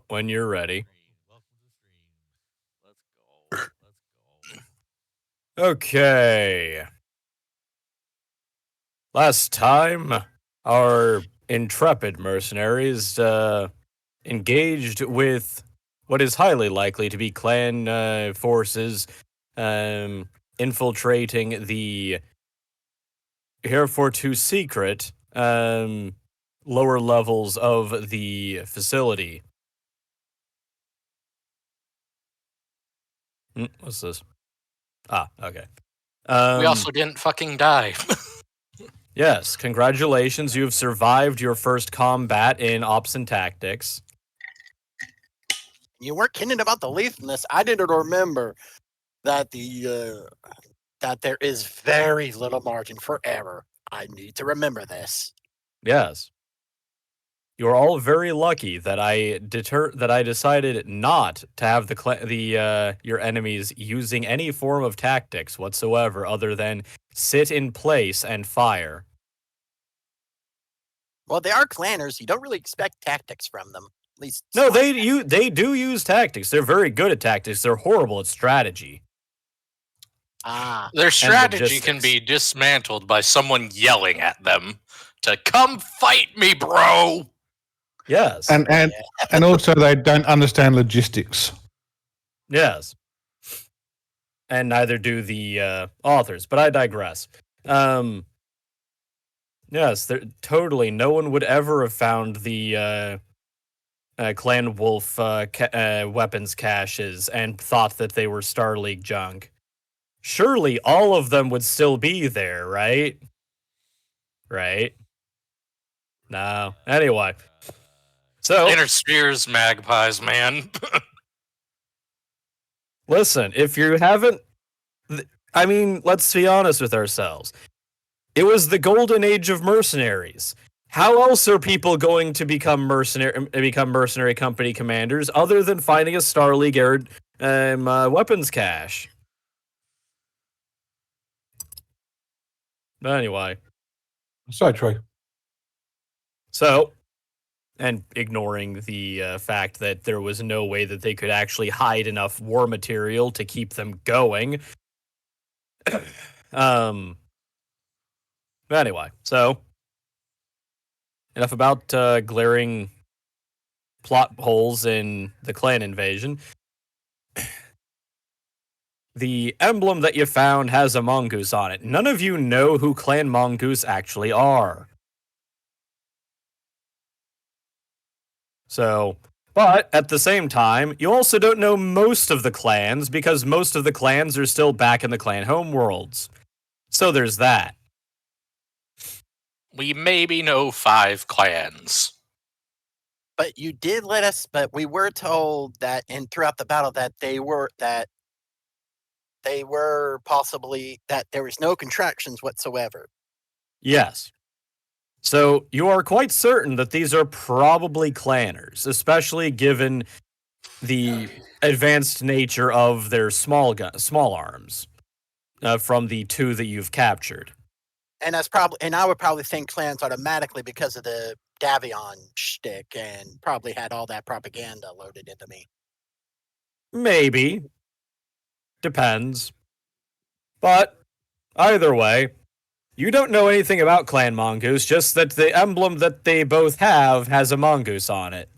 when you're ready. Okay. Last time, our intrepid mercenaries engaged with what is highly likely to be clan forces um, infiltrating the heretofore secret lower levels of the facility. What's this? Ah, okay. We also didn't fucking die. Yes, congratulations. You've survived your first combat in Ops and Tactics. You weren't kidding about the lethalness. I didn't remember that that there is very little margin for error. I need to remember this. Yes. You're all very lucky that I decided not to have your enemies using any form of tactics whatsoever other than sit in place and fire. Well, they are clanners. You don't really expect tactics from them. At least no, they do use tactics. They're very good at tactics. They're horrible at strategy. Their strategy can be dismantled by someone yelling at them to come fight me, bro. Yes. And also they don't understand logistics. Yes. And neither do the authors, but I digress. Yes, totally. No one would ever have found the Clan Wolf weapons caches and thought that they were Star League junk. Surely all of them would still be there, right? Right? No. Anyway. So Inner Spheres magpies, man. Listen, if you haven't... I mean, let's be honest with ourselves. It was the golden age of mercenaries. How else are people going to become mercenary company commanders other than finding a Star League weapons cache? But anyway. So true. So, and ignoring the fact that there was no way that they could actually hide enough war material to keep them going. But anyway, so enough about glaring plot holes in the clan invasion. The emblem that you found has a mongoose on it. None of you know who Clan Mongoose actually are. So, but at the same time, you also don't know most of the clans because most of the clans are still back in the clan homeworlds. So there's that. We maybe know 5 clans. But you did let us, but we were told that throughout the battle that they were possibly, that there was no contractions whatsoever. Yes. So you are quite certain that these are probably clanners, especially given the advanced nature of their small arms from the 2 that you've captured. And I would probably think clans automatically because of the Davion shtick, and probably had all that propaganda loaded into me. Maybe. Depends. But either way, you don't know anything about Clan Mongoose, just that the emblem that they both have has a mongoose on it.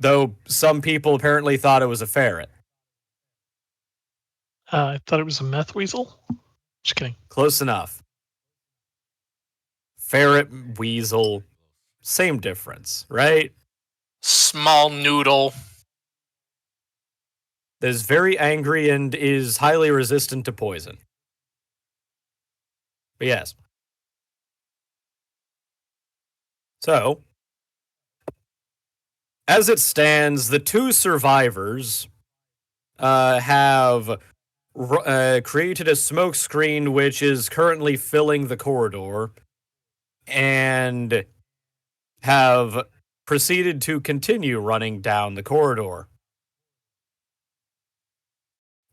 Though some people apparently thought it was a ferret. I thought it was a meth weasel. Just kidding. Close enough. Ferret, weasel, same difference, right? Small noodle. Is very angry and is highly resistant to poison. But yes. So, as it stands, the 2 survivors have created a smoke screen which is currently filling the corridor and have proceeded to continue running down the corridor.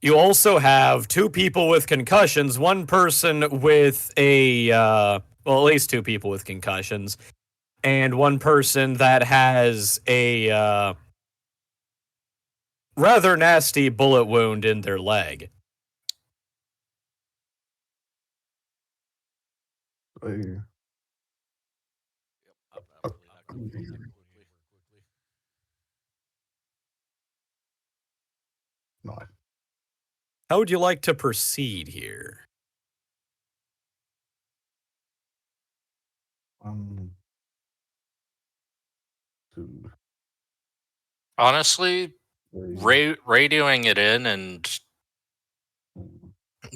You also have 2 people with concussions, 1 person with at least 2 people with concussions, and 1 person that has a rather nasty bullet wound in their leg. Hey, nice. How would you like to proceed here? 1, 2, Honestly, 3. radioing it in and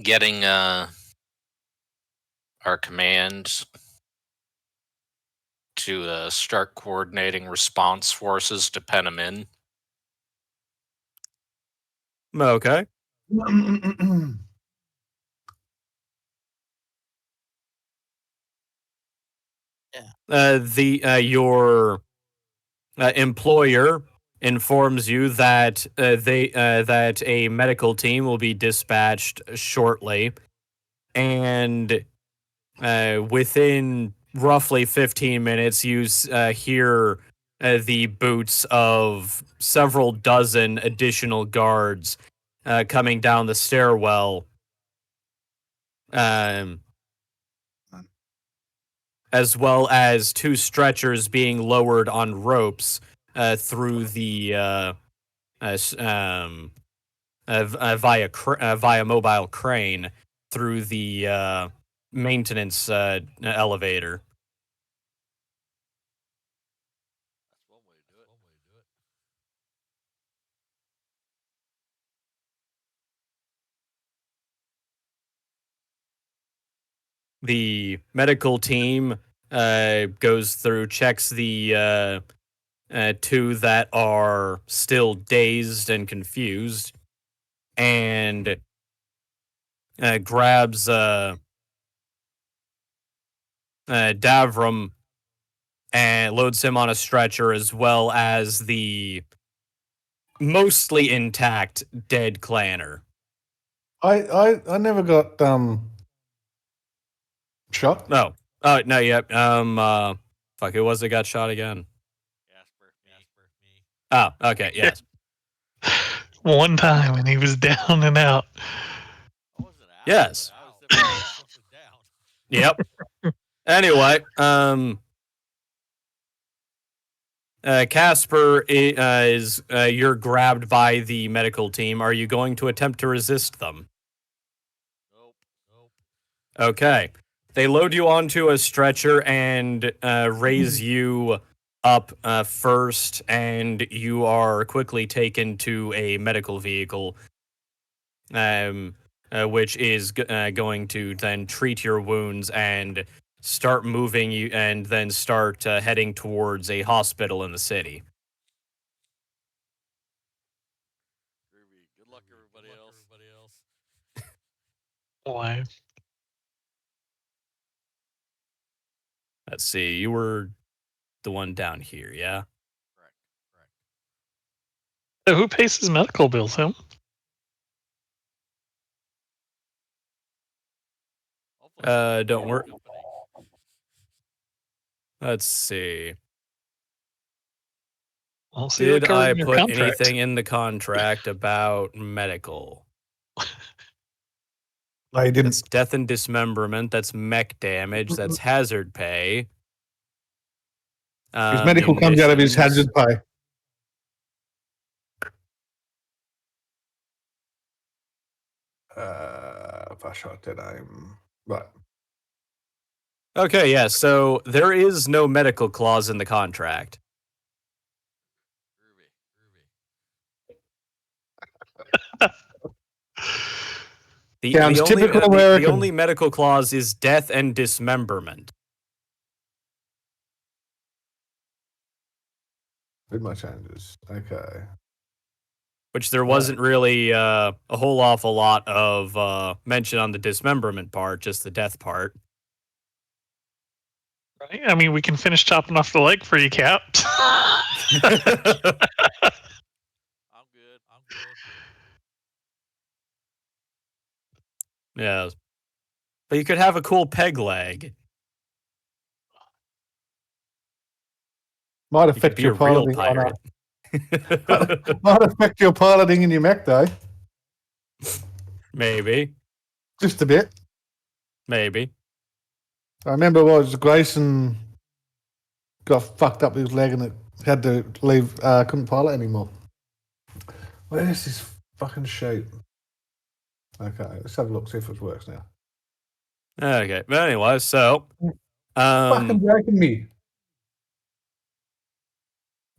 getting our command to start coordinating response forces to pen them in. Okay. Your employer informs you that that a medical team will be dispatched shortly, and within roughly 15 minutes, you hear the boots of several dozen additional guards coming down the stairwell. As well as 2 stretchers being lowered on ropes through the via mobile crane through the maintenance elevator. The medical team goes through, checks the 2 that are still dazed and confused, and grabs Davram and loads him on a stretcher, as well as the mostly intact dead clanner. I never got shot. No. No, yep. Fuck, who was it got shot again? Oh, okay, yes. One time and he was down and out. Yes. Yep. Anyway, Casper is you're grabbed by the medical team. Are you going to attempt to resist them? Okay. They load you onto a stretcher and raise you up first, and you are quickly taken to a medical vehicle, which is going to then treat your wounds and start moving you, and then start heading towards a hospital in the city. Good luck, everybody else. Why? Let's see, you were the one down here, yeah? So who pays his medical bills? Him? Don't worry. Let's see. I'll see what Did covered I in your put contract. anything in the contract about medical? No, you didn't. That's death and dismemberment. That's mech damage. That's hazard pay. His medical comes out of his munitions. hazard pay. If I shot that, I'm right. Okay, yeah. So there is no medical clause in the contract. Sounds typical American. The only medical clause is death and dismemberment. With my changes. Okay. Which there wasn't really a whole awful lot of mention on the dismemberment part, just the death part. Right? I mean, we can finish chopping off the leg for you, Cap. I'm good. Yeah. But you could have a cool peg leg. Might You could affect be your a real quality. pirate. Might affect your piloting in your mech, though. Maybe. Just a bit. Maybe. I remember Grayson got fucked up with his leg and it had to leave, couldn't pilot anymore. Where's this fucking sheet? Okay, let's have a look, see if it works now. Okay. But anyway, so Fucking breaking me.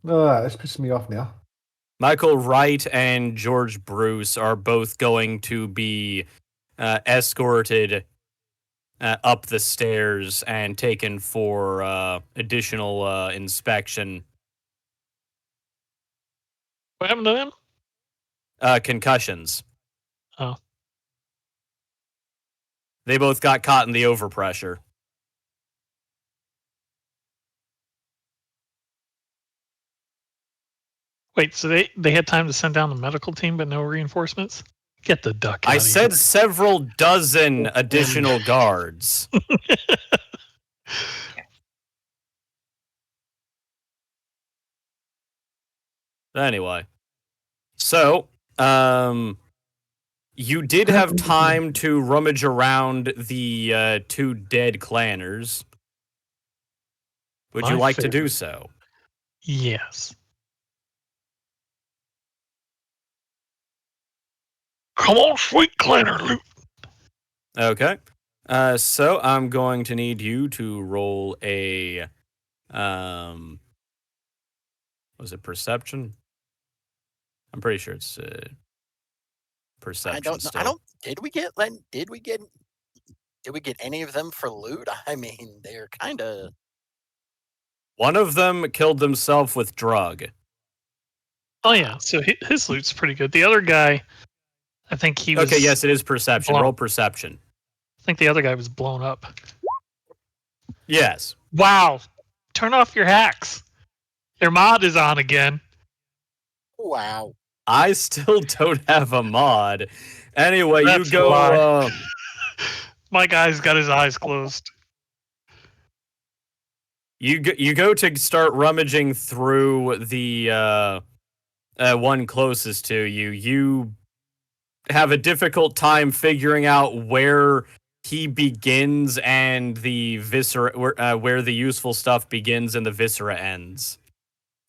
Alright, that's pissing me off now. Michael Wright and George Bruce are both going to be escorted up the stairs and taken for additional inspection. What happened to them? Concussions. Oh. They both got caught in the overpressure. Wait, so they had time to send down the medical team, but no reinforcements? Get the duck out I of said here. several dozen additional guards. Anyway, so you did have time to rummage around the two dead clanners. Would you My like to do favorite. so? Yes. Come on, sweet clanner loot. Okay. So I'm going to need you to roll a was it perception? I'm pretty sure it's perception. I don't know. Still. Did we get any of them for loot? I mean, they're kind of. One of them killed himself with drug. Oh yeah, so his loot's pretty good. The other guy, I think he was. Okay, yes, it is perception. blown- Roll perception. I think the other guy was blown up. Yes. Wow. Turn off your hacks. Your mod is on again. Wow. I still don't have a mod. Anyway, That's you go. a lie. My guy's got his eyes closed. You go to start rummaging through the one closest to you. You have a difficult time figuring out where he begins and the viscera, where the useful stuff begins and the viscera ends.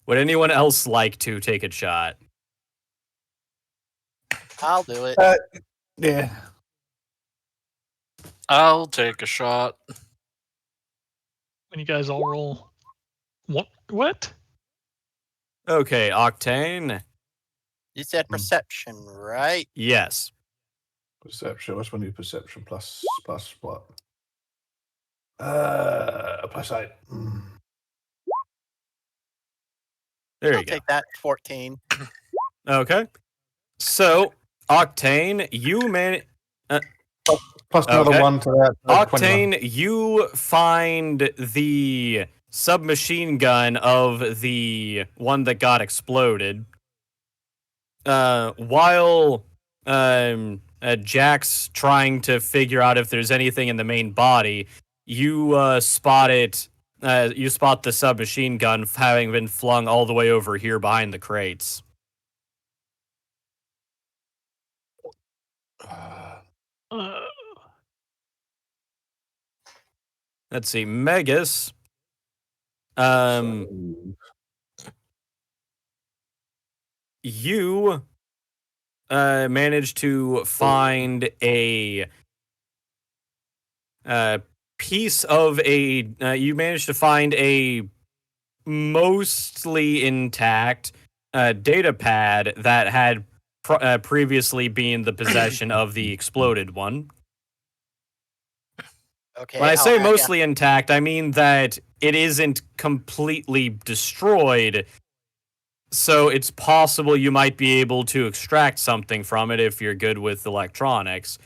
Would anyone else like to take a shot? I'll do it. Yeah. I'll take a shot. When you guys all roll. What? Okay, Octane. You said perception, right? Yes. Perception. What's my new perception? Plus what? +8. There I'll you go. take that 14. Okay. So, Octane, you Plus another Okay. 1 to that. 21. Octane, you find the submachine gun of the one that got exploded. While Jack's trying to figure out if there's anything in the main body, you spot it. You spot the submachine gun having been flung all the way over here behind the crates. Uh, Let's see, Megas. You managed to find a piece of a. You managed to find a mostly intact data pad that had previously been the possession of the exploded one. Okay. When I say yeah. mostly intact, I mean that it isn't completely destroyed. So it's possible you might be able to extract something from it if you're good with electronics,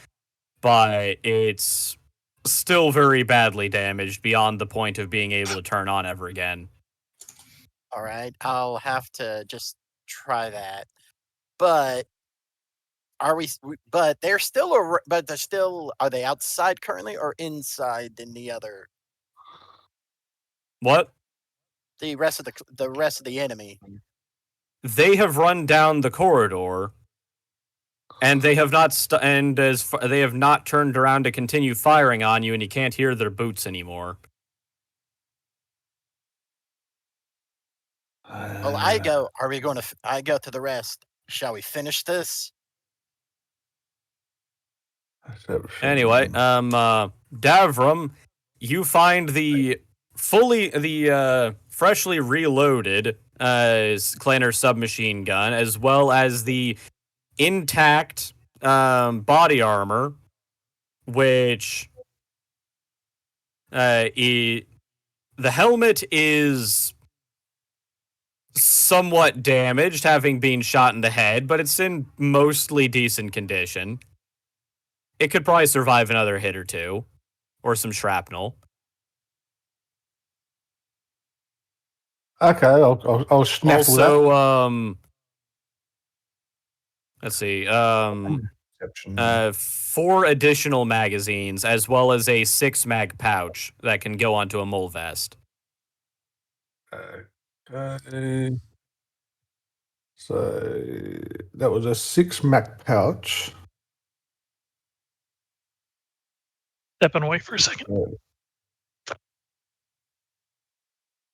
but it's still very badly damaged beyond the point of being able to turn on ever again. All right. I'll have to just try that. But but they're still but they're still, are they outside currently or inside in the other, What? the rest of the enemy? they have run down the corridor, and they have not they have not turned around to continue firing on you, and you can't hear their boots anymore. Well, I go. Are we going to? I go to the rest. Shall we finish this? Anyway, Davram, you find the freshly reloaded Kleiner submachine gun, as well as the intact body armor, which the helmet is somewhat damaged, having been shot in the head, but it's in mostly decent condition. It could probably survive another hit or two, or some shrapnel. Okay, I'll snaffle that. Also, let's see, Perception. 4 additional magazines, as well as a 6-mag pouch that can go onto a mole vest. Okay. So that was a 6-mag pouch. Stepping away for a second.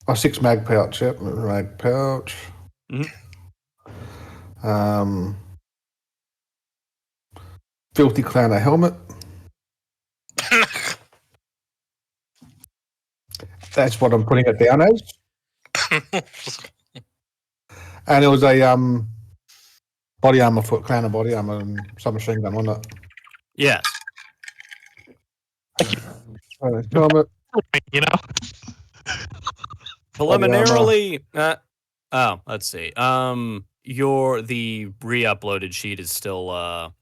A 6-mag pouch, yep, mag pouch. Mhm. Filthy Clowner helmet. That's what I'm putting it down as. And it was a body armor for Clowner body armor and submachine gun on it. Yes. Helmet. You know, Preliminarily, let's see. The re-uploaded sheet is still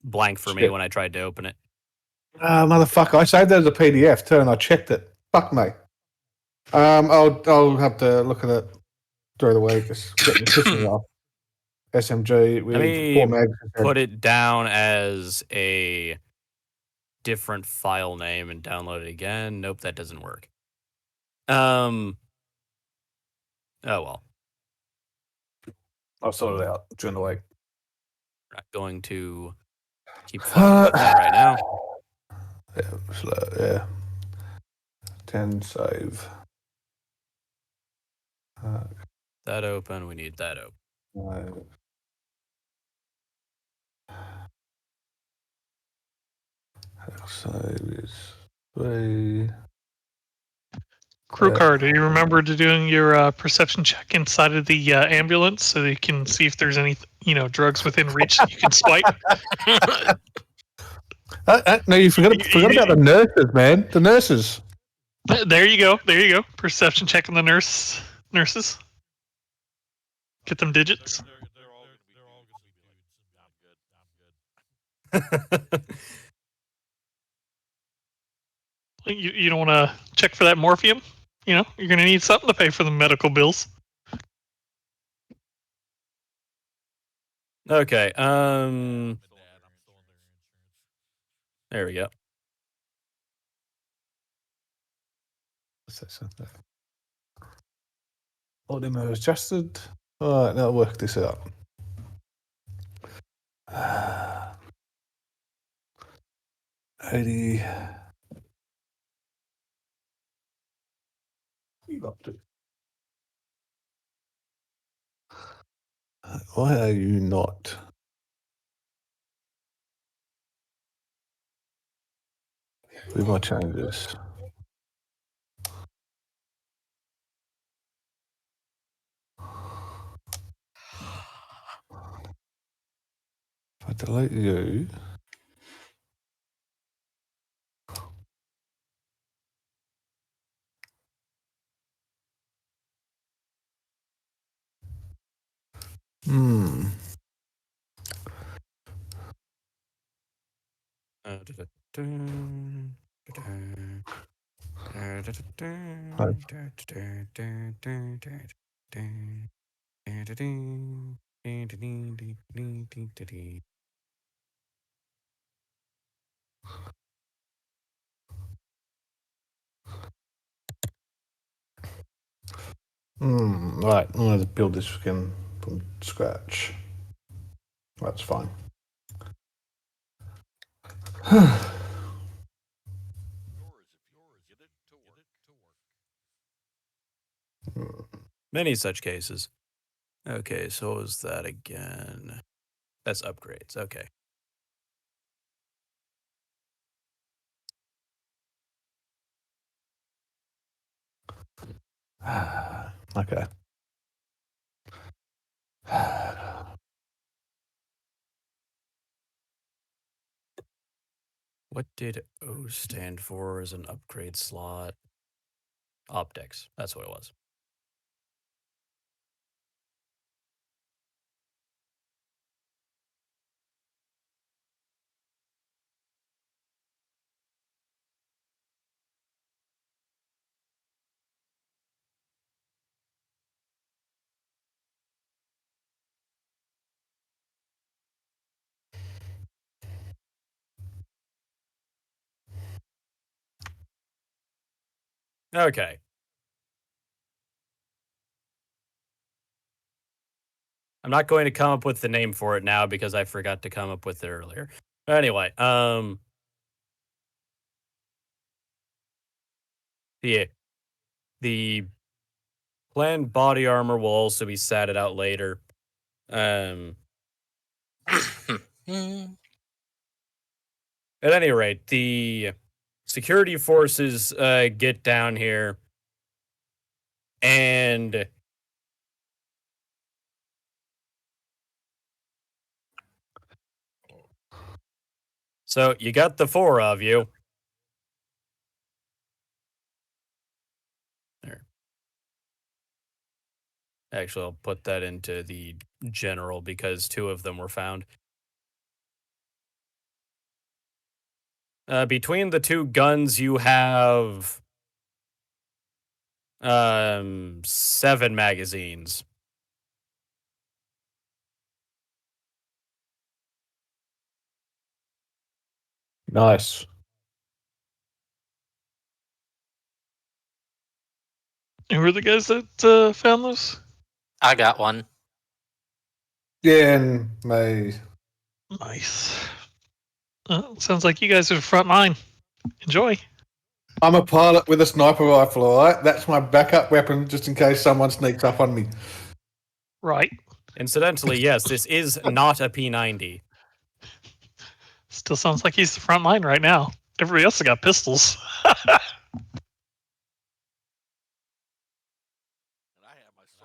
blank for me Shit. when I tried to open it. Motherfucker! I saved that as a PDF too, and I checked it. Fuck me. I'll have to look at it through the week. It's getting pissing me off. SMG with Let me 4 mags. put it down as a different file name and download it again. Nope, that doesn't work. Oh well. I'll sort it out during the week. We're not going to keep fucking with that right now. Yeah. 10 save. That open. We need that open. Save is 3. crew car. Do you remember doing your perception check inside of the ambulance so that you can see if there's any drugs within reach that you can swipe? No, you forgot about the nurses, man. The nurses. There you go. There you go. Perception check on the nurses. Get them digits. You don't want to check for that morphium? You're going to need something to pay for the medical bills. Okay. There we go. All them are adjusted. All right, now work this out. 80. Why are you not? We might change this. If I delete you. Right, I'm going to build this again from scratch. That's fine. Many such cases. Okay, so what was that again? That's upgrades. Okay. Okay. What did O stand for as an upgrade slot? Optics. That's what it was. Okay. I'm not going to come up with the name for it now because I forgot to come up with it earlier. Anyway, the planned body armor will also be satted out later. At any rate, the security forces get down here and so you got the 4 of you. There. Actually, I'll put that into the general because 2 of them were found. Between the 2 guns, you have 7 magazines. Nice. Who were the guys that found those? I got one. Yeah, and me. Nice. Sounds like you guys are front line. Enjoy. I'm a pilot with a sniper rifle, alright? That's my backup weapon just in case someone sneaks up on me. Right. Incidentally, yes, this is not a P90. Still sounds like he's the front line right now. Everybody else has got pistols.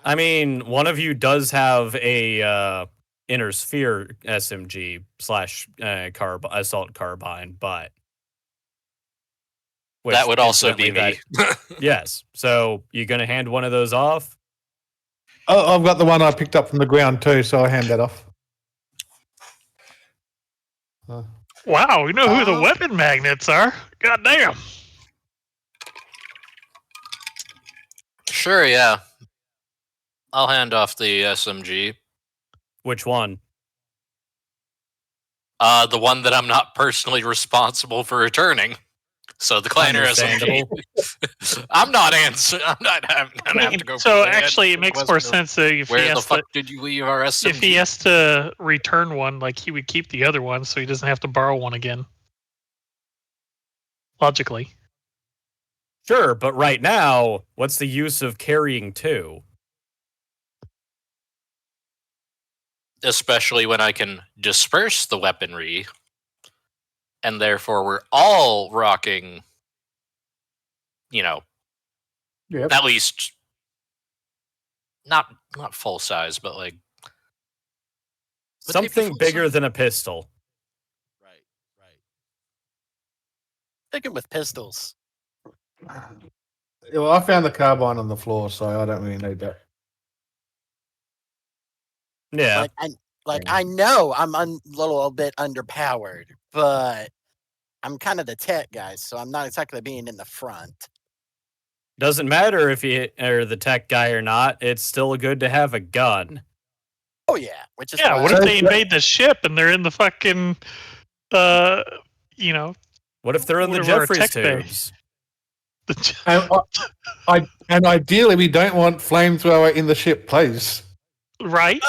I mean, one of you does have a inner sphere SMG slash assault carbine, but That would also be incidentally, me. yes. So you gonna hand one of those off? Oh, I've got the one I picked up from the ground too, so I hand that off. Wow, we know who the weapon magnets are. God damn. Sure, yeah. I'll hand off the SMG. Which one? The one that I'm not personally responsible for returning. So the Clanner SMG. I'm not answering. I'm not gonna have to go. So actually, it makes more sense that if Where he the has fuck to, did you leave our SMG? if he has to return one, like he would keep the other one, so he doesn't have to borrow one again. Logically. Sure, but right now, what's the use of carrying 2? Especially when I can disperse the weaponry, and therefore we're all rocking, Yep. at least not full size, but like Something bigger than a pistol. Right. Sticking with pistols. Well, I found the carbine on the floor, so I don't really need that. Yeah. I know I'm a little bit underpowered, but I'm kind of the tech guy, so I'm not exactly being in the front. Doesn't matter if you are the tech guy or not. It's still good to have a gun. Oh yeah, which is Yeah, why what if they invade the ship and they're in the fucking, What if they're in the Whatever our Jeffries tech bay. tubes? And ideally, we don't want flamethrower in the ship, please. Right?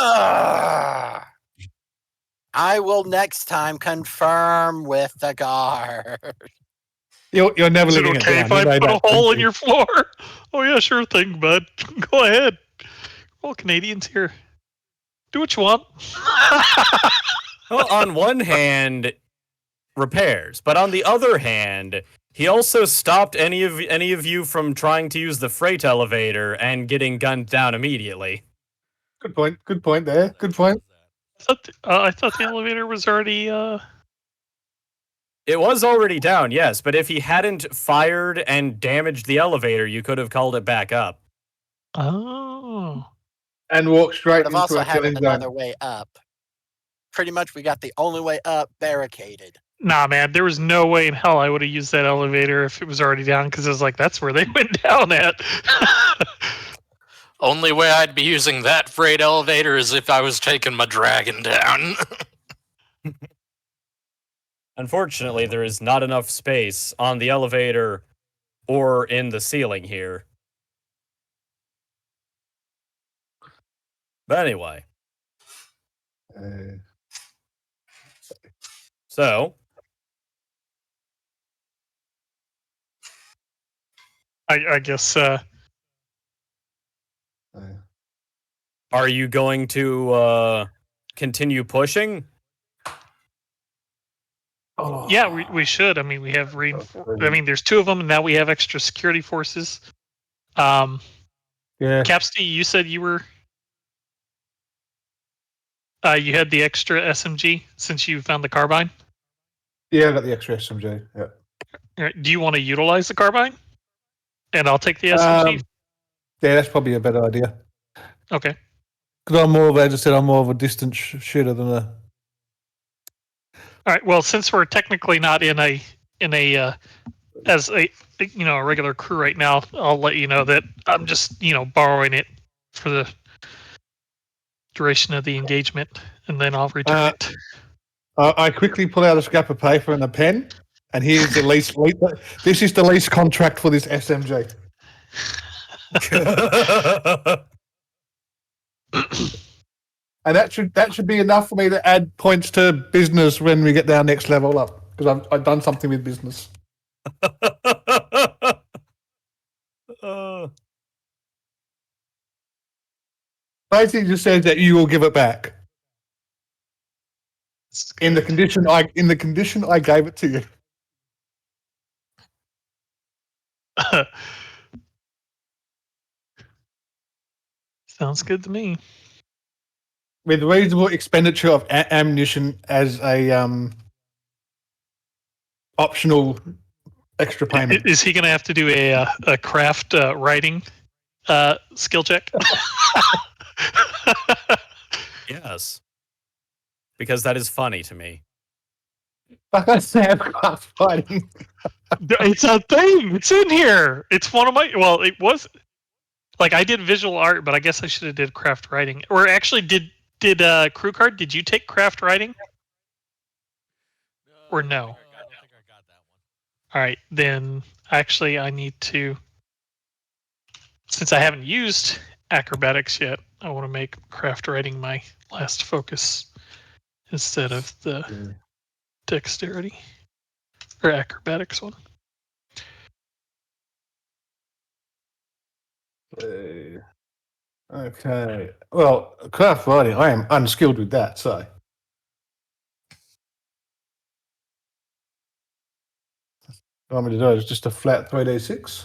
I will next time confirm with the guard. You're never Is it living okay it if down. I You know put a that, hole don't in you? your floor? Oh yeah, sure thing, bud. Go ahead. We're all Canadians here. Do what you want. Well, on one hand, repairs, but on the other hand, he also stopped any of you from trying to use the freight elevator and getting gunned down immediately. Good point. Good point there. Good point. I thought the elevator was already. It was already down, yes, but if he hadn't fired and damaged the elevator, you could have called it back up. Oh. And walk straight But I've into also a had killing another zone. way up. Pretty much, we got the only way up barricaded. Nah, man, there was no way in hell I would have used that elevator if it was already down, because it was like, that's where they went down at. Only way I'd be using that freight elevator is if I was taking my dragon down. Unfortunately, there is not enough space on the elevator or in the ceiling here. But anyway, so I guess. are you going to continue pushing? Oh. Yeah, we should. I mean, we have I mean, there's two of them, and now we have extra security forces. Yeah. Capsty, you said you were. You had the extra SMG since you found the carbine. Yeah, I got the extra SMG. Yeah. All right, do you want to utilize the carbine? And I'll take the SMG. Yeah, that's probably a better idea. Okay. Because I'm more of, as I said, I'm more of a distance shooter than a. All right. Well, since we're technically not in a as a a regular crew right now, I'll let you know that I'm just borrowing it for the duration of the engagement, and then I'll return it. I quickly pull out a scrap of paper and a pen, and here's the lease. This is the lease contract for this SMG. And that should be enough for me to add points to business when we get our next level up, because I've done something with business. Basically, just says that you will give it back in the condition I gave it to you. Sounds good to me. With reasonable expenditure of ammunition as a optional extra payment. Is he going to have to do a craft writing skill check? Yes. Because that is funny to me. Like I said, craft fighting. It's a thing. It's in here. It's one of my. Well, it was. Like I did visual art, but I guess I should have did craft writing. Or actually, did crew card? Did you take craft writing? Or no? I don't think I got that one. All right, then actually I need to. Since I haven't used acrobatics yet, I want to make craft writing my last focus instead of the dexterity or acrobatics one. Okay. Well, craft writing, I am unskilled with that, so. What I'm going to do is just a flat 3d6.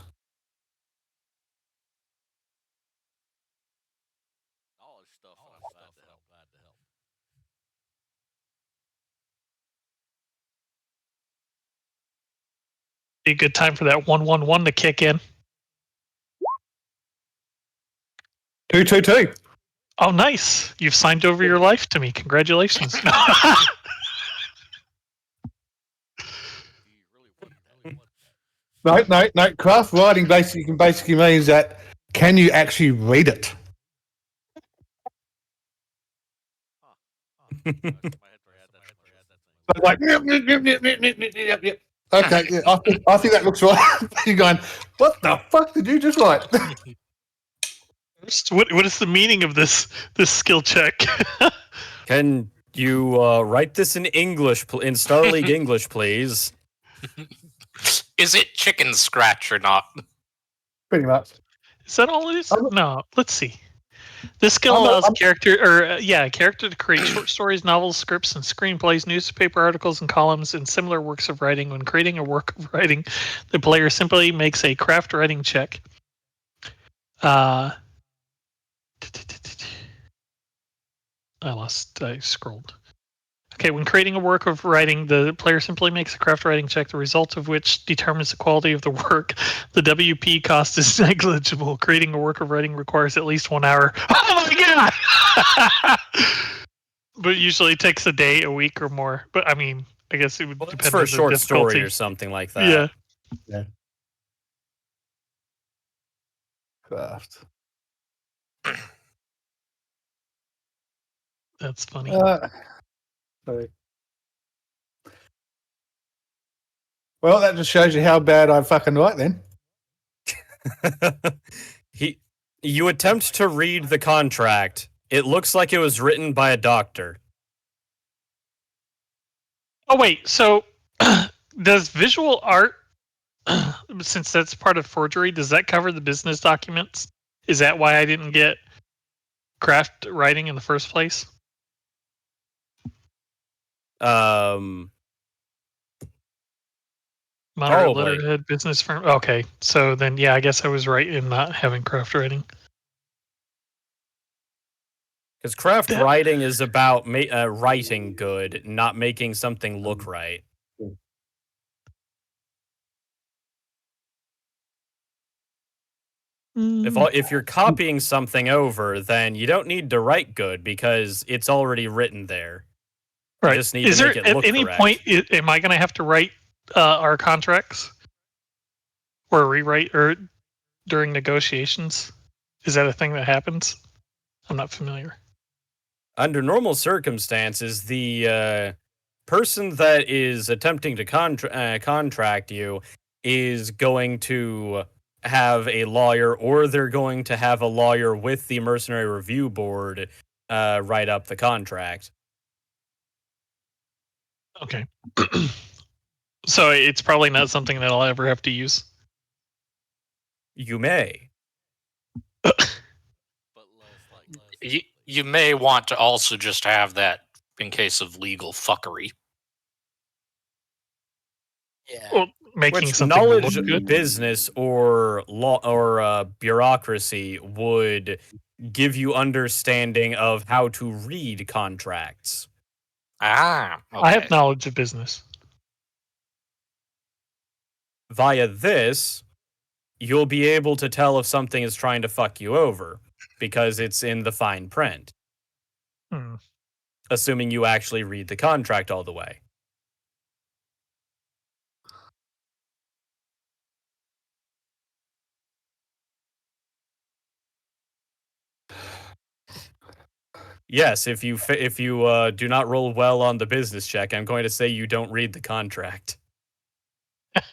Knowledge stuff. I'm glad to help. Be a good time for that 111 to kick in. 222. Oh, nice! You've signed over your life to me. Congratulations. No. Craft writing basically means that can you actually read it? Like, yep. Okay, yeah, I think that looks right. You're going, what the fuck did you just write? What is the meaning of this skill check? Can you write this in English, in Star League English, please? Is it chicken scratch or not? Pretty much. Is that all it is? I'm- No. Let's see. This skill I'm- allows I'm- character to create short stories, novels, scripts, and screenplays, newspaper articles, and columns, and similar works of writing. When creating a work of writing, the player simply makes a craft writing check. I scrolled. Okay, when creating a work of writing, the player simply makes a craft writing check, the result of which determines the quality of the work. The WP cost is negligible. Creating a work of writing requires at least 1 hour. Oh my god! But usually it takes a day, a week, or more. But I mean, I guess it would Well, that's depend for on a the short difficulty. story or something like that. Yeah. Craft. That's funny. Sorry. Well, that just shows you how bad I fucking write then. You attempt to read the contract. It looks like it was written by a doctor. Oh wait, so does visual art, since that's part of forgery, does that cover the business documents? Is that why I didn't get craft writing in the first place? Um, Monitor Probably. letterhead business firm. Okay, so then yeah, I guess I was right in not having craft writing. because craft writing is about writing good, not making something look right. If you're copying something over, then you don't need to write good because it's already written there. You Right. just need Is to there make it at look any correct. point am I going to have to write our contracts or rewrite or during negotiations? Is that a thing that happens? I'm not familiar. Under normal circumstances, the person that is attempting to contract you is going to have a lawyer, or they're going to have a lawyer with the Mercenary Review Board write up the contract. Okay. So it's probably not something that I'll ever have to use. You may. But less You may want to also just have that in case of legal fuckery. Yeah. Well, making Which something knowledge, look good. business, or law or bureaucracy would give you understanding of how to read contracts. Ah, okay. I have knowledge of business. Via this, you'll be able to tell if something is trying to fuck you over because it's in the fine print. Hmm. Assuming you actually read the contract all the way. Yes, if you do not roll well on the business check, I'm going to say you don't read the contract. well,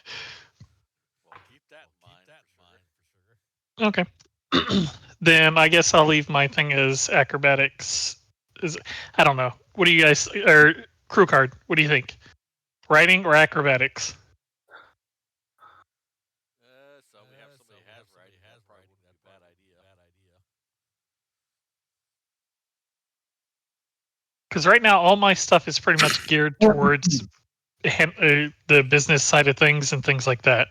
keep that in mind for sure. Okay. Then I guess I'll leave my thing as acrobatics. I don't know. What do you guys or crew card? What do you think? Writing or acrobatics? So we have somebody who has writing. That's probably wouldn't be a bad idea. Because right now all my stuff is pretty much geared towards the business side of things and things like that,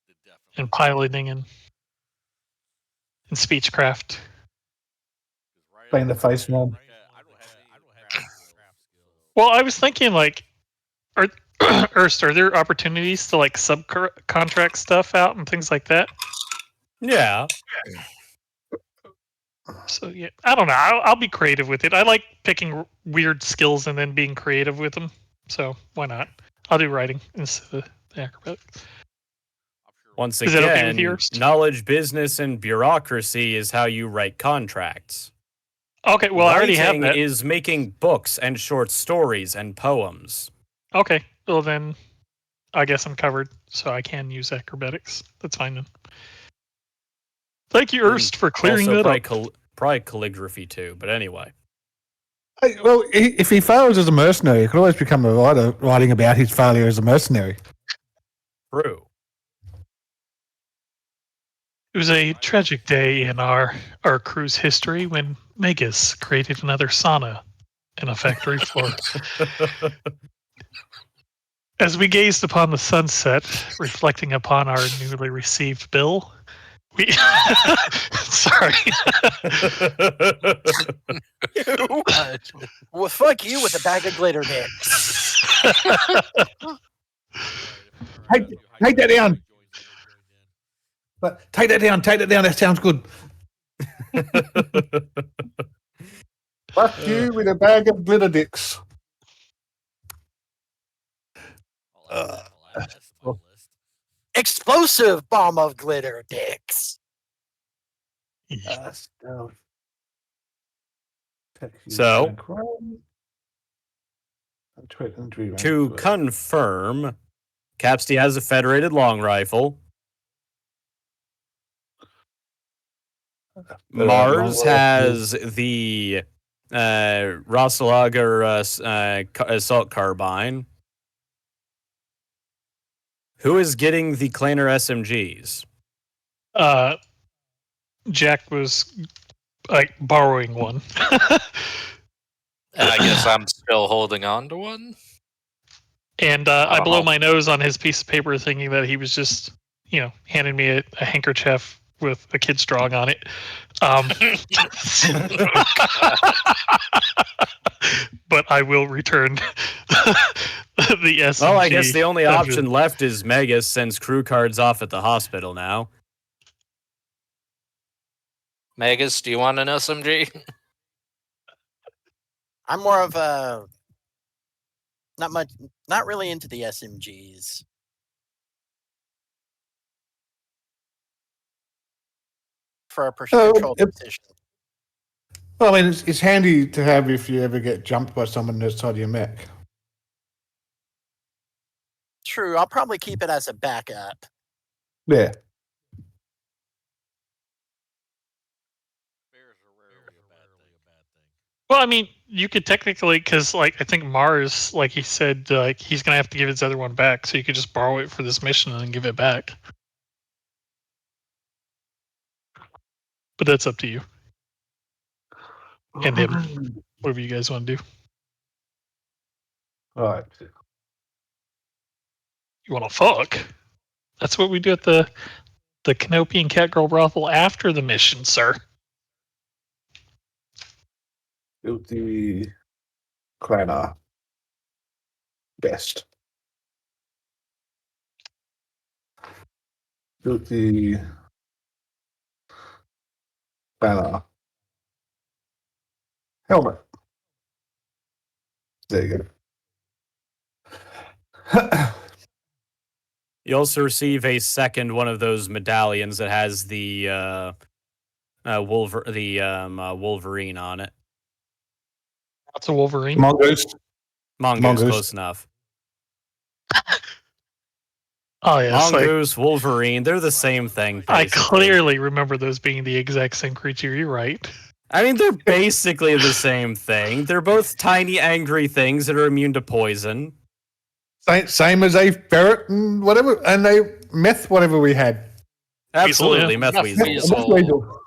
Definitely. and piloting and speechcraft. Playing the face mob. I don't have craft skills. Well, I was thinking like, Erst, are there opportunities to like subcontract stuff out and things like that? Yeah. So yeah, I don't know. I'll be creative with it. I like picking weird skills and then being creative with them. So why not? I'll do writing instead of the acrobatics. I'm sure Once Is that okay with again, yours? knowledge, business, and bureaucracy is how you write contracts. Okay, well I already have Writing that. is making books and short stories and poems. Okay, well then I guess I'm covered, so I can use acrobatics. That's fine then. Thank you, Erst, for clearing also that probably up. probably calligraphy too. But anyway, Well, if he fails as a mercenary, he could always become a writer writing about his failure as a mercenary. true. It was a tragic day in our crew's history when Magus created another sauna in a factory floor. As we gazed upon the sunset, reflecting upon our newly received bill, we sorry. Well, fuck you with a bag of glitter dicks. Take that down. But take that down. Take that down. That sounds good. Fuck you with a bag of glitter dicks. That's my list. Explosive bomb of glitter dicks. So, to confirm, Capsty has a Federated long rifle. Mars has the Rosselager assault carbine. Who is getting the Claner SMGs? Jack was like borrowing one. And I guess I'm still holding on to one. And I blow my nose on his piece of paper thinking that he was just, handing me a handkerchief with a kid's drawing on it. But I will return the SMG. Well, I guess the only option left is Megas sends crew cards off at the hospital now. Megas, do you want an SMG? I'm more of a not really into the SMGs. For a control position. Well, I mean, it's handy to have if you ever get jumped by someone outside your mech. True, I'll probably keep it as a backup. Yeah. Spares are rarely a bad thing. Well, I mean, you could technically, because I think Mars, he said, he's gonna have to give his other one back, so you could just borrow it for this mission and then give it back. But that's up to you and him. Whatever you guys want to do. All right. You want to fuck? That's what we do at the Canopy and Catgirl brothel after the mission, sir. Built the Claner best. Built the Banner helmet. There you go. You also receive a second one of those medallions that has the Wolverine on it. Lots of Wolverine. Mongoose. Mongoose, close enough. Oh yeah, Mongoose, Wolverine, they're the same thing. Basically. I clearly remember those being the exact same creature. You're right. I mean, they're basically the same thing. They're both tiny, angry things that are immune to poison. Same as a ferret and whatever, and a meth whatever we had. Absolutely, Weasel, meth weasel. Weasel.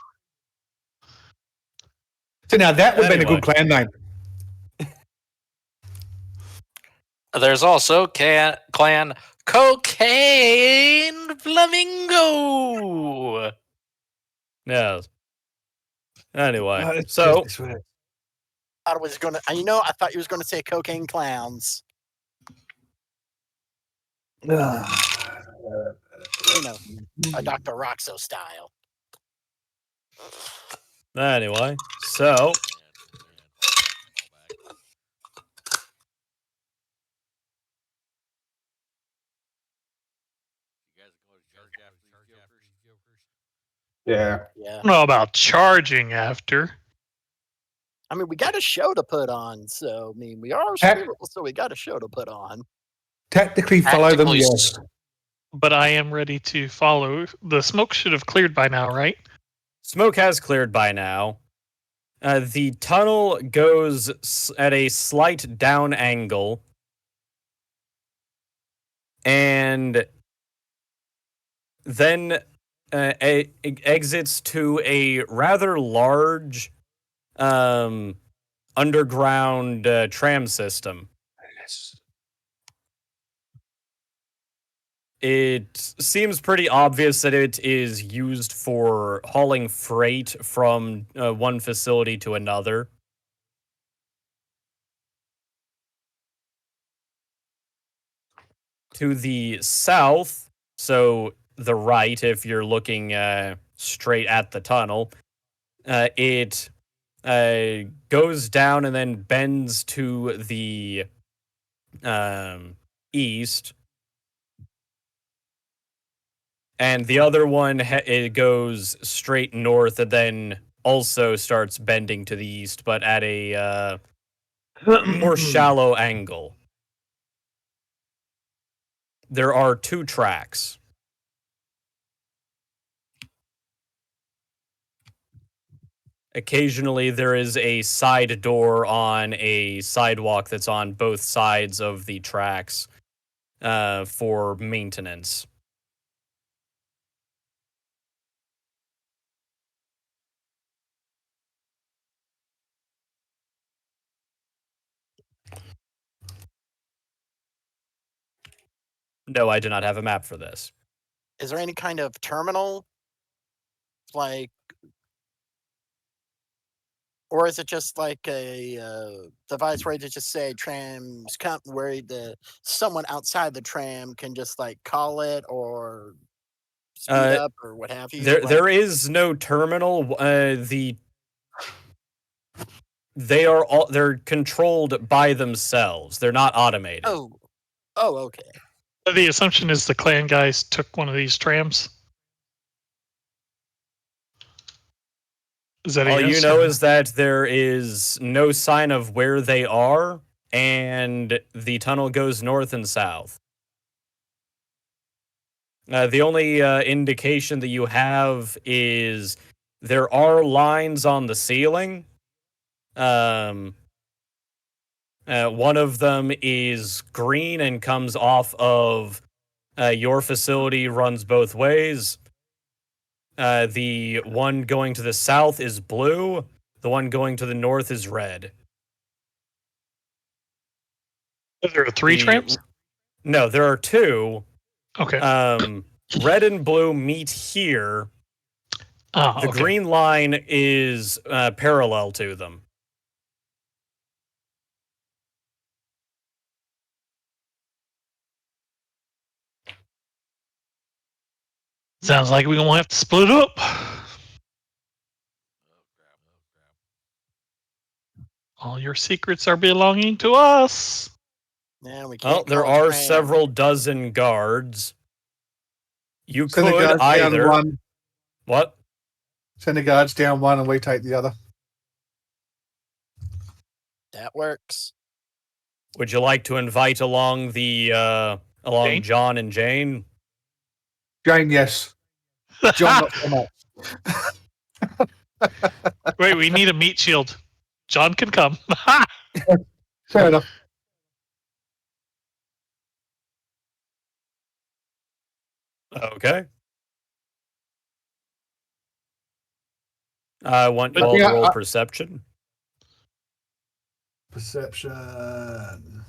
So now that would have been a good clan name. There's also clan Cocaine Flamingo. Yes. Anyway, I so thought you was gonna say cocaine clowns. A Dr. Roxo style. Anyway, so yeah. Yeah. I don't know about charging after. I mean, we got a show to put on, so we are spiritual, so we got a show to put on. Technically follow them, Tactically yes. But I am ready to follow. The smoke should have cleared by now, right? Smoke has cleared by now. The tunnel goes at a slight down angle, and then exits to a rather large underground tram system. It seems pretty obvious that it is used for hauling freight from one facility to another. To the south, so the right, if you're looking straight at the tunnel, it goes down and then bends to the east. And the other one, it goes straight north and then also starts bending to the east, but at a more shallow angle. There are 2 tracks. Occasionally, there is a side door on a sidewalk that's on both sides of the tracks for maintenance. No, I do not have a map for this. Is there any kind of terminal, like, or is it just like a device where they just say trams come, where someone outside the tram can just like call it or speed up or what have you? There is no terminal. They're controlled by themselves. They're not automated. Oh, okay. The assumption is the clan guys took one of these trams. Is that All a yes you know or- is that there is no sign of where they are, and the tunnel goes north and south. The only indication that you have is there are lines on the ceiling. One of them is green and comes off of your facility, runs both ways. The one going to the south is blue. The one going to the north is red. There are 3 trams? No, there are 2. Okay. Red and blue meet here. Oh, The okay. green line is parallel to them. Sounds like we're going to have to split up. All your secrets are belonging to us. Yeah, we can't. Well, there call a are tram. several dozen guards. You Send the could guards down either. one. What? Send the guards down one and we take the other. That works. Would you like to invite along the Jane? John and Jane? Jane, yes. John, not so much. Wait, we need a meat shield. John can come. Fair enough. Okay. I want you But- all to Yeah, roll perception. Perception.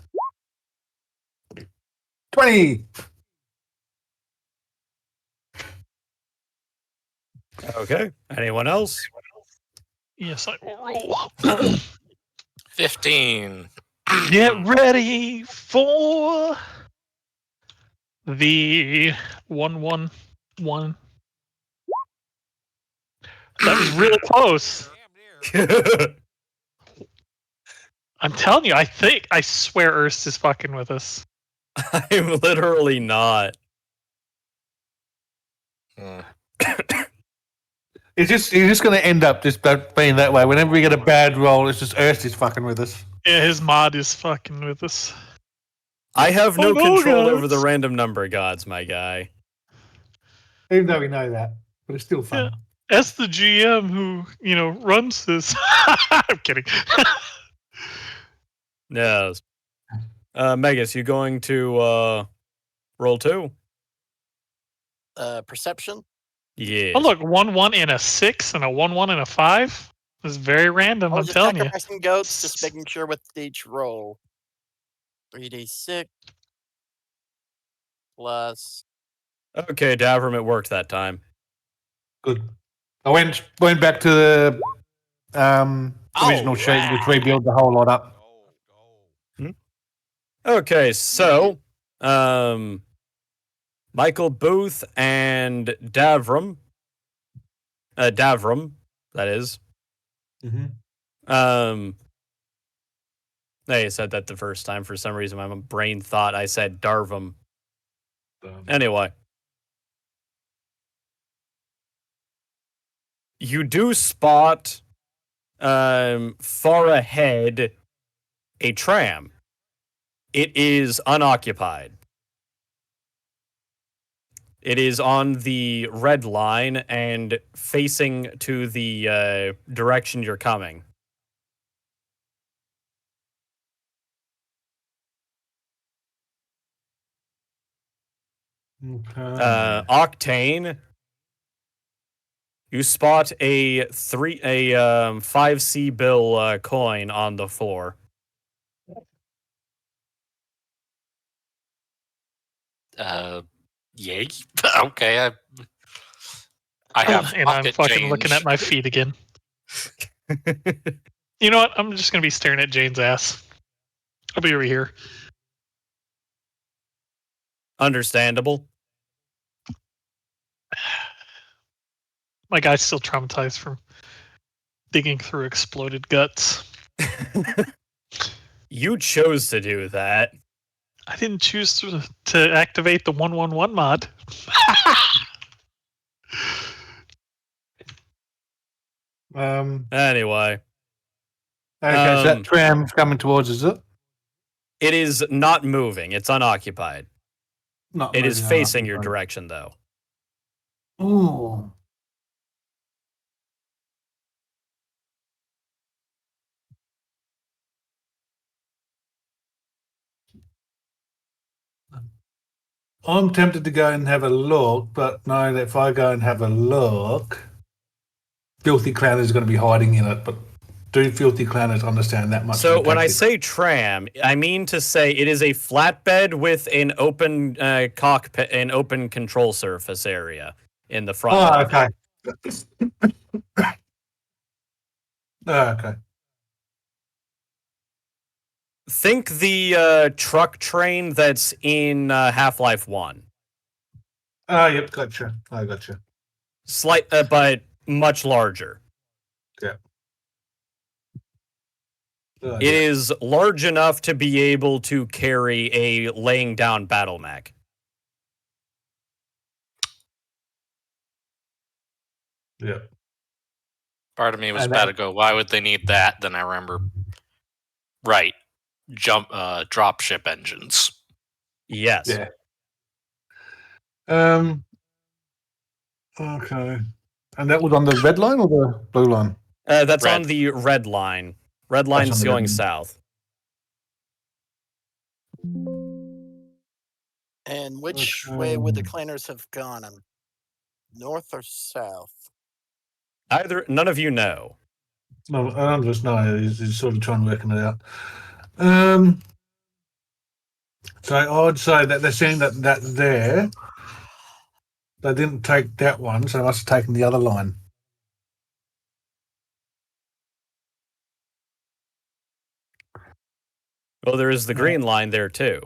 20. Okay. Anyone else? Yes, I will roll. 15. Get ready for the 111. That was really close. Damn near. I'm telling you, I swear Ernst is fucking with us. I'm literally not. Hmm. It's just going to end up just being that way. Whenever we get a bad roll, it's just Ernst is fucking with us. Yeah, his mod is fucking with us. I have no Oh, no, control over gods. the random number gods, my guy. Even though we know that, but it's still fun. As the GM who runs this, I'm kidding. Yes. Megas, you going to roll 2? Perception. Yes. Oh look, 1-1 and a 6 and a 1-1 and a 5. This is very random. I I'm was just telling you. sacrificing goats, just making sure with each roll. 3d6 plus. Okay, Davram, it worked that time. Good. I went back to the original sheet, which rebuilt the whole lot up. Okay, so Michael Booth and Davram, that is. Mm-hmm. I said that the first time. For some reason, my brain thought I said Darvam. Anyway. You do spot far ahead a tram. It is unoccupied. It is on the red line and facing to the direction you're coming. Okay. Octane, you spot a 5C bill coin on the floor. Yay. Okay, I have And I'm pocket fucking looking change. at my feet again. You know what? I'm just gonna be staring at Jane's ass. I'll be over here. Understandable. My guy's still traumatized from digging through exploded guts. You chose to do that. I didn't choose to activate the 111 mod. Anyway. Okay, so that tram's coming towards us, is it? It is not moving. It's unoccupied. Not It is moving, facing your unoccupied. direction, though. Ooh. I'm tempted to go and have a look, but no, if I go and have a look, Filthy Clown is going to be hiding in it, but do Filthy Clowners understand that much? So of the when I tactics? say tram, I mean to say it is a flatbed with an open cockpit, an open control surface area in the front. Oh, of it. okay. Okay. Think the truck train that's in Half-Life 1. Oh, yep, gotcha. I gotcha. Slight, but much larger. Yeah. It is large enough to be able to carry a laying down battle mech. Yeah. Part of me was And about that- to go, why would they need that? Then I remember, right, drop ship engines. Yes. Yeah. Okay. And that was on the red line or the blue line? That's Red. on the red line. Red line's on the red going line. south. And which way would the Okay. clanners have gone? North or south? None of you know. No, I'm just no. He's sort of trying to work it out. So I'd say that they're saying that there, they didn't take that one, so they must have taken the other line. Well, there is the green line there too.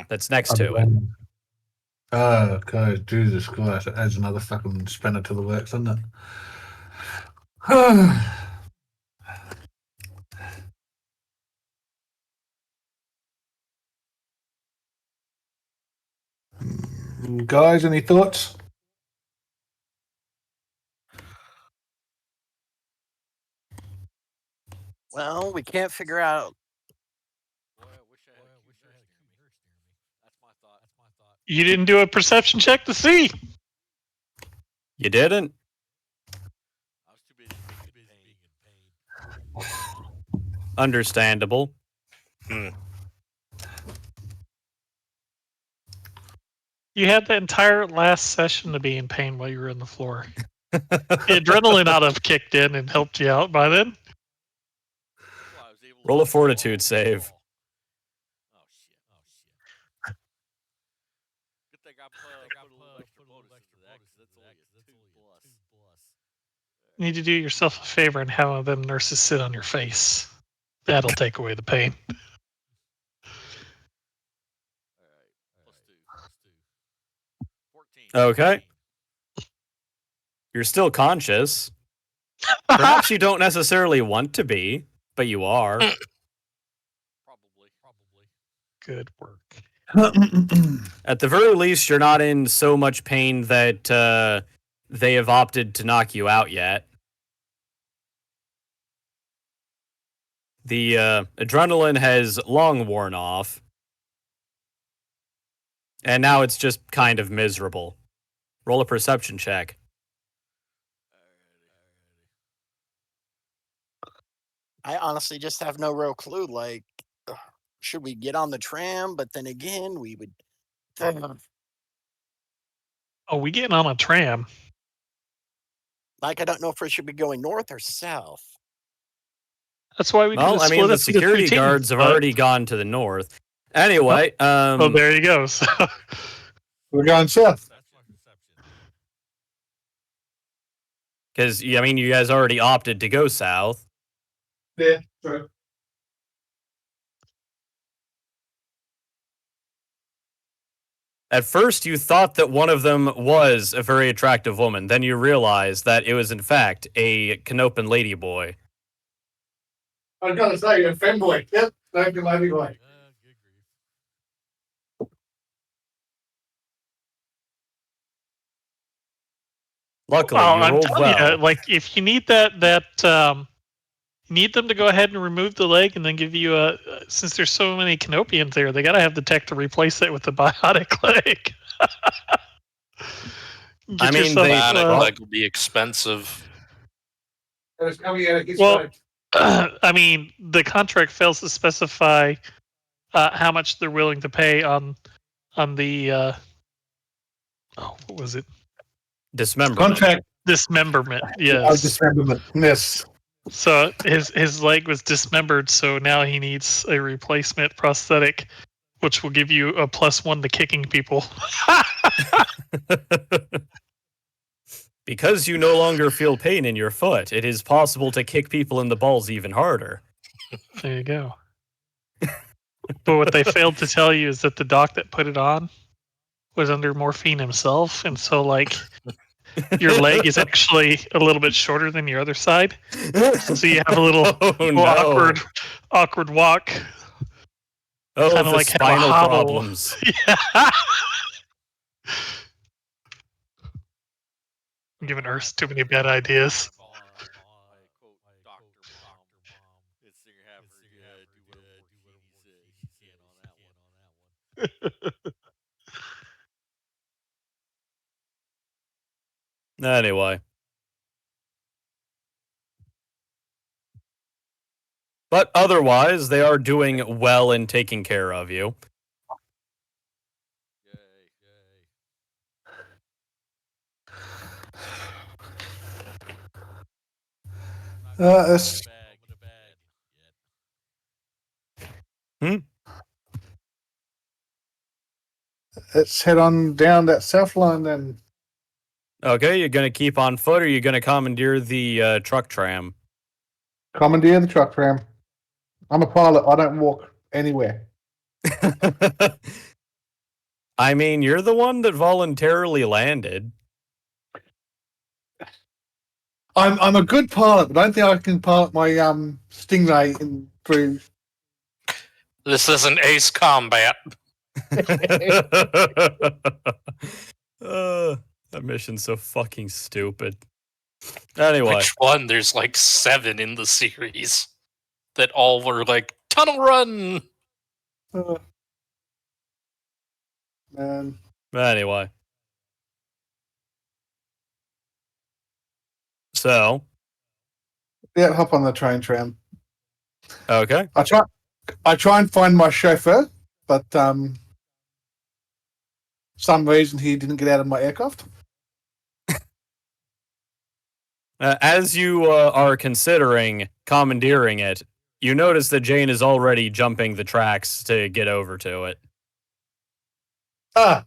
That's next to it. Oh, okay. Jesus Christ. It adds another fucking spanner to the works, doesn't it? Guys, any thoughts? Well, we can't figure out. Boy, I wish I had You didn't do a perception check to see. You didn't? I was too busy being in pain. Understandable. You had the entire last session to be in pain while you were on the floor. The adrenaline ought to have kicked in and helped you out by then. Well, I was able to Roll a see fortitude all- save. Oh shit! Good thing I put a little extra bonus to that because that's only a 2+. You need to do yourself a favor and have one of them nurses sit on your face. That'll take away the pain. All right, +2. 14. Okay. You're still conscious. Perhaps you don't necessarily want to be, but you are. Probably. Good work. At the very least, you're not in so much pain that they have opted to knock you out yet. The adrenaline has long worn off. And now it's just kind of miserable. Roll a perception check. I honestly just have no real clue. Like, should we get on the tram? But then again, we would. Oh, we getting on a tram. Like, I don't know if we should be going north or south. That's why we Well, I mean, the security guards have already gone to the north. Anyway, Oh, there you go. So, We're going south. That's my perception. because I mean, you guys already opted to go south. Yeah, true. At first, you thought that one of them was a very attractive woman. Then you realized that it was, in fact, a Canopan ladyboy. I was gonna say a femboy. Yep, thank you, lady boy. Good grief. Luckily, oh, you I'm rolled telling well. you, like if you need you need them to go ahead and remove the leg and then give you a. Since there's so many Canopians there, they gotta have the tech to replace it with a biotic leg. Get I mean, yourself, they- Bionic leg will be expensive. It's coming out of his Well, side. I mean, the contract fails to specify how much they're willing to pay on the what was it? Dismemberment. Contract Dismemberment. of Yes. dismemberment. Yes. So his leg was dismembered, so now he needs a replacement prosthetic, which will give you a +1 to kicking people. Because you no longer feel pain in your foot, it is possible to kick people in the balls even harder. There you go. But what they failed to tell you is that the doc that put it on was under morphine himself, and so like your leg is actually a little bit shorter than your other side, so you have a little, Oh, little no. awkward walk. Oh, kinda the like have a spinal hobble. problems. Yeah. I'm giving Earth too many bad ideas. I quote Dr. Mom. It's there you have her. Do whatever he can on that one. Anyway. But otherwise, they are doing well in taking care of you. Yay. It's- Let's head on down that south line then. Okay, you're going to keep on foot or you're going to commandeer the truck tram? Commandeer the truck tram. I'm a pilot. I don't walk anywhere. I mean, you're the one that voluntarily landed. I'm a good pilot, but I don't think I can pilot my Stingray in through. This isn't Ace Combat. That mission's so fucking stupid. Anyway, Which one? There's like 7 in the series that all were like tunnel run. Man, Anyway. So, Yeah, hop on the train tram. okay. I try and find my chauffeur, but some reason he didn't get out of my aircraft. As you are considering commandeering it, you notice that Jane is already jumping the tracks to get over to it. Ah,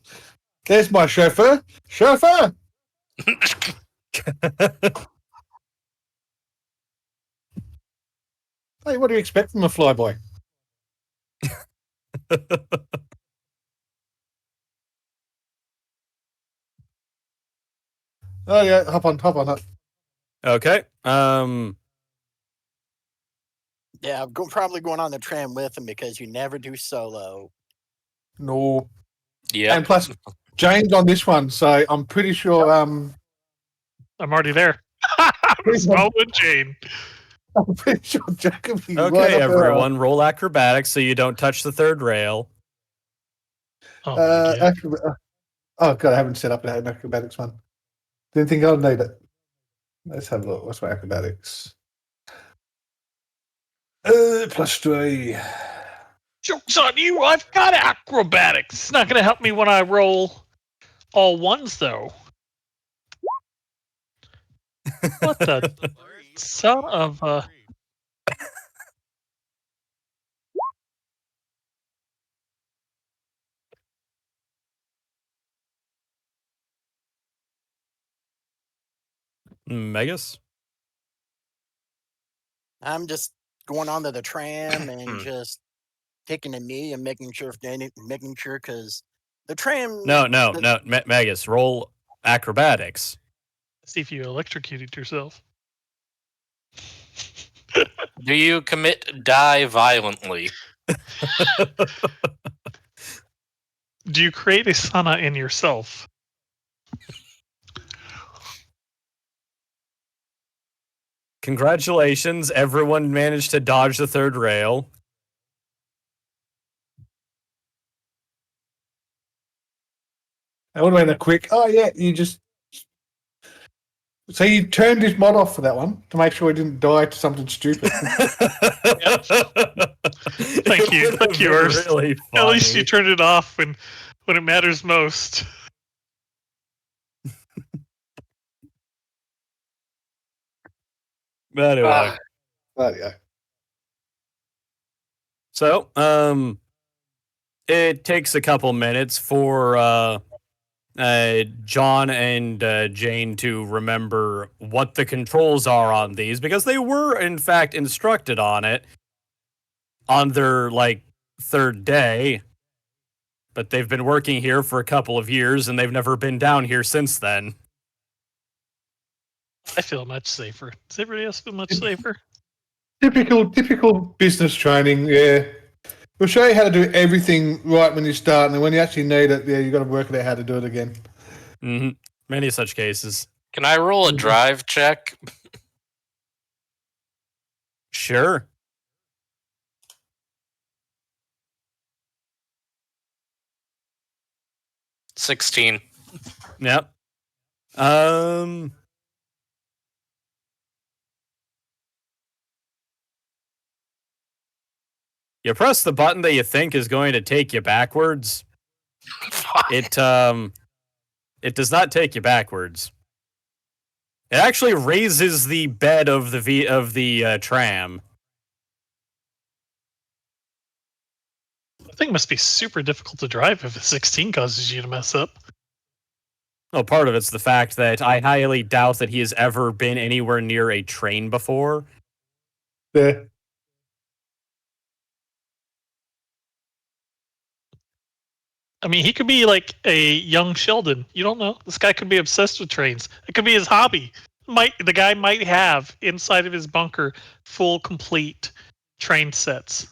there's my chauffeur. Chauffeur! Hey, what do you expect from a flyboy? Oh yeah, hop on up. Okay. Yeah, I'm probably going on the tram with him because you never do solo. No. Yeah. And plus, Jane's on this one, so I'm pretty sure. I'm already there. I'm following Jane. I'm pretty sure Jack will be Okay, right up there. everyone, roll acrobatics so you don't touch the third rail. Oh, my God. Oh god, I haven't set up an acrobatics one. Didn't think I'd need it. Let's have a look. What's my acrobatics? +3. Joke's on you! I've got acrobatics. It's not going to help me when I roll all ones, though. What the son of a... Megas? I'm just going onto the tram and just taking a knee and making sure because the tram. No. Megas, roll acrobatics. See if you electrocuted yourself. Do you die violently? Do you create a sauna in yourself? Congratulations, everyone managed to dodge the third rail. That would have been a quick. Oh yeah, you just. So you turned his mod off for that one to make sure he didn't die to something stupid. Thank you, Ernst. Really funny. At least you turned it off when it matters most. Anyway. Yeah. So, it takes a couple minutes for John and Jane to remember what the controls are on these, because they were in fact instructed on it on their third day, but they've been working here for a couple of years and they've never been down here since then. I feel much safer. Does everybody else feel much safer? Typical business training. Yeah, we'll show you how to do everything right when you start, and then when you actually need it, yeah, you got to work out how to do it again. Mm-hmm. Many such cases. Can I roll a drive check? Sure. $16. Yep. You press the button that you think is going to take you backwards. It does not take you backwards. It actually raises the bed of the tram. The thing must be super difficult to drive if a 16 causes you to mess up. Well, part of it's the fact that I highly doubt that he has ever been anywhere near a train before. Yeah. I mean, he could be like a young Sheldon. You don't know. This guy could be obsessed with trains. It could be his hobby. The guy might have inside of his bunker full, complete train sets.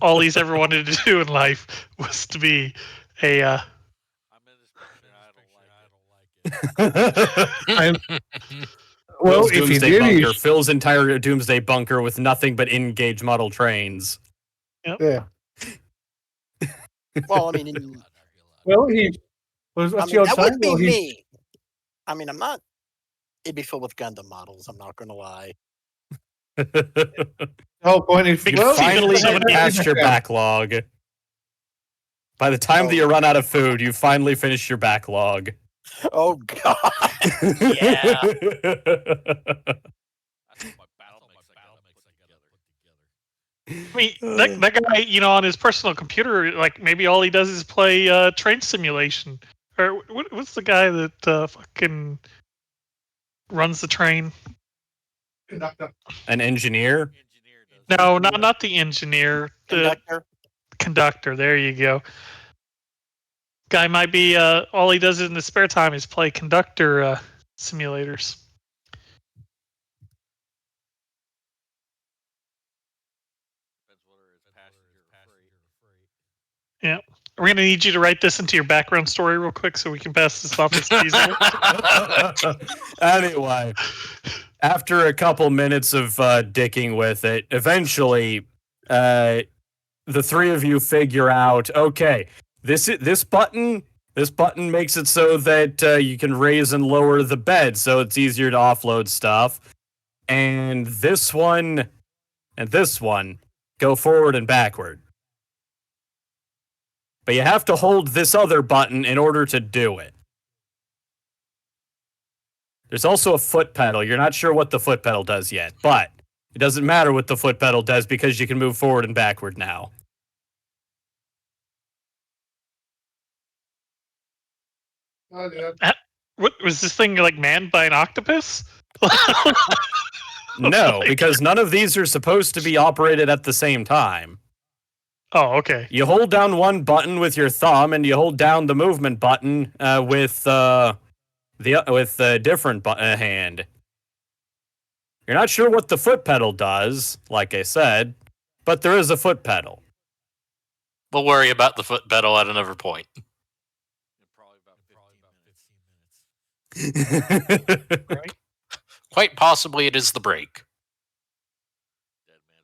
All he's ever wanted to do in life was to be a. I'm in this picture. I don't like it. Well, Phil's if he doomsday did, bunker, Phil's entire doomsday bunker with nothing but in-gauge model trains. yeah. Well, I mean, Well, what's I mean, your that time? would be Well, me. I mean, I'm not. It'd be filled with Gundam models. I'm not going to lie. The whole point is, You You Well, finally somebody- get past your backlog. By the time that you run out of food, you finally finish your backlog. Oh God! Yeah. That's all my battle mix I gotta put together. I mean, that guy, on his personal computer, like maybe all he does is play train simulation. Or what's the guy that fucking runs the train? conductor. An engineer? Engineer does. No, not the engineer. The Conductor. conductor. There you go. Guy might be all he does in the spare time is play conductor simulators. Depends whether it's passenger or freight. We're gonna need you to write this into your background story real quick so we can pass this off as Diesel. Anyway, after a couple minutes of dicking with it, eventually, the three of you figure out, okay, this button makes it so that you can raise and lower the bed, so it's easier to offload stuff. And this one and this one go forward and backward. But you have to hold this other button in order to do it. There's also a foot pedal. You're not sure what the foot pedal does yet, but it doesn't matter what the foot pedal does because you can move forward and backward now. What was this thing like manned by an octopus? No, because none of these are supposed to be operated at the same time. Oh, okay. You hold down one button with your thumb, and you hold down the movement button with the different hand. You're not sure what the foot pedal does, like I said, but there is a foot pedal. We'll worry about the foot pedal at another point. In probably about 15 minutes. Right. Quite possibly it is the brake. Dead man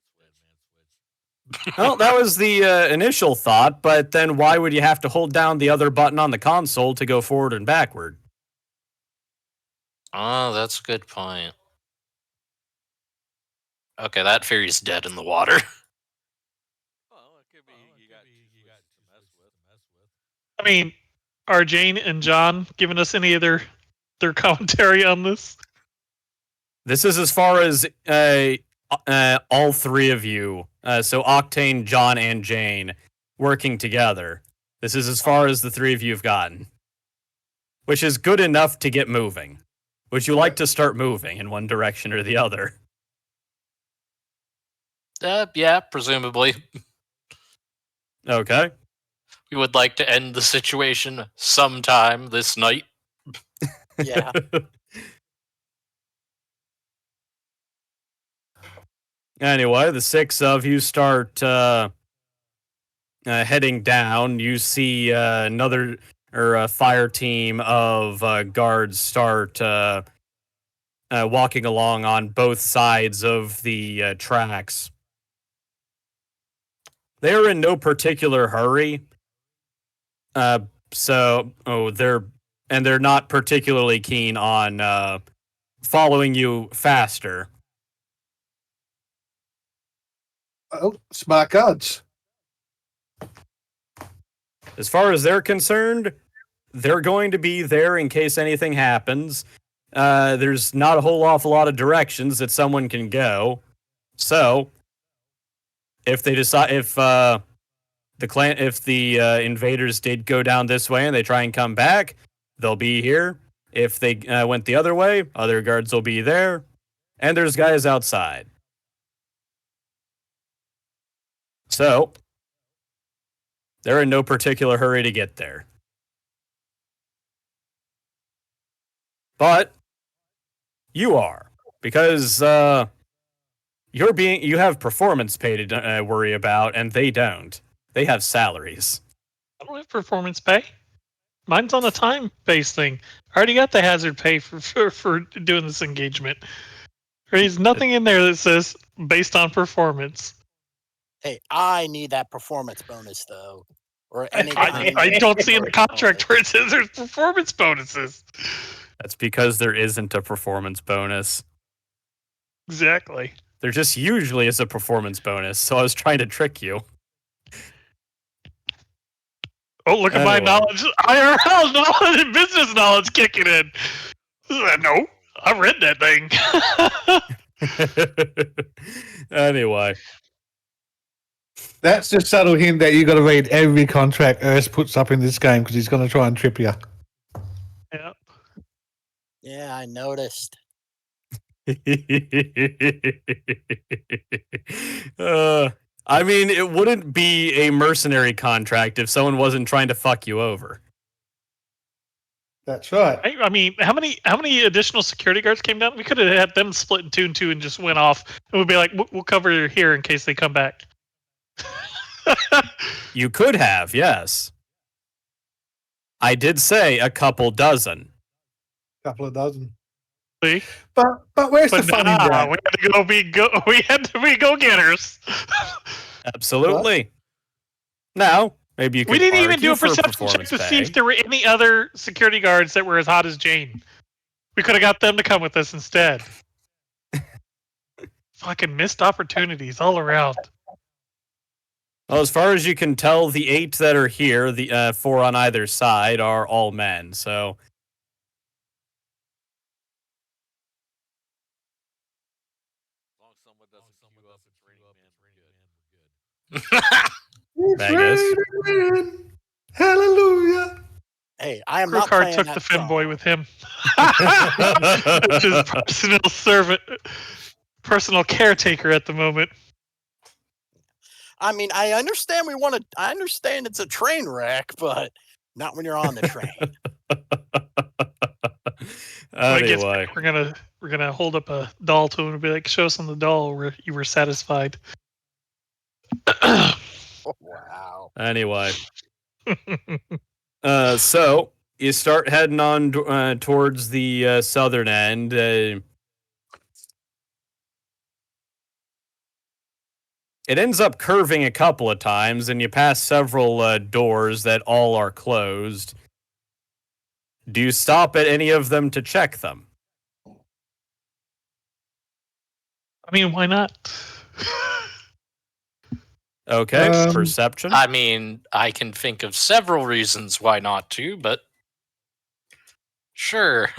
switch. Well, that was the initial thought, but then why would you have to hold down the other button on the console to go forward and backward? Oh, that's a good point. Okay, that theory's dead in the water. Well, it could be you got to mess with. I mean, are Jane and John giving us any of their commentary on this? This is as far as all three of you, so Octane, John, and Jane, working together. This is as far as the three of you have gotten. Which is good enough to get moving. Would you like to start moving in one direction or the other? Yeah, presumably. Okay. We would like to end the situation sometime this night. Yeah. Anyway, the six of you start heading down. You see a fire team of guards start walking along on both sides of the tracks. They're in no particular hurry. They're not particularly keen on following you faster. Oh, smart cards. As far as they're concerned, they're going to be there in case anything happens. There's not a whole awful lot of directions that someone can go. So, if they decide, if the invaders did go down this way and they try and come back, they'll be here. If they went the other way, other guards will be there, and there's guys outside. So, they're in no particular hurry to get there. But you are, because you have performance pay to worry about, and they don't. They have salaries. I don't have performance pay. Mine's on a time-based thing. I already got the hazard pay for doing this engagement. There's nothing in there that says based on performance. Hey, I need that performance bonus though. or any. I don't see in the contract where it says there's performance bonuses. That's because there isn't a performance bonus. Exactly. There just usually is a performance bonus, so I was trying to trick you. Oh, look at my Anyway. knowledge. IRL knowledge and business knowledge kicking in. No, I read that thing. Anyway. That's the subtle hint that you got to read every contract Earth puts up in this game because he's going to try and trip you. Yeah. Yeah, I noticed. I mean, it wouldn't be a mercenary contract if someone wasn't trying to fuck you over. That's right. I mean, how many additional security guards came down? We could have had them split in two and two and just went off, and we'd be like, we'll cover here in case they come back. You could have, yes. I did say a couple dozen. Couple of dozen. See? But where's But the fun in nah, that? we had to be go-getters. Absolutely. Now, maybe you could We didn't even argue do a for perception check performance to see pay. if there were any other security guards that were as hot as Jane. We could have got them to come with us instead. Fucking missed opportunities all around. Well, as far as you can tell, the 8 that are here, the 4 on either side, are all men. So As long as someone doesn't queue up and training, man, we're good. Vegas. Hallelujah. Hey, I am Crew not card playing took that the femboy song. with him. Which is personal servant, personal caretaker at the moment. I mean, I understand I understand it's a train wreck, but not when you're on the train. When it gets Anyway, back, we're gonna hold up a doll to him and be like, "Show us on the doll where you were satisfied." Oh, wow. anyway. So you start heading on towards the southern end. It ends up curving a couple of times, and you pass several doors that all are closed. Do you stop at any of them to check them? I mean, why not? Okay, perception. I mean, I can think of several reasons why not to, but sure.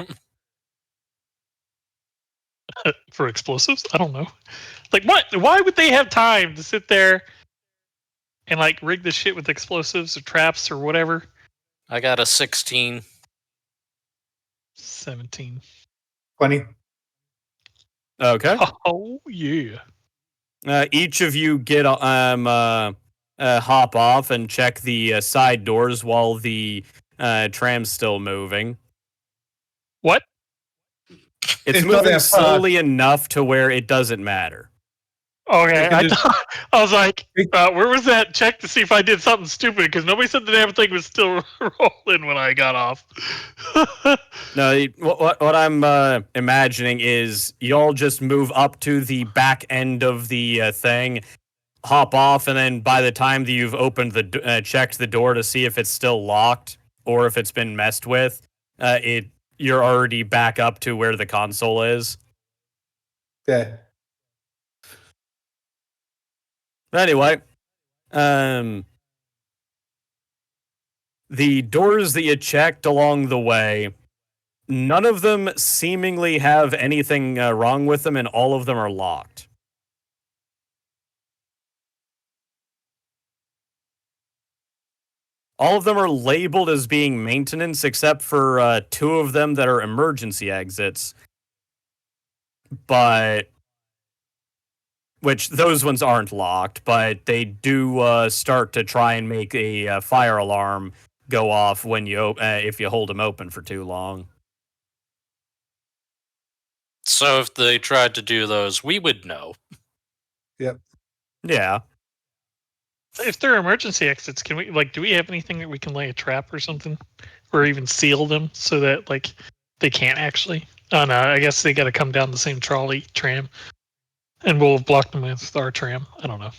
For explosives? I don't know. Like, what? Why would they have time to sit there and like rig the shit with explosives or traps or whatever? I got a 16. 17. 20. Okay. Oh yeah. Each of you get hop off and check the side doors while the tram's still moving. What? It's It's not moving that fast. slowly enough to where it doesn't matter. Okay, can just- I was like, where was that check to see if I did something stupid? Because nobody said the damn thing was still rolling when I got off. No, what I'm imagining is y'all just move up to the back end of the thing, hop off, and then by the time that you've opened checked the door to see if it's still locked or if it's been messed with, you're already back up to where the console is. Yeah. Anyway, the doors that you checked along the way, none of them seemingly have anything wrong with them, and all of them are locked. All of them are labeled as being maintenance, except for 2 of them that are emergency exits. But which those ones aren't locked, but they do start to try and make a fire alarm go off when you if you hold them open for too long. So if they tried to do those, we would know. Yeah. If they're emergency exits, can we do we have anything that we can lay a trap or something, or even seal them so that they can't actually? Oh no, I guess they got to come down the same tram, and we'll block them with our tram. I don't know.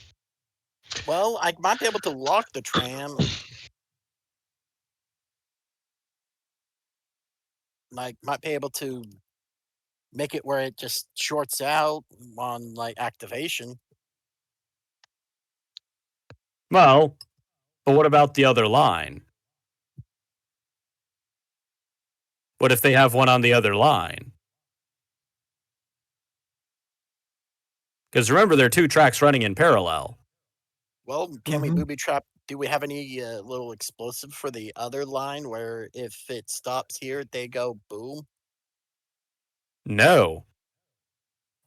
Well, I might be able to lock the tram like might be able to make it where it just shorts out on like activation. Well, but what about the other line? What if they have one on the other line? Because remember, there are 2 tracks running in parallel. Well, can we Mhm. booby trap? Do we have any little explosive for the other line where if it stops here, they go boom? No.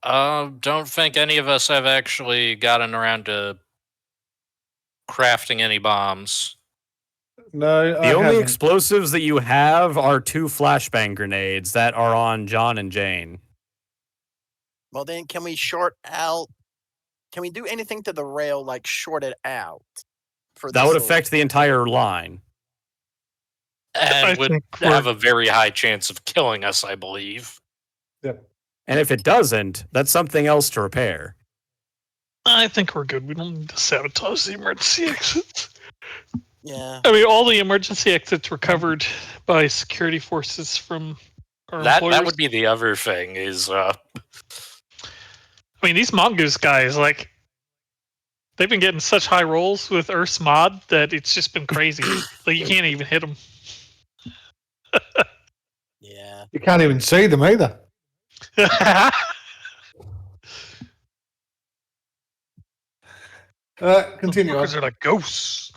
Don't think any of us have actually gotten around to crafting any bombs. No, The I only haven't. explosives that you have are 2 flashbang grenades that are on John and Jane. Well, then can we short out? Can we do anything to the rail like short it out? For That this would little- affect the entire line. And I would think have we're, a very high chance of killing us, I believe. Yep. And if it doesn't, that's something else to repair. I think we're good. We don't need to sabotage the emergency exits. Yeah. I mean, all the emergency exits were covered by security forces from our That employers. would be the other thing is I mean, these mongoose guys, like, they've been getting such high rolls with Earth's mod that it's just been crazy. Like, you can't even hit them. Yeah. You can't even see them either. Continue on. Fuckers are like ghosts.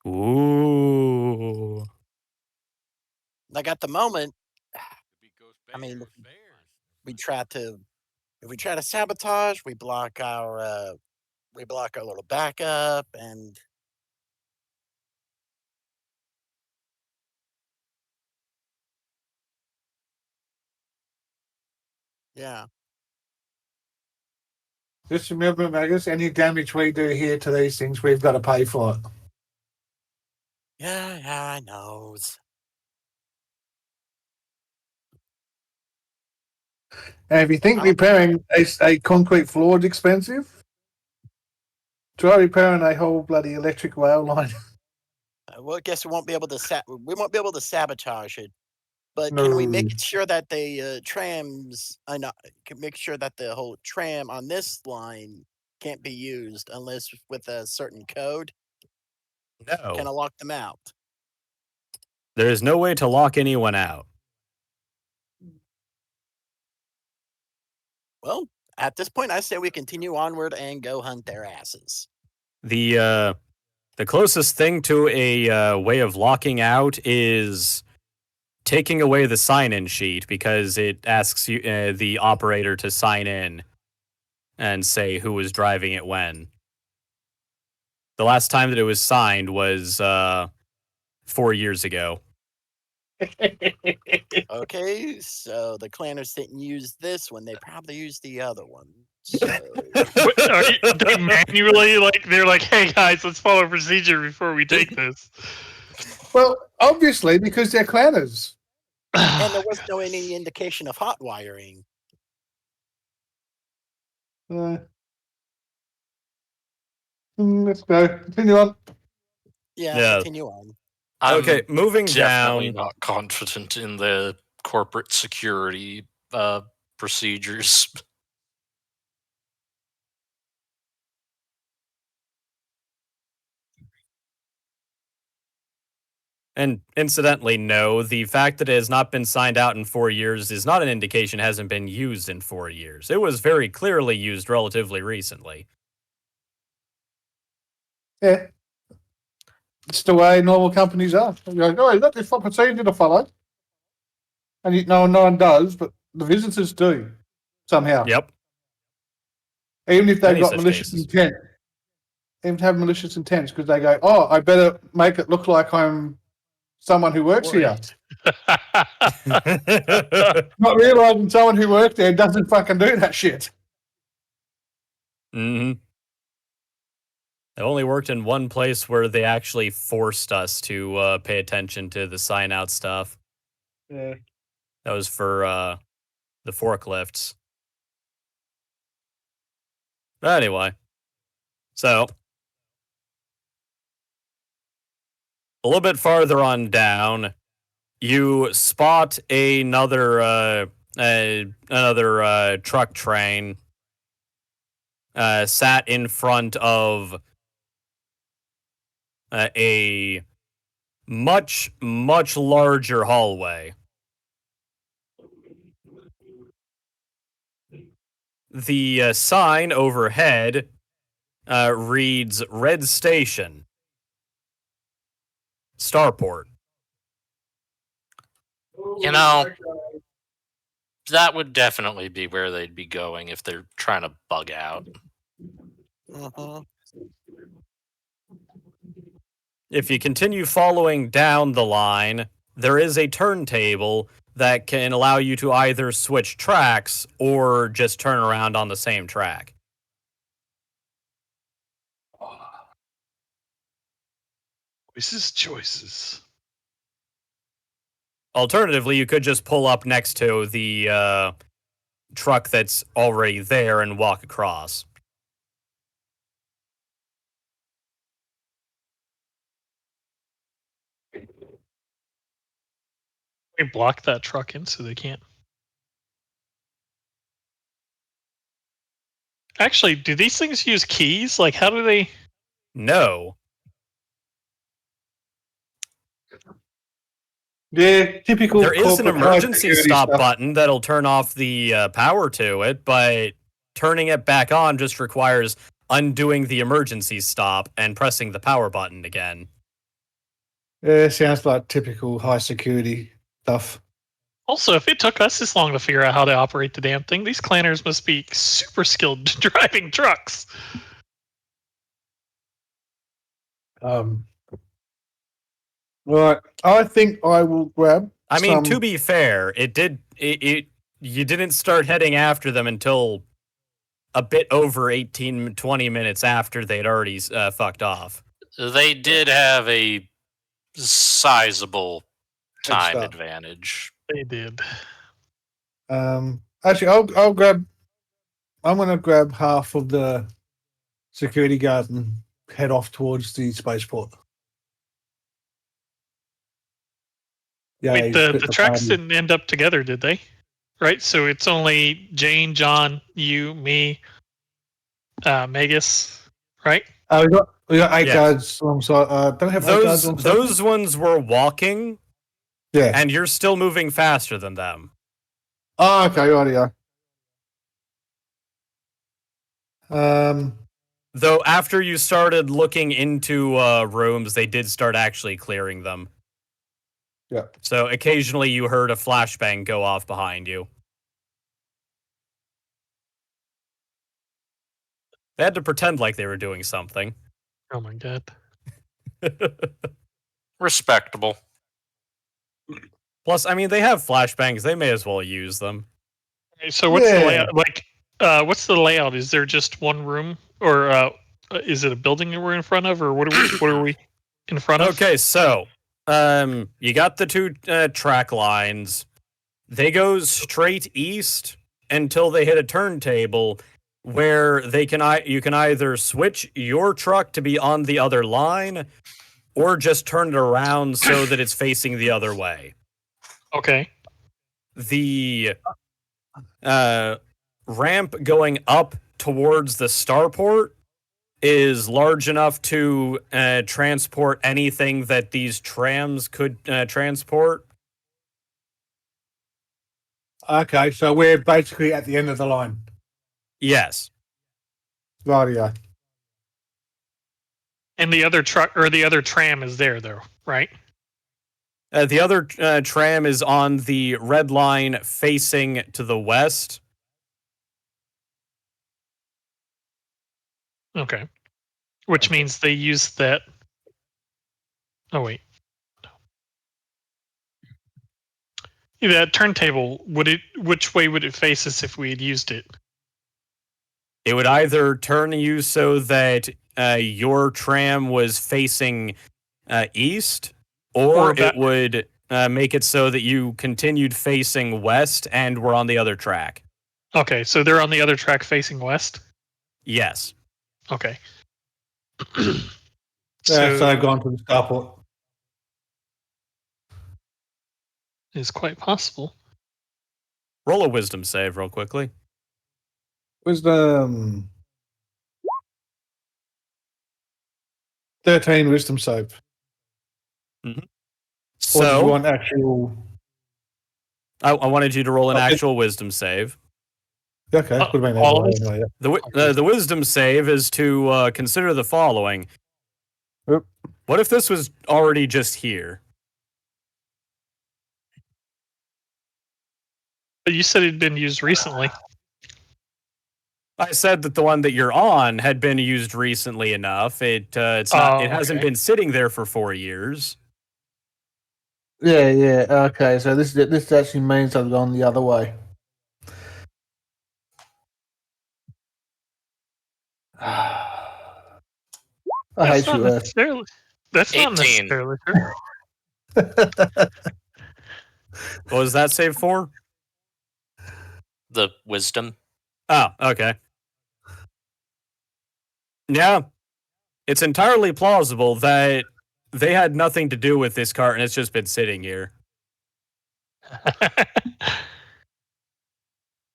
Ooh. Like at the moment, I mean, Ghostbusters. we try to if we try to sabotage, we block our little backup and yeah. Just remember, Magus, any damage we do here to these things, we've got to pay for it. Yeah, I knows. And if you think Oh. repairing a concrete floor is expensive, try repairing a whole bloody electric rail line. Well, I guess we won't be able to we won't be able to sabotage it. But can we make No. it sure that the trams can make sure that the whole tram on this line can't be used unless with a certain code? Can I No. lock them out? There is no way to lock anyone out. Well, at this point, I say we continue onward and go hunt their asses. The closest thing to a way of locking out is taking away the sign-in sheet because it asks you the operator to sign in and say who was driving it when. The last time that it was signed was 4 years ago. Okay, so the clanners didn't use this one; they probably used the other one. So Are they manually, like, they're like, hey guys, let's follow procedure before we take this. Well, obviously, because they're clanners. and there was no any indication of hot wiring. Let's go. Continue on. Yeah, Yeah. continue on. I'm Okay, moving definitely down. not confident in the corporate security procedures. And incidentally, no, the fact that it has not been signed out in 4 years is not an indication it hasn't been used in 4 years. It was very clearly used relatively recently. Yeah. It's the way normal companies are. You're like, oh, you've got this procedure to follow. And no one does, but the visitors do, somehow. Yep. Even if they've Many got such malicious cases. intent. Even to have malicious intent, because they go, oh, I better make it look like I'm someone who works here. Not realising someone who worked there doesn't fucking do that shit. Mm-hmm. I've only worked in one place where they actually forced us to pay attention to the sign out stuff. Yeah. That was for the forklifts. But anyway, so A little bit farther on down, you spot another truck train sat in front of a much larger hallway. The sign overhead reads Red Station, Starport. You know, that would definitely be where they'd be going if they're trying to bug out. Uh-huh. If you continue following down the line, there is a turntable that can allow you to either switch tracks or just turn around on the same track. Choices. Alternatively, you could just pull up next to the truck that's already there and walk across. We block that truck in so they can't. Actually, do these things use keys? Like, how do they? No. Yeah, typical. There is an corporate high emergency security stop stuff. button that'll turn off the power to it, but turning it back on just requires undoing the emergency stop and pressing the power button again. Yeah, sounds like typical high security stuff. Also, if it took us this long to figure out how to operate the damn thing, these clanners must be super skilled driving trucks. Right, I think I will grab. I mean, to some- be fair, you didn't start heading after them until a bit over 18-20 minutes after they'd already fucked off. They did have a sizable Head time start. advantage. They did. Actually, I'll grab. I'm going to grab half of the security guard and head off towards the spaceport. Yeah, Wait, you the split tracks party. didn't end up together, did they? Right, so it's only Jane, John, you, me, Magus, right? We got 8 Yes. guards alongside. Don't have 8 guards alongside. Those ones were walking, Yeah. and you're still moving faster than them. Oh, okay, right, Though after you started looking into rooms, they did start actually clearing them. Yeah. So occasionally you heard a flashbang go off behind you. They had to pretend like they were doing something. Oh my god. Respectable. Plus, I mean, they have flashbangs. They may as well use them. Okay, so what's the Yeah. layout? Like, what's the layout? Is there just one room, or is it a building that we're in front of, or what are we in front of? Okay, so you got the two track lines. They go straight east until they hit a turntable where you can either switch your truck to be on the other line or just turn it around so that it's facing the other way. Okay. The ramp going up towards the starport is large enough to transport anything that these trams could transport. Okay, so we're basically at the end of the line. Yes. Rightio. And the other truck or the other tram is there, though, right? The other tram is on the red line facing to the west. Okay. Which means they use that. Oh wait. Yeah, that turntable, which way would it face us if we had used it? It would either turn you so that your tram was facing east, or it would make it so that you continued facing west and were on the other track. Okay, so they're on the other track facing west? Yes. Okay. So I've gone to the starport. is quite possible. Roll a wisdom save real quickly. Wisdom. 13 wisdom save. Or do you So want actual? I wanted you to roll an Okay. actual wisdom save. Okay, would have been all of either way us? anyway, yeah. The wisdom save is to consider the following. Yep. What if this was already just here? But you said it'd been used recently. I said that the one that you're on had been used recently enough. It's not. It hasn't okay. been sitting there for 4 years. Yeah. Okay, so this actually means I've gone the other way. I That's hate not you, Earth. necessarily. That's not 18. necessarily true. What was that save for? The wisdom. Oh, okay. Yeah. It's entirely plausible that they had nothing to do with this cart and it's just been sitting here.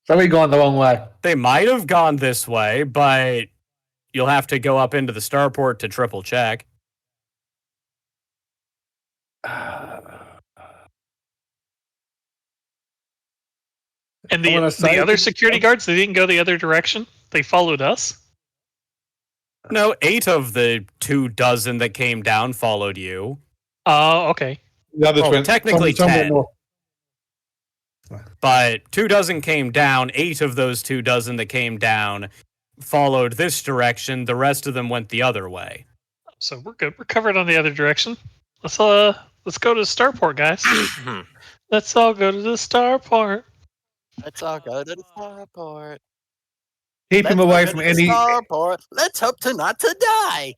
So we gone the wrong way. They might have gone this way, but you'll have to go up into the starport to triple check. And I wanna the say- other security guards, they didn't go the other direction. They followed us. No, 8 of the 24 that came down followed you. Oh, okay. The others Well, went technically some went 10. north. But 24 came down. 8 of those 24 that came down followed this direction. The rest of them went the other way. So we're good. We're covered on the other direction. Let's go to the starport, guys. Let's all go to the starport. Let's all go to the starport. Keep him Let's away go from to the any. starport. Let's hope to not to die.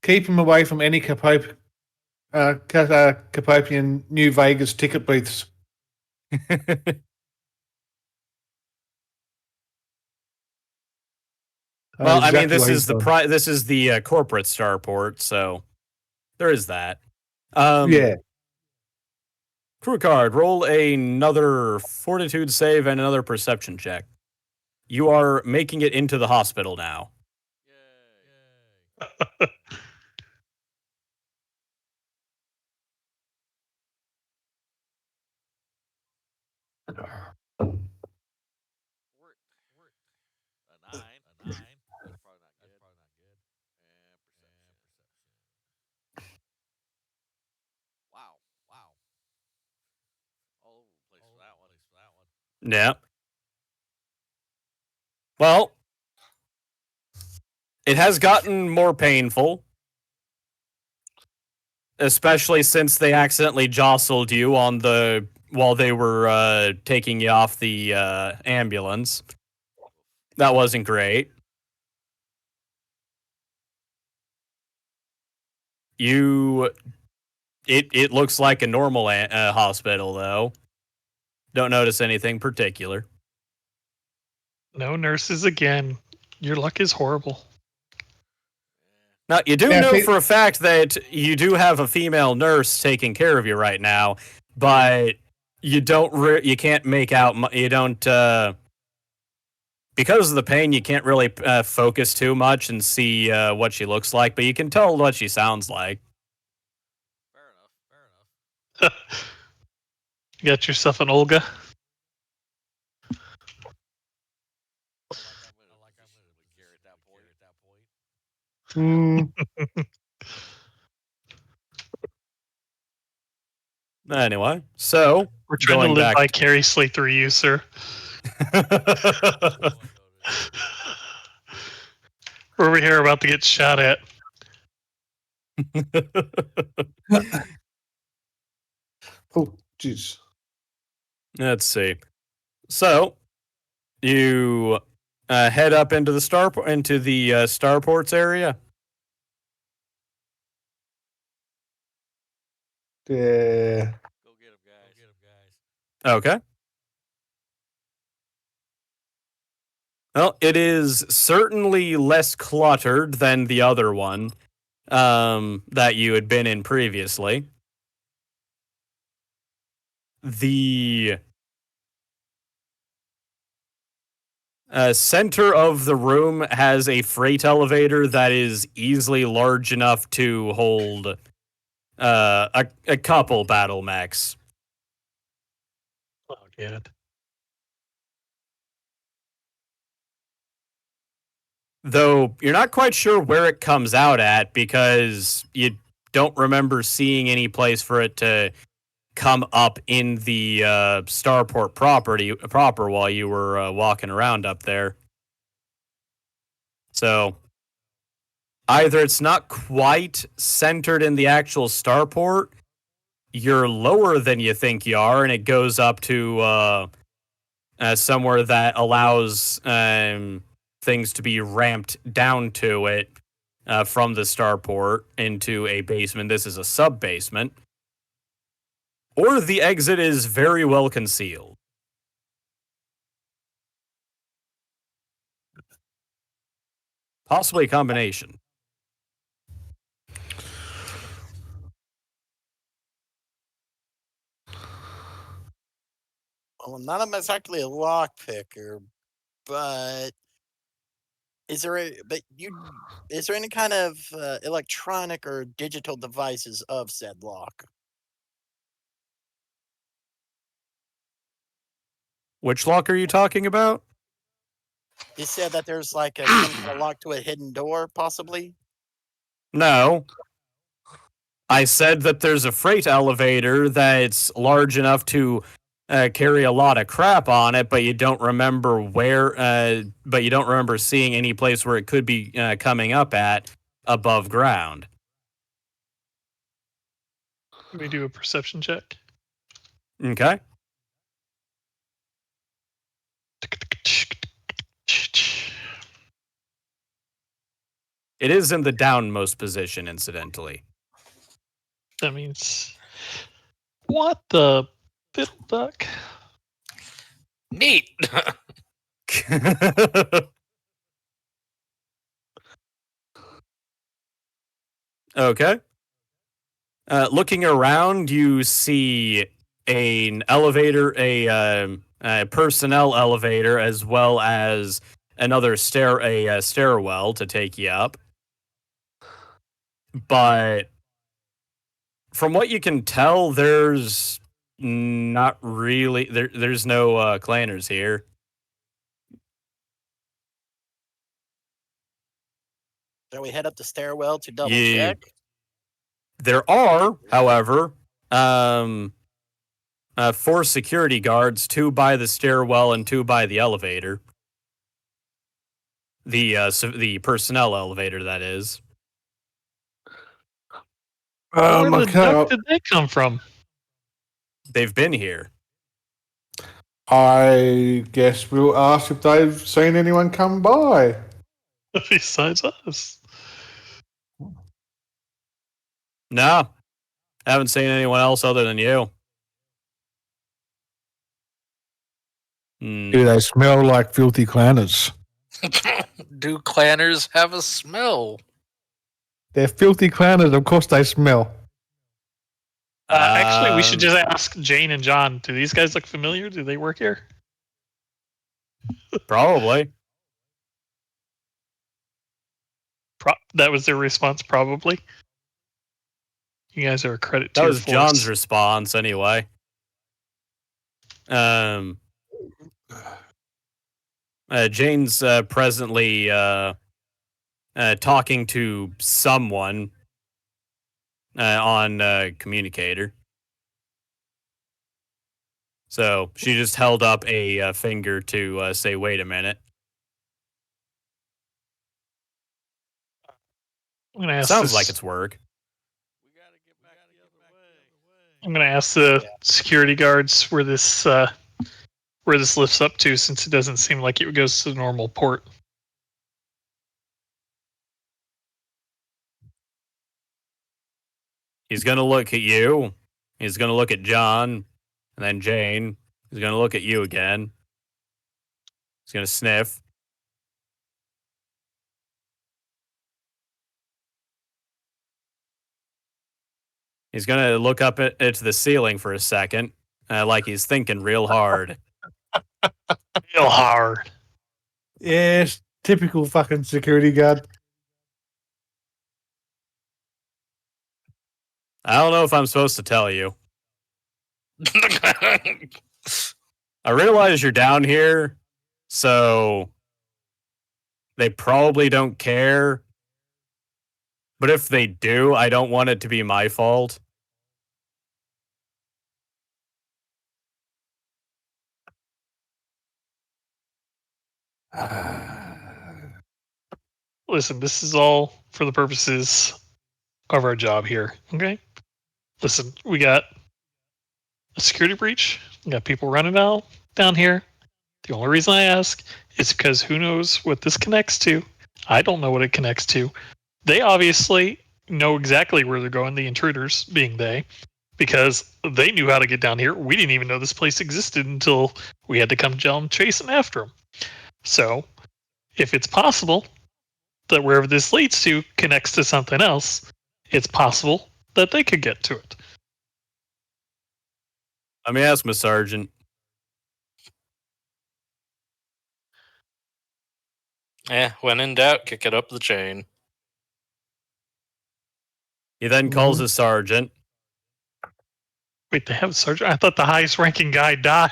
Keep him away from any Capopian New Vegas ticket booths. Well, I mean, Exactly this what is he's the done. this is the corporate starport, so there is that. Yeah. Crew card, roll another fortitude save and another perception check. You are making it into the hospital now. Yay. Worked. A 9. That's probably not good. And perception. Wow. All over the place for that one. Yeah. Well, it has gotten more painful, especially since they accidentally jostled you while they were taking you off the ambulance. That wasn't great. It looks like a normal hospital though. Don't notice anything particular. No nurses again. Your luck is horrible. Now, you do Yeah, know see- for a fact that you do have a female nurse taking care of you right now, but you you can't make out, you don't, because of the pain, you can't really focus too much and see what she looks like, but you can tell what she sounds like. Fair enough. You got yourself an Olga. Like I'm gonna be Gary at that point. Anyway, so We're trying to Going live back- vicariously through you, sir. We're over here about to get shot at. Oh, jeez. Let's see. So you head up into the starports area. Yeah. Go get him, guys. Okay. Well, it is certainly less cluttered than the other one that you had been in previously. the center of the room has a freight elevator that is easily large enough to hold a couple battle mechs. Oh, God. Though you're not quite sure where it comes out at because you don't remember seeing any place for it to come up in the Starport proper while you were walking around up there. So either it's not quite centered in the actual Starport, you're lower than you think you are, and it goes up to somewhere that allows things to be ramped down to it from the Starport into a basement. This is a sub-basement. Or the exit is very well concealed. Possibly a combination. Well, I'm not exactly a lock picker, but is there any kind of electronic or digital devices of said lock? Which lock are you talking about? You said that there's like some kind of lock to a hidden door, possibly. No. I said that there's a freight elevator that's large enough to carry a lot of crap on it, but you don't remember where. But you don't remember seeing any place where it could be coming up at above ground. Let me do a perception check. Okay. It is in the downmost position, incidentally. That means what the fiddle duck? Neat. Okay. Looking around, you see an elevator, a personnel elevator, as well as another stairwell to take you up. But from what you can tell, there's not really there's no clanners here. Shall we head up the stairwell to double Yeah. check? There are, however, 4 security guards, 2 by the stairwell and 2 by the elevator. The personnel elevator, that is. Where the Okay. duck did they come from? They've been here. I guess we'll ask if they've seen anyone come by. Besides us. No, haven't seen anyone else other than you. Hmm. Do they smell like filthy clanners? Do clanners have a smell? They're filthy clanners. Of course they smell. Actually, we should just ask Jane and John. Do these guys look familiar? Do they work here? Probably. That was their response, probably. You guys are a credit to That your was force. John's response, anyway. Jane's presently talking to someone on communicator. So she just held up a finger to say, "Wait a minute." I'm gonna ask Sounds like it's work. I'm gonna ask the security guards where this lifts up to, since it doesn't seem like it goes to the normal port. He's gonna look at you. He's gonna look at John, and then Jane. He's gonna look at you again. He's gonna sniff. He's gonna look up at the ceiling for a second, like he's thinking real hard. Real hard. Yes, typical fucking security guard. I don't know if I'm supposed to tell you. I realize you're down here, so they probably don't care. But if they do, I don't want it to be my fault. Listen, this is all for the purposes of our job here. Okay. Listen, we got a security breach. We got people running out down here. The only reason I ask is because who knows what this connects to. I don't know what it connects to. They obviously know exactly where they're going, the intruders being they, because they knew how to get down here. We didn't even know this place existed until we had to come down chasing after them. So, if it's possible that wherever this leads to connects to something else, it's possible that they could get to it. Let me ask my sergeant. Yeah, when in doubt, kick it up the chain. He then calls his sergeant. Wait, they have a sergeant? I thought the highest ranking guy died.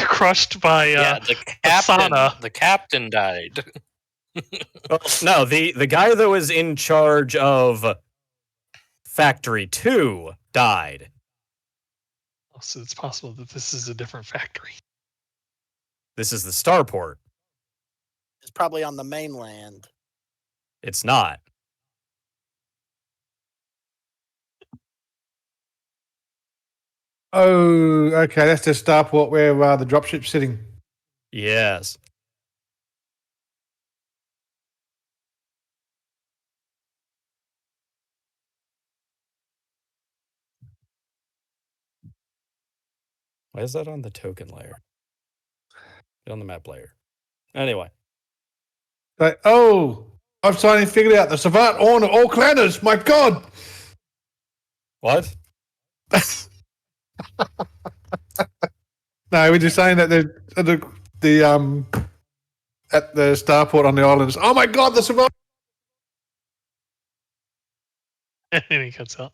Crushed by Yeah, the captain. Asana. The captain died. Well, no, the guy that was in charge of Factory 2 died. So it's possible that this is a different factory. This is the starport. It's probably on the mainland. It's not. Oh, okay. That's the starport where the dropship's sitting. Yes. Why is that on the token layer? On the map layer. Anyway. Like, oh, I've finally figured out the Savant Orn of all clanners. My God. What? No, we're just saying that the at the starport on the islands. Oh my God, the Savant. And then he cuts out.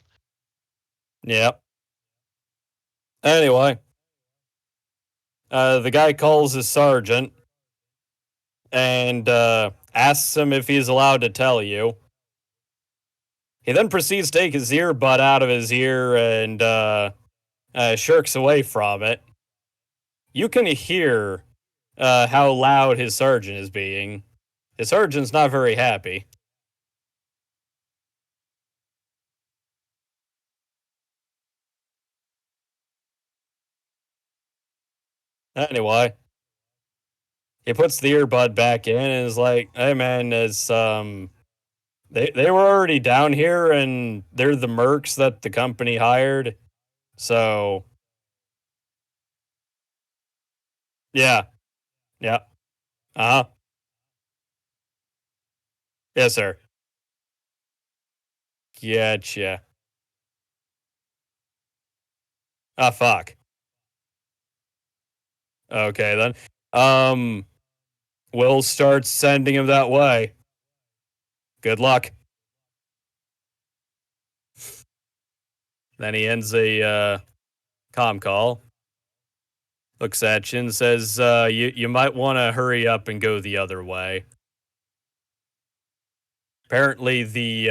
Yep. Anyway. The guy calls his sergeant and asks him if he's allowed to tell you. He then proceeds to take his earbud out of his ear and shirks away from it. You can hear how loud his sergeant is being. His sergeant's not very happy. Anyway, he puts the earbud back in and is like, "Hey man, it's they were already down here and they're the mercs that the company hired. So yeah. Yeah. Uh-huh. Yes, sir. Gotcha. Ah, fuck. Okay, then. We'll start sending him that way. Good luck. Then he ends a comm call. Looks at you and says, you might want to hurry up and go the other way. Apparently they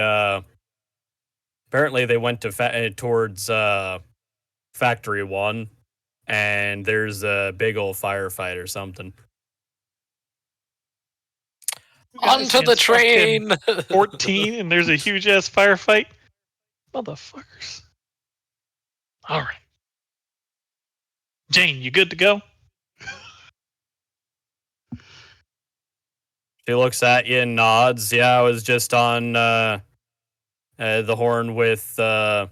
went to towards Factory 1, and there's a big old firefight or something. Onto the train! 14, and there's a huge ass firefight. Motherfuckers. All right. Jane, you good to go? She looks at you and nods. Yeah, I was just on the horn with the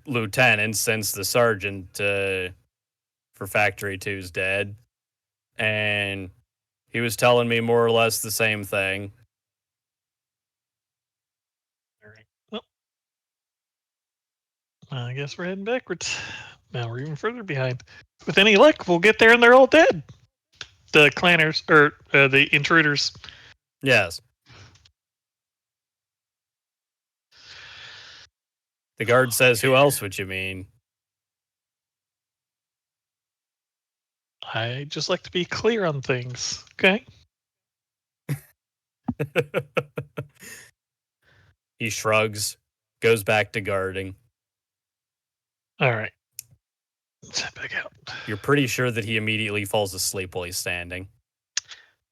lieutenant since the sergeant for Factory 2's dead. And he was telling me more or less the same thing. All right. Well, I guess we're heading backwards. Now we're even further behind. With any luck, we'll get there and they're all dead. The clanners, or the intruders. Yes. The guard says, who else would you mean? I just like to be clear on things. Okay. He shrugs, goes back to guarding. All right. Let's head back out. You're pretty sure that he immediately falls asleep while he's standing.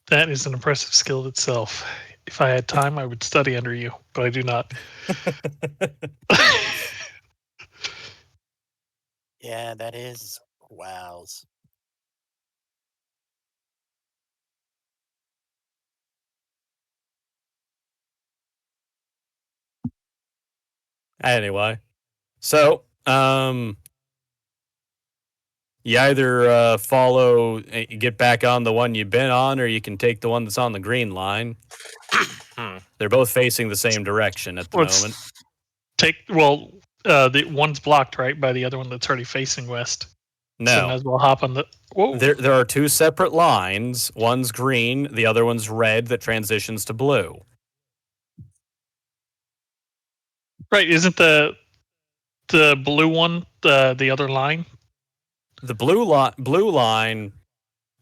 That is an impressive skill itself. If I had time, I would study under you, but I do not. Yeah, that is wows. Anyway, so you either get back on the one you've been on, or you can take the one that's on the green line. They're both facing the same direction at the moment. The one's blocked, right, by the other one that's already facing west. No, so might as well hop on the. Whoa. There are two separate lines. One's green, the other one's red. That transitions to blue. Right, isn't the blue one the other line? The blue line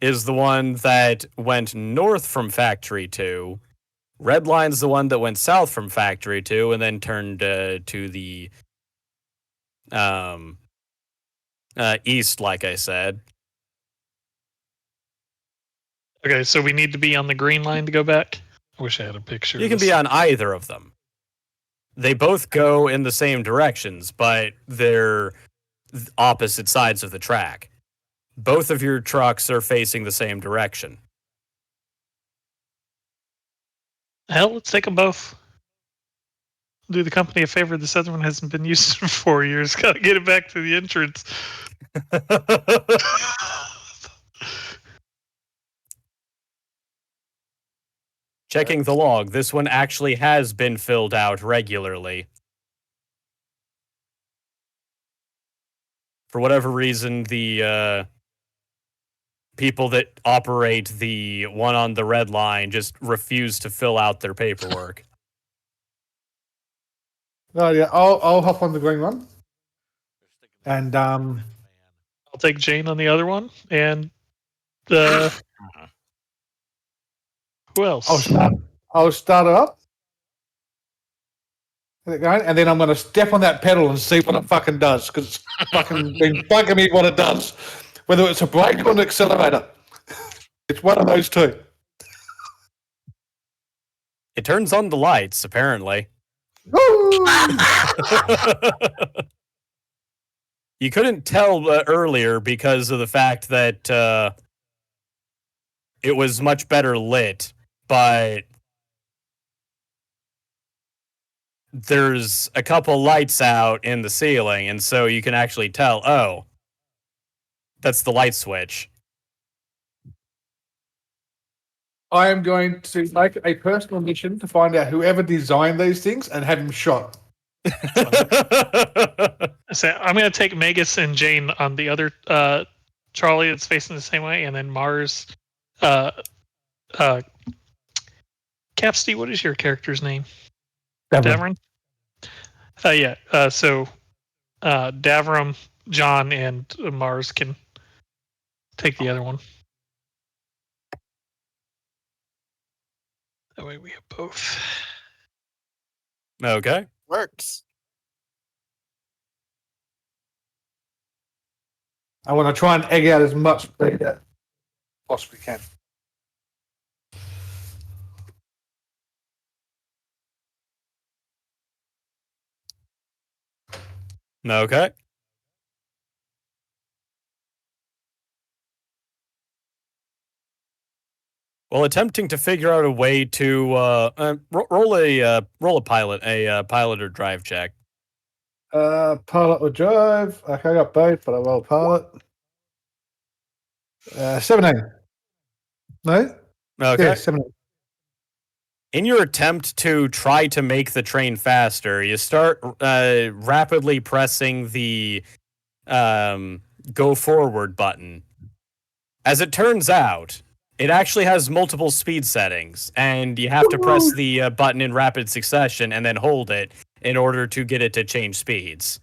is the one that went north from Factory 2. Red line's the one that went south from Factory 2 and then turned to the east, like I said. Okay, so we need to be on the green line to go back? I wish I had a picture. You can be on either of them. They both go in the same directions, but they're opposite sides of the track. Both of your trucks are facing the same direction. Hell, let's take them both. Do the company a favor. This other one hasn't been used in 4 years. Gotta get it back to the entrance. Checking the log, this one actually has been filled out regularly. For whatever reason, the people that operate the one on the red line just refuse to fill out their paperwork. Oh yeah, I'll hop on the green one, and I'll take Jane on the other one, and who else? I'll start it up. Get it going, and then I'm going to step on that pedal and see what it fucking does, because it's fucking been bugging me what it does. Whether it's a brake or an accelerator. It's one of those two. It turns on the lights, apparently. You couldn't tell earlier because of the fact that it was much better lit, but there's a couple lights out in the ceiling, and so you can actually tell, oh, that's the light switch. I am going to make a personal mission to find out whoever designed these things and have him shot. So I'm going to take Magus and Jane on the other Charlie that's facing the same way, and then Mars. Capsty, what is your character's name? Davron. Yeah. So Davram, John, and Mars can take the other one. That way we have both. Okay. Works. I want to try and egg out as much speed as possibly can. Okay. Well, attempting to figure out a way to roll a pilot or drive check. Pilot or drive. Okay, I got both, but I roll pilot. 17. No? Okay. Yeah, 17. In your attempt to try to make the train faster, you start rapidly pressing the go forward button. As it turns out, it actually has multiple speed settings, and you have to press the button in rapid succession and then hold it in order to get it to change speeds.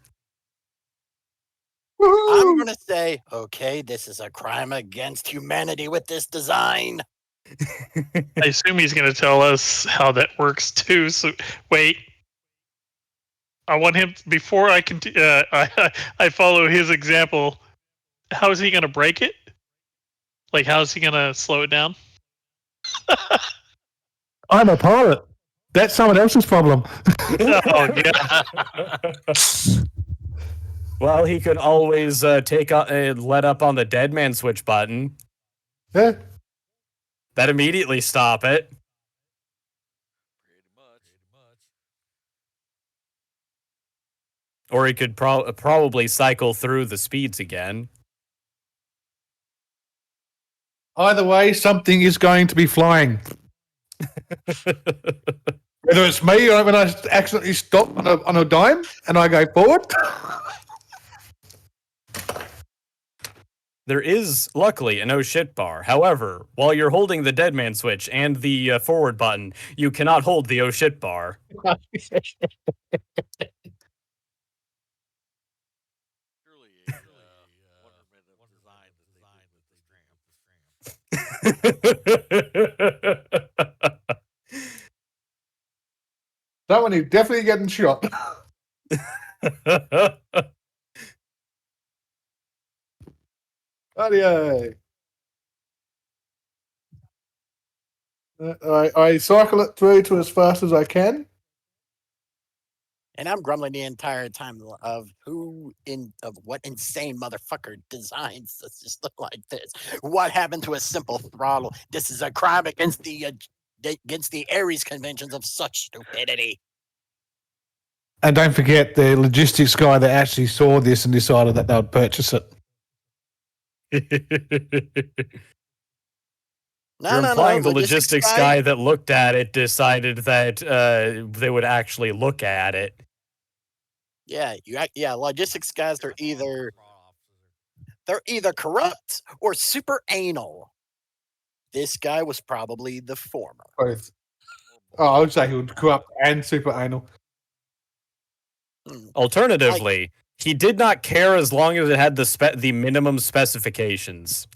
I'm going to say, okay, this is a crime against humanity with this design. I assume he's going to tell us how that works too. So wait, I want him before I can. I follow his example. How is he going to break it? Like, how is he going to slow it down? I'm a pilot. That's someone else's problem. Oh yeah. Well, he could always let up on the dead man switch button. Yeah. That immediately stop it. Pretty much. Or he could probably cycle through the speeds again. Either way, something is going to be flying. Whether it's me or when I accidentally stop on a dime and I go forward. There is, luckily, a no shit bar. However, while you're holding the dead man switch and the forward button, you cannot hold the oh shit bar. Surely Wonder That one is definitely getting shot. Audio. I cycle it through to as fast as I can. And I'm grumbling the entire time of what insane motherfucker designs does this look like this? What happened to a simple throttle? This is a crime against the Ares conventions of such stupidity. And don't forget the logistics guy that actually saw this and decided that they would purchase it. You're implying the logistics guy that looked at it decided that they would actually look at it. Yeah, logistics guys are either corrupt or super anal. This guy was probably the former. Both. Oh, I would say he would corrupt and super anal. Alternatively, he did not care as long as it had the minimum specifications.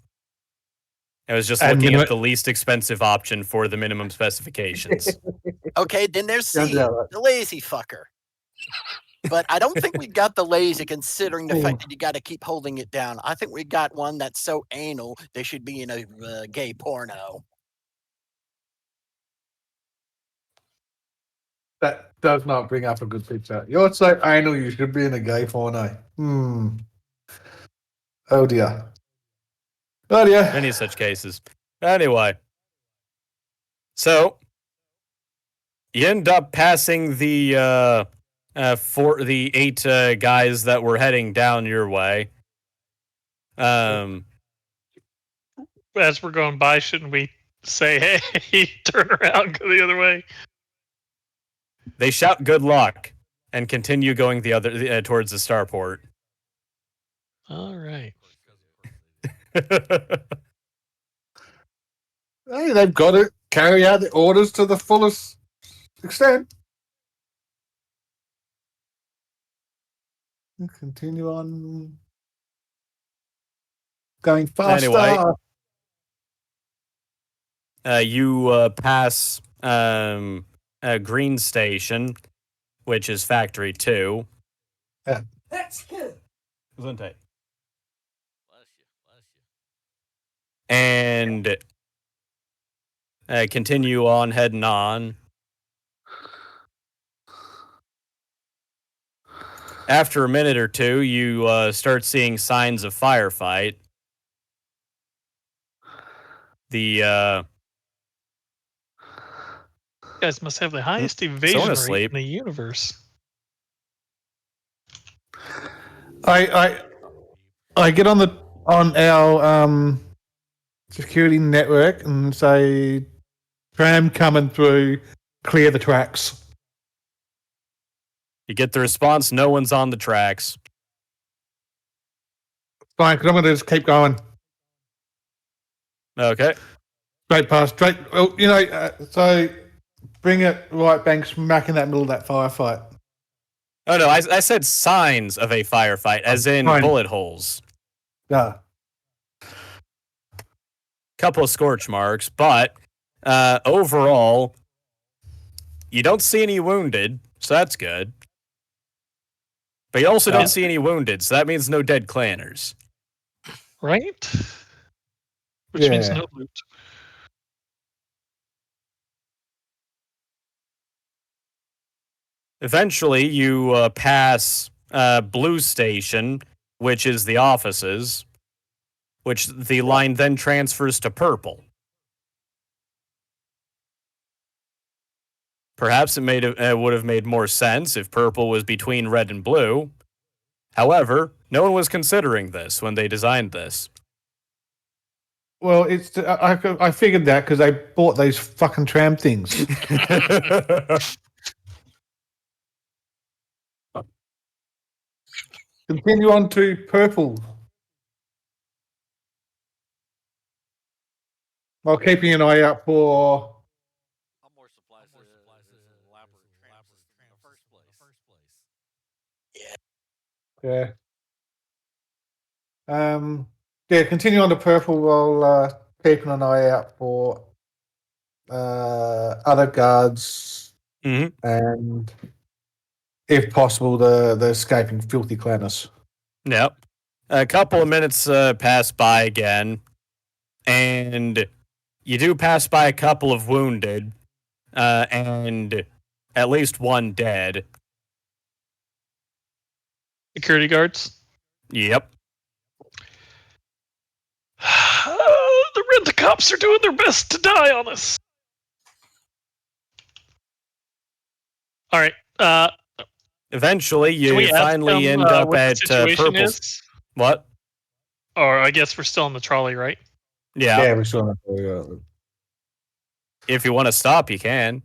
I was just looking at the least expensive option for the minimum specifications. Okay, then there's C, the lazy fucker. But I don't think we got the lazy considering the fact that you got to keep holding it down. I think we got one that's so anal they should be in a gay porno. That does not bring up a good picture. You're so anal, you should be in a gay porno. Oh dear. Oh dear. Many such cases. Anyway. So, you end up passing the for the 8 guys that were heading down your way. As we're going by, shouldn't we say, hey, turn around, go the other way? They shout good luck and continue going the other towards the starport. All right. Hey, they've got to carry out the orders to the fullest extent. Continue on going faster. Anyway, you pass a green station, which is Factory 2. Yeah. That's good. Gesundheit. Bless you. And continue on heading on. After a minute or two, you start seeing signs of firefight. The You guys must have the highest evasion rate in the universe. I get on our security network and say tram coming through clear the tracks. You get the response, no one's on the tracks. Fine, because I'm going to just keep going. Okay. Straight past, straight. Oh, so bring it right bang smack in that middle of that firefight. Oh, no, I said signs of a firefight, as in Fine. bullet holes. Yeah. Couple of scorch marks, but overall, you don't see any wounded, so that's good. But you also don't see any wounded, so that means no dead clanners. Right? Which means Yeah. no loot. Eventually, you pass Blue Station, which is the offices, which the line then transfers to Purple. Perhaps it would have made more sense if Purple was between Red and Blue. However, no one was considering this when they designed this. Well, I figured that because they bought these fucking tram things. Continue on to Purple. While keeping an eye out for. How more supplies is an elaborate tram system in the first place? Yeah. Continue on to Purple while keeping an eye out for other guards Mhm. and, if possible, the escaping filthy clanners. Yep. A couple of minutes pass by again, and you do pass by a couple of wounded, and at least one dead. Security guards. Yep. The rent-a-cops are doing their best to die on us. All right. Eventually, Can we you ask finally them, end up what the at situation Purple. is? What? Or I guess we're still in the trolley, right? Yeah. we saw that. If you want to stop, you can.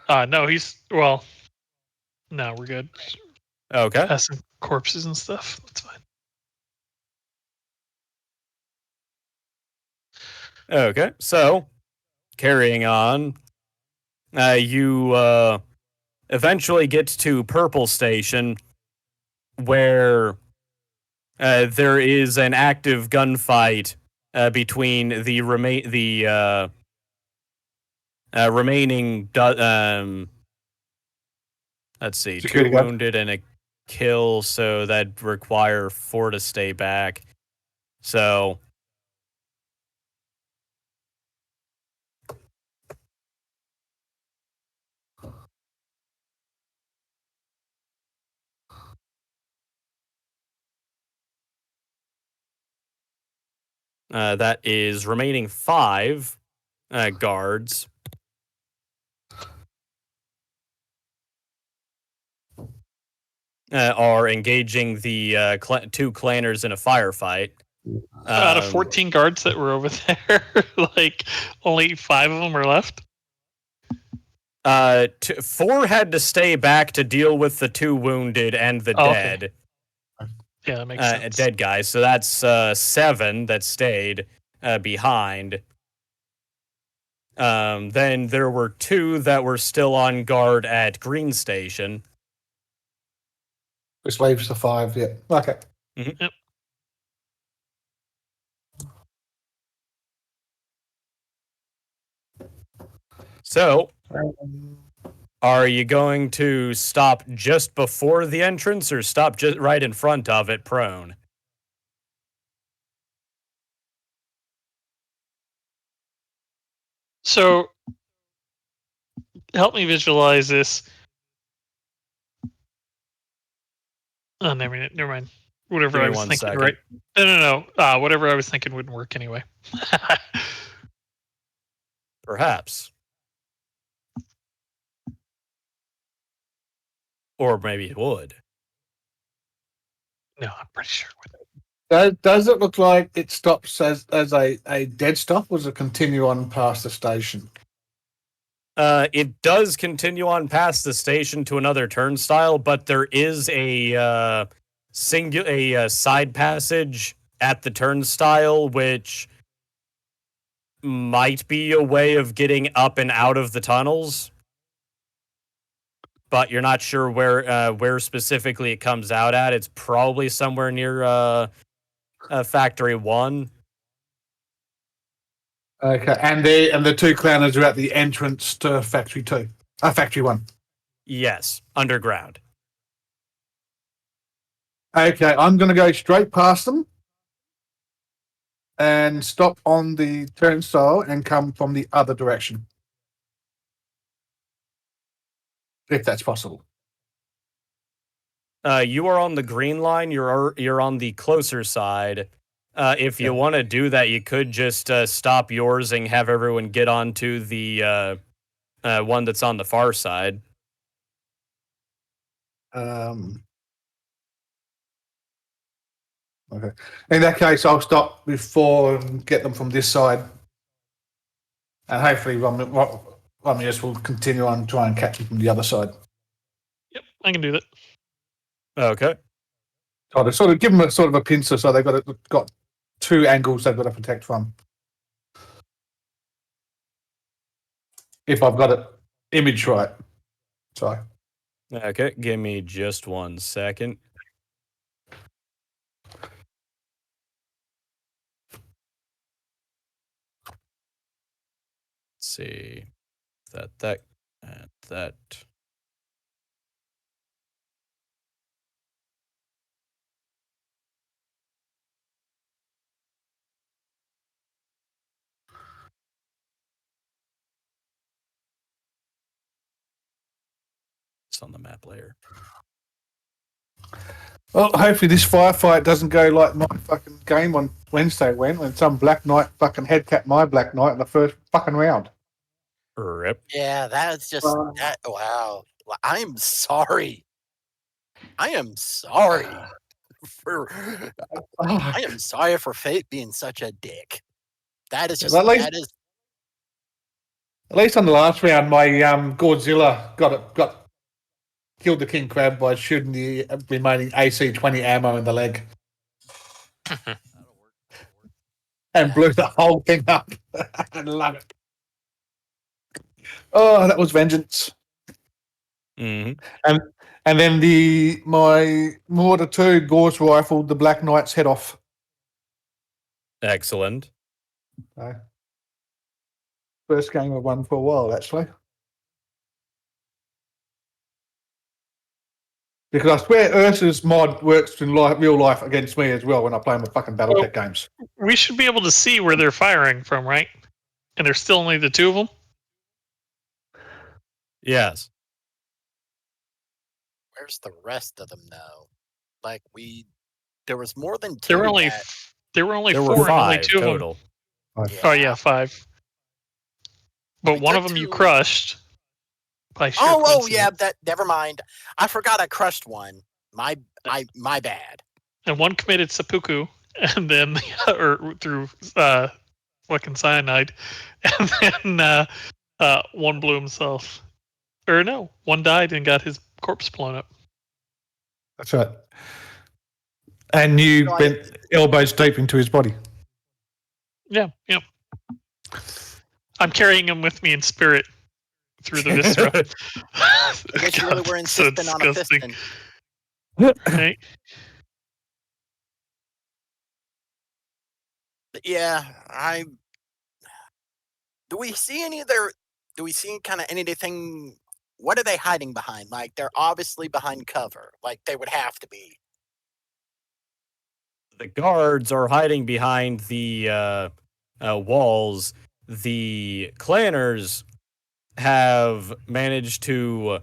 No, no, we're good. Okay. Passing corpses and stuff. That's fine. Okay. So, carrying on, you eventually get to Purple Station, where there is an active gunfight between the remaining. Let's see, Security 2 guard. wounded and a kill, so that'd require 4 to stay back. So. That is remaining 5 guards. Are engaging the 2 clanners in a firefight. Out of 14 guards that were over there, like only 5 of them are left. 4 had to stay back to deal with the 2 wounded and the dead. Okay. Yeah, that makes sense. Dead guys. So that's 7 that stayed behind. Then there were 2 that were still on guard at Green Station. Which leaves the 5, yeah. Okay. Mm-hmm. Yep. So, are you going to stop just before the entrance or stop just right in front of it, prone? So, help me visualize this. Oh, never mind. Whatever Give me I was 1 thinking, second. right? No. Whatever I was thinking wouldn't work anyway. Perhaps. Or maybe it would. No, I'm pretty sure it would. Does it look like it stops as a dead stop, or does it continue on past the station? It does continue on past the station to another turnstile, but there is a side passage at the turnstile, which might be a way of getting up and out of the tunnels. But you're not sure where specifically it comes out at. It's probably somewhere near Factory 1. Okay, and the two clowners are at the entrance to Factory 2. Factory 1. Yes, underground. Okay, I'm going to go straight past them and stop on the turnstile and come from the other direction. If that's possible. You are on the green line. You're on the closer side. If you Yeah. want to do that, you could just stop yours and have everyone get onto the one that's on the far side. Okay. In that case, I'll stop before and get them from this side. And hopefully Romulus will continue on trying and catch them from the other side. Yep, I can do that. Okay. So to sort of give them a sort of a pincer, so they've got two angles they've got to protect from. If I've got it image right. Sorry. Okay, give me just 1 second. Let's see. That and that. It's on the map layer. Well, hopefully this firefight doesn't go like my fucking game on Wednesday went, when some Black Knight fucking headcapped my Black Knight in the first fucking round. Rip. Yeah, that's just that. Wow, I am sorry. I am sorry for. I am sorry for Fate being such a dick. That is just Well, that is. At least on the last round, my Godzilla got killed the king crab by shooting the remaining AC-20 ammo in the leg and blew the whole thing up. I love it. Oh, that was vengeance. Mm-hmm. And then my Mortar 2 Gauss rifled the Black Knight's head off. Excellent. First game I've won for a while, actually. Because I swear Ursa's mod works in real life against me as well when I play my fucking Battletech games. We should be able to see where they're firing from, right? And there's still only the two of them? Yes. Where's the rest of them now? Like there was more than two. There were only There four were and only 5 two total. of them. Oh yeah, 5. But We one took of them you two. crushed. By sheer Oh yeah, coincidence. that never mind. I forgot I crushed one. My bad. And one committed seppuku, and then or through fucking cyanide, and then one blew himself. Or no, one died and got his corpse blown up. That's right. And you No, bent elbows deep into his body. Yeah, yep. I'm carrying him with me in spirit through the viscera. I guess you really God, were so insisting on a disgusting. piston. Right? But yeah, do we see kind of anything? What are they hiding behind? Like they're obviously behind cover. Like they would have to be. The guards are hiding behind the walls. The clanners have managed to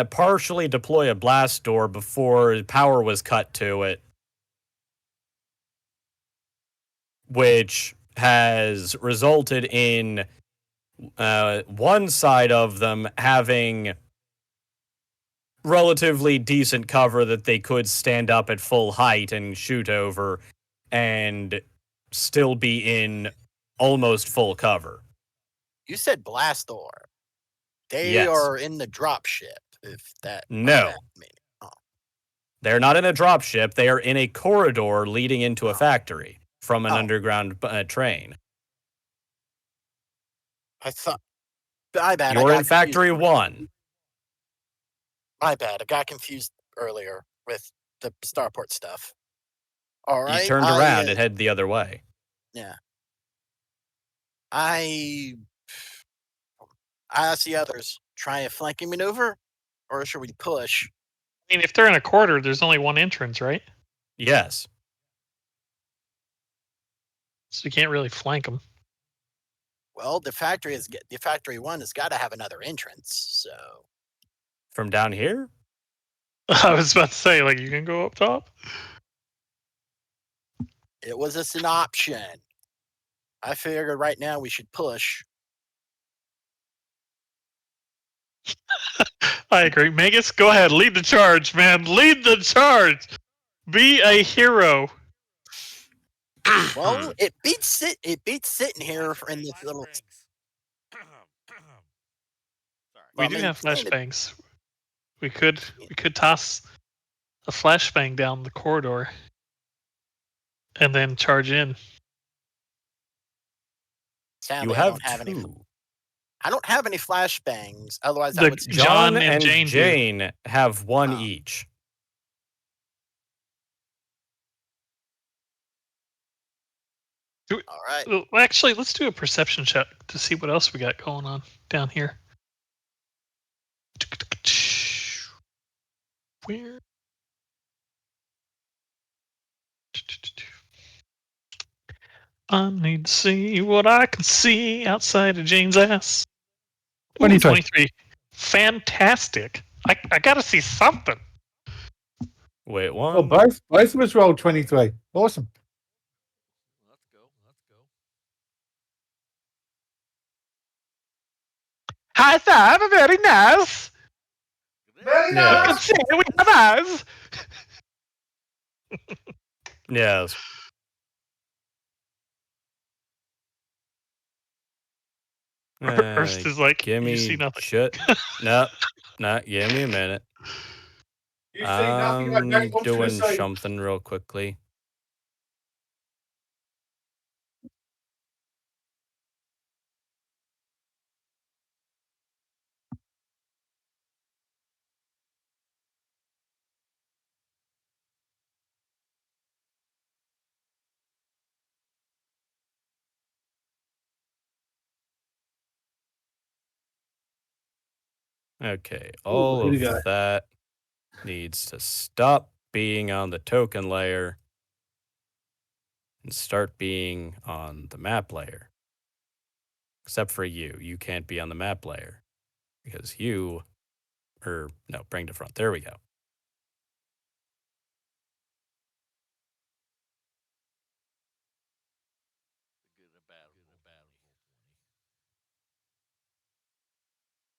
partially deploy a blast door before power was cut to it, which has resulted in one side of them having relatively decent cover that they could stand up at full height and shoot over and still be in almost full cover. You said Blastor. They Yes. are in the drop ship, if that No. that means. Oh. They're not in a dropship. They are in a corridor leading into a Oh. factory from an Oh. underground train. I thought. My bad. You're I got in Factory confused. 1. My bad. I got confused earlier with the starport stuff. All right. You turned around and headed the other way. Yeah. I ask the others, try a flanking maneuver, or should we push? I mean, if they're in a corridor, there's only one entrance, right? Yes. So you can't really flank them. Well, the factory 1 has got to have another entrance. So From down here? I was about to say, like, you can go up top. it was just an option. I figured right now we should push. I agree. Magus, go ahead. Lead the charge, man. Lead the charge. Be a hero. Well, it beats sitting here in this little. We Well, do I mean, have saying it- flashbangs. We could toss a flashbang down the corridor and then charge in. Sadly, You I have don't have any. two. I don't have any flashbangs. Otherwise, The- I would. John and and Jane do. Jane have one Oh. each. All right. Well, actually, let's do a perception check to see what else we got going on down here. Where? I need to see what I can see outside of Jane's ass. Ooh, 23. 23. Fantastic. I gotta see something. Wait, Well, one. both of us rolled 23. Awesome. Let's go. High five, very nice. Very Yeah. I can see we have eyes. Yes. Ernst is like, Give you me see nothing. shit. No, give me a minute. You see nothing I I'm don't want you to doing see. something real quickly. Okay, all here we of go. that needs to stop being on the token layer and start being on the map layer. Except for you. You can't be on the map layer because you no, bring to front. There we go.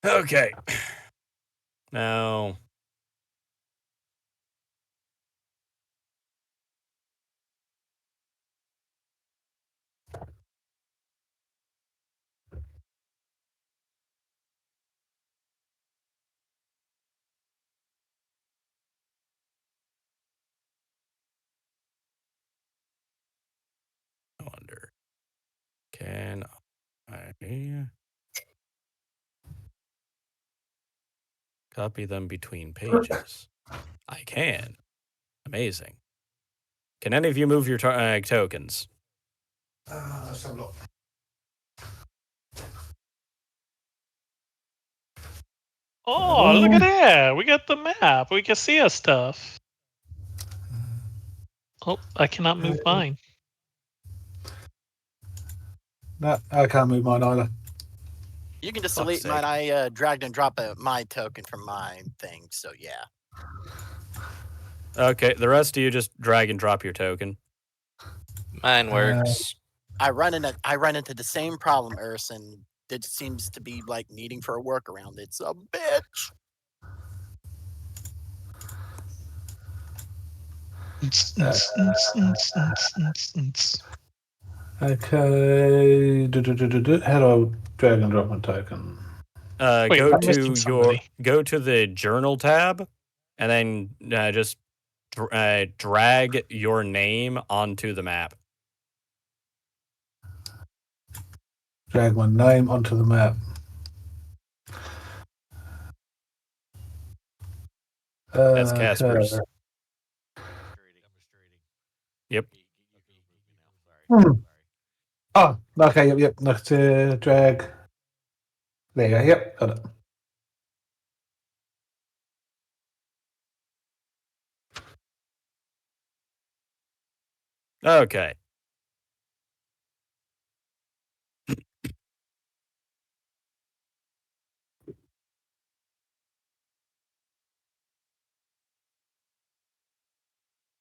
Okay. Now, I wonder, can I copy them between pages? I can. Amazing. Can any of you move your tokens? Let's have a look. Oh, look at that. We got the map. We can see our stuff. Oh, I cannot move mine. No, I can't move mine either. You can just Fuck's delete sake. mine. I dragged and dropped my token from my thing. So yeah. Okay, the rest of you just drag and drop your token. Mine works. I run into the same problem, Erson. It seems to be like needing for a workaround. It's a bitch. Okay. How do I drag and drop my token? Wait, Go I'm missing somebody. go to the journal tab, and then just drag your name onto the map. Drag my name onto the map. That's Casper's. Yep. Oh, okay, yep. Let's drag. There you go. Yep, got it. Okay.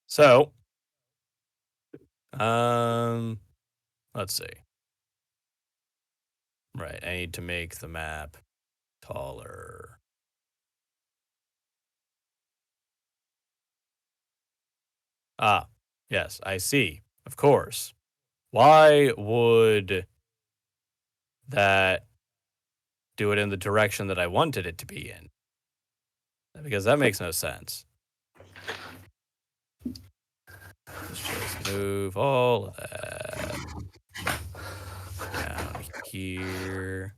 So, let's see. Right, I need to make the map taller. Ah, yes, I see. Of course. Why would that do it in the direction that I wanted it to be in? Because that makes no sense. Let's just move all of that down here.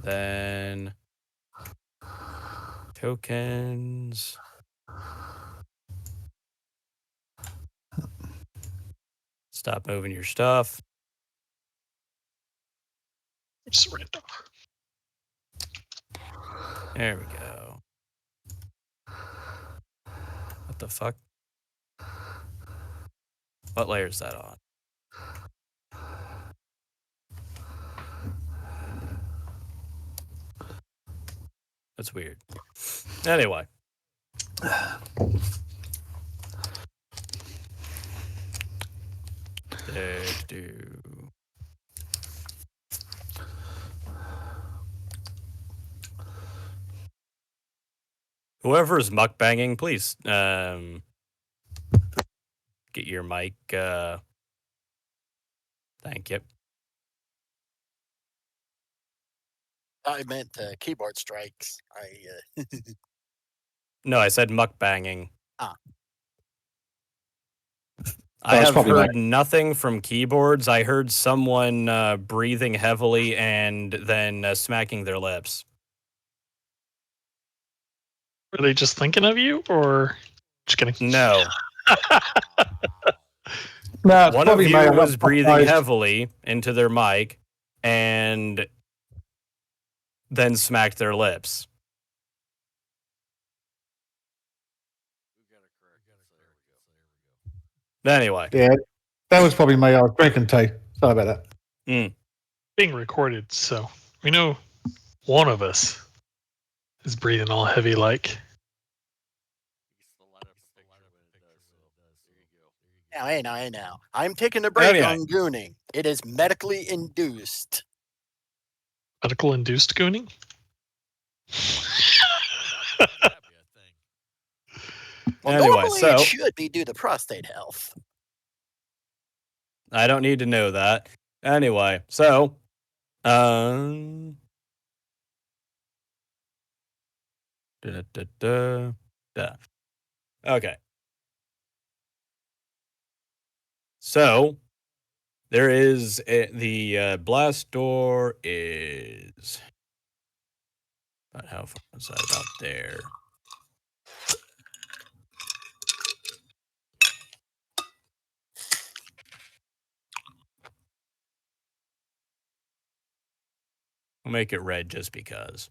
Then tokens. Stop moving your stuff. Surrender. There we go. What the fuck? What layer is that on? That's weird. Anyway. Whoever is mukbanging, please get your mic. Thank you. I meant keyboard strikes. No, I said mukbanging. Ah. I That's have probably heard nothing from keyboards. I heard someone breathing heavily and then smacking their lips. Were they just thinking of you, or just kidding? No. No, it's One of probably you me. I was got breathing surprised. heavily into their mic and then smacked their lips. Anyway. Yeah, that was probably me. I was drinking tea. Sorry about that. Being recorded, so we know one of us is breathing all heavy like. Now. I'm taking a break Anyway. on gooning. It is medically induced. Medical induced gooning? Well, Anyway, normally so it should be due to prostate health. I don't need to know that. Anyway, so okay. So there is the blast door is about how far is that? About there. We'll make it red just because.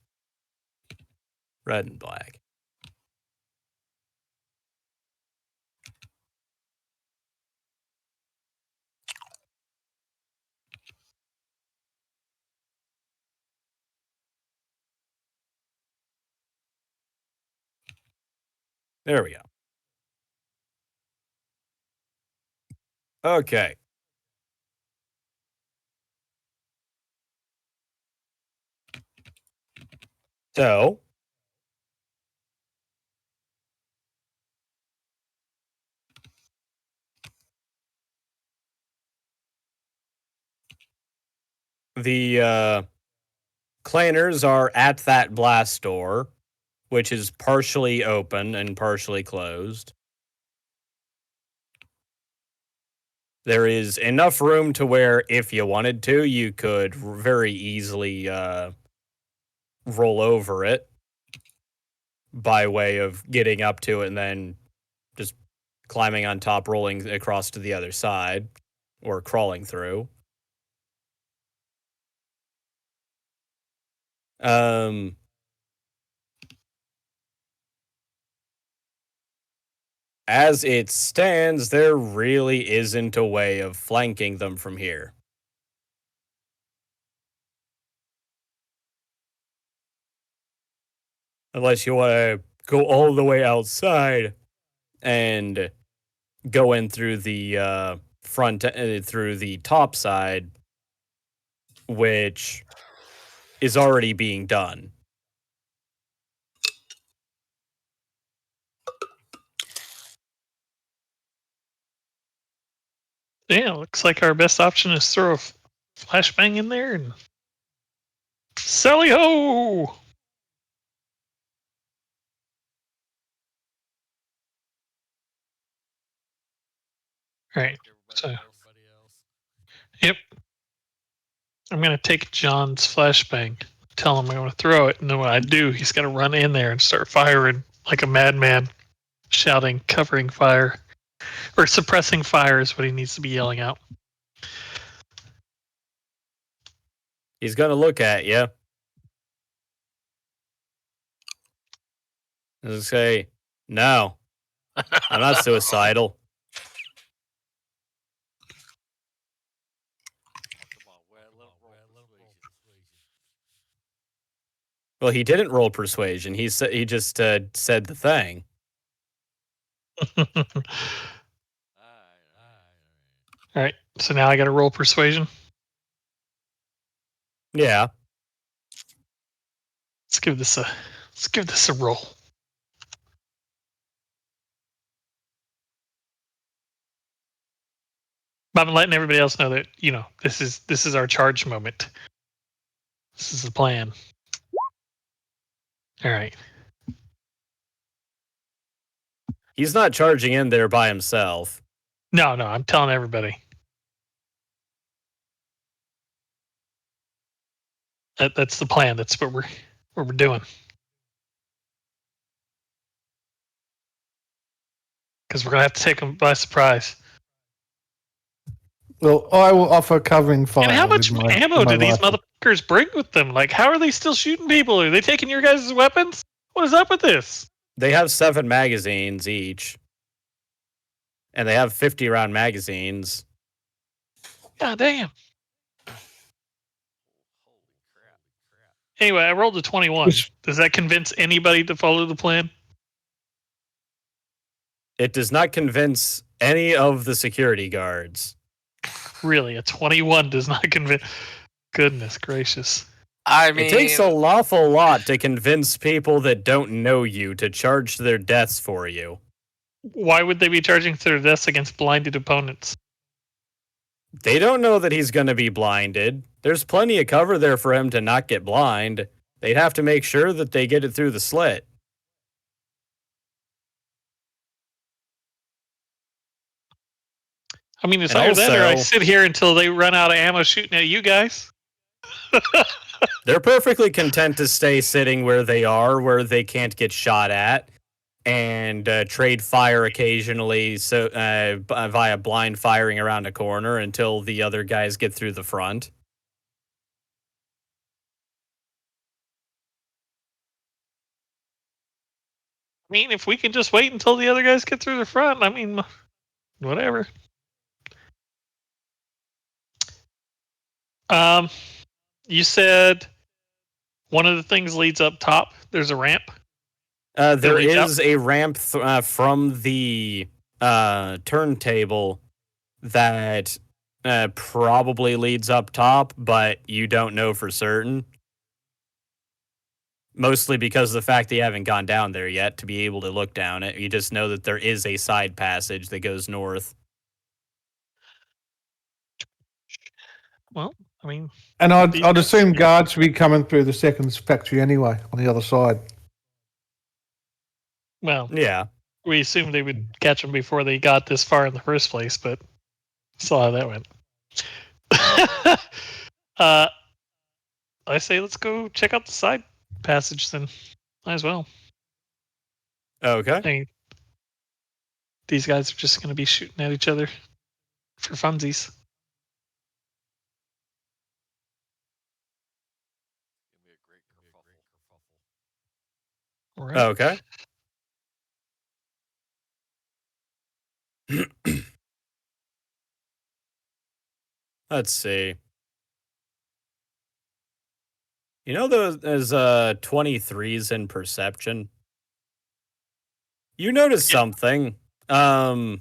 Red and black. There we go. Okay. So, the clanners are at that blast door, which is partially open and partially closed. There is enough room to where, if you wanted to, you could very easily roll over it by way of getting up to it and then just climbing on top, rolling across to the other side, or crawling through. As it stands, there really isn't a way of flanking them from here. Unless you want to go all the way outside and go in through the front, through the top side, which is already being done. Yeah, looks like our best option is throw a flashbang in there and Sally ho! Alright, so yep. I'm gonna take John's flashbang, tell him I'm gonna throw it, and then when I do, he's gonna run in there and start firing like a madman, shouting, covering fire. Or suppressing fire is what he needs to be yelling out. He's going to look at you and say, "No, I'm not suicidal." Well, he didn't roll persuasion. He just said the thing. All right, so now I got to roll persuasion. Yeah. Let's give this a roll. But I'm letting everybody else know that, you know, this is our charge moment. This is the plan. All right. He's not charging in there by himself. No, I'm telling everybody. That's the plan. That's what we're doing. Because we're gonna have to take them by surprise. Well, I will offer covering fire. And how much with my- ammo with my do these rifle. motherfuckers bring with them? Like, how are they still shooting people? Are they taking your guys' weapons? What is up with this? They have 7 magazines each. And they have 50-round magazines. God damn. Anyway, I rolled a 21. Does that convince anybody to follow the plan? It does not convince any of the security guards. Really, a 21 does not convince. Goodness gracious. I mean, It takes a lawful lot to convince people that don't know you to charge their deaths for you. Why would they be charging their deaths against blinded opponents? They don't know that he's going to be blinded. There's plenty of cover there for him to not get blind. They'd have to make sure that they get it through the slit. I mean, it's And either that or I also- sit here until they run out of ammo shooting at you guys. They're perfectly content to stay sitting where they are, where they can't get shot at, and trade fire occasionally, so via blind firing around a corner until the other guys get through the front. I mean, if we can just wait until the other guys get through the front, I mean, whatever. You said one of the things leads up top. There's a ramp. There leads up? is a ramp from the turntable that probably leads up top, but you don't know for certain. Mostly because of the fact that you haven't gone down there yet to be able to look down it. You just know that there is a side passage that goes north. Well, I mean, And I'd, These I'd guys- assume guards would be coming through the second factory anyway, on the other side. well, Yeah. we assumed they would catch them before they got this far in the first place, but saw how that went. I say let's go check out the side passage then. Might as well. Okay. I mean, these guys are just going to be shooting at each other for funsies. Give me a great kerfuffle. All right. Okay. Let's see. You know those 23s in perception? You notice something. The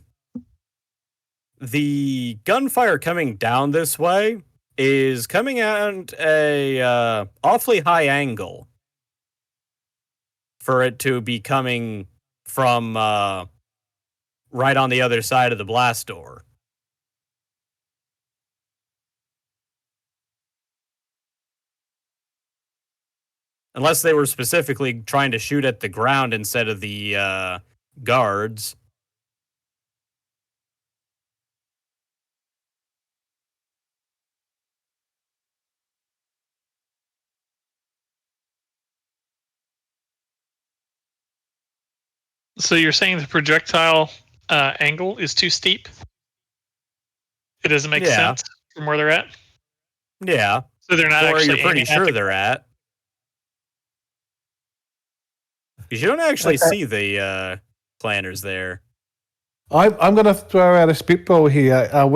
gunfire coming down this way is coming at a awfully high angle for it to be coming from right on the other side of the blast door. Unless they were specifically trying to shoot at the ground instead of the guards. So you're saying the projectile angle is too steep? It doesn't make Yeah. sense from where they're at? Yeah. So they're not Or actually you're pretty aiming at sure the- they're at. You don't actually Okay. see the planners there. I'm going to throw out a spitball here. Are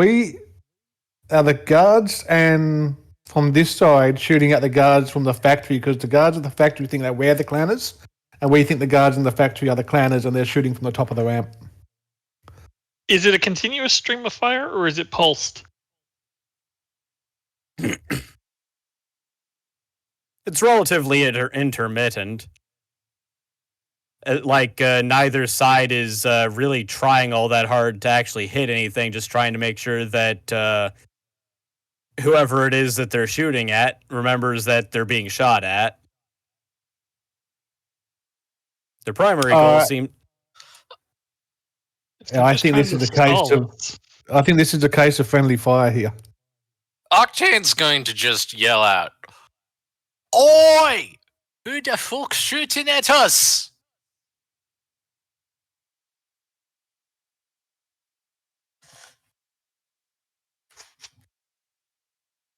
the guards and from this side shooting at the guards from the factory? Because the guards at the factory think that we're the clanners, and we think the guards in the factory are the clanners, and they're shooting from the top of the ramp. Is it a continuous stream of fire or is it pulsed? It's relatively intermittent. Neither side is really trying all that hard to actually hit anything, just trying to make sure that whoever it is that they're shooting at remembers that they're being shot at. Their primary goal seems... Yeah, I think this is a case of. I think this is a case of friendly fire here. Octane's going to just yell out, "Oi! Who the fuck's shooting at us?"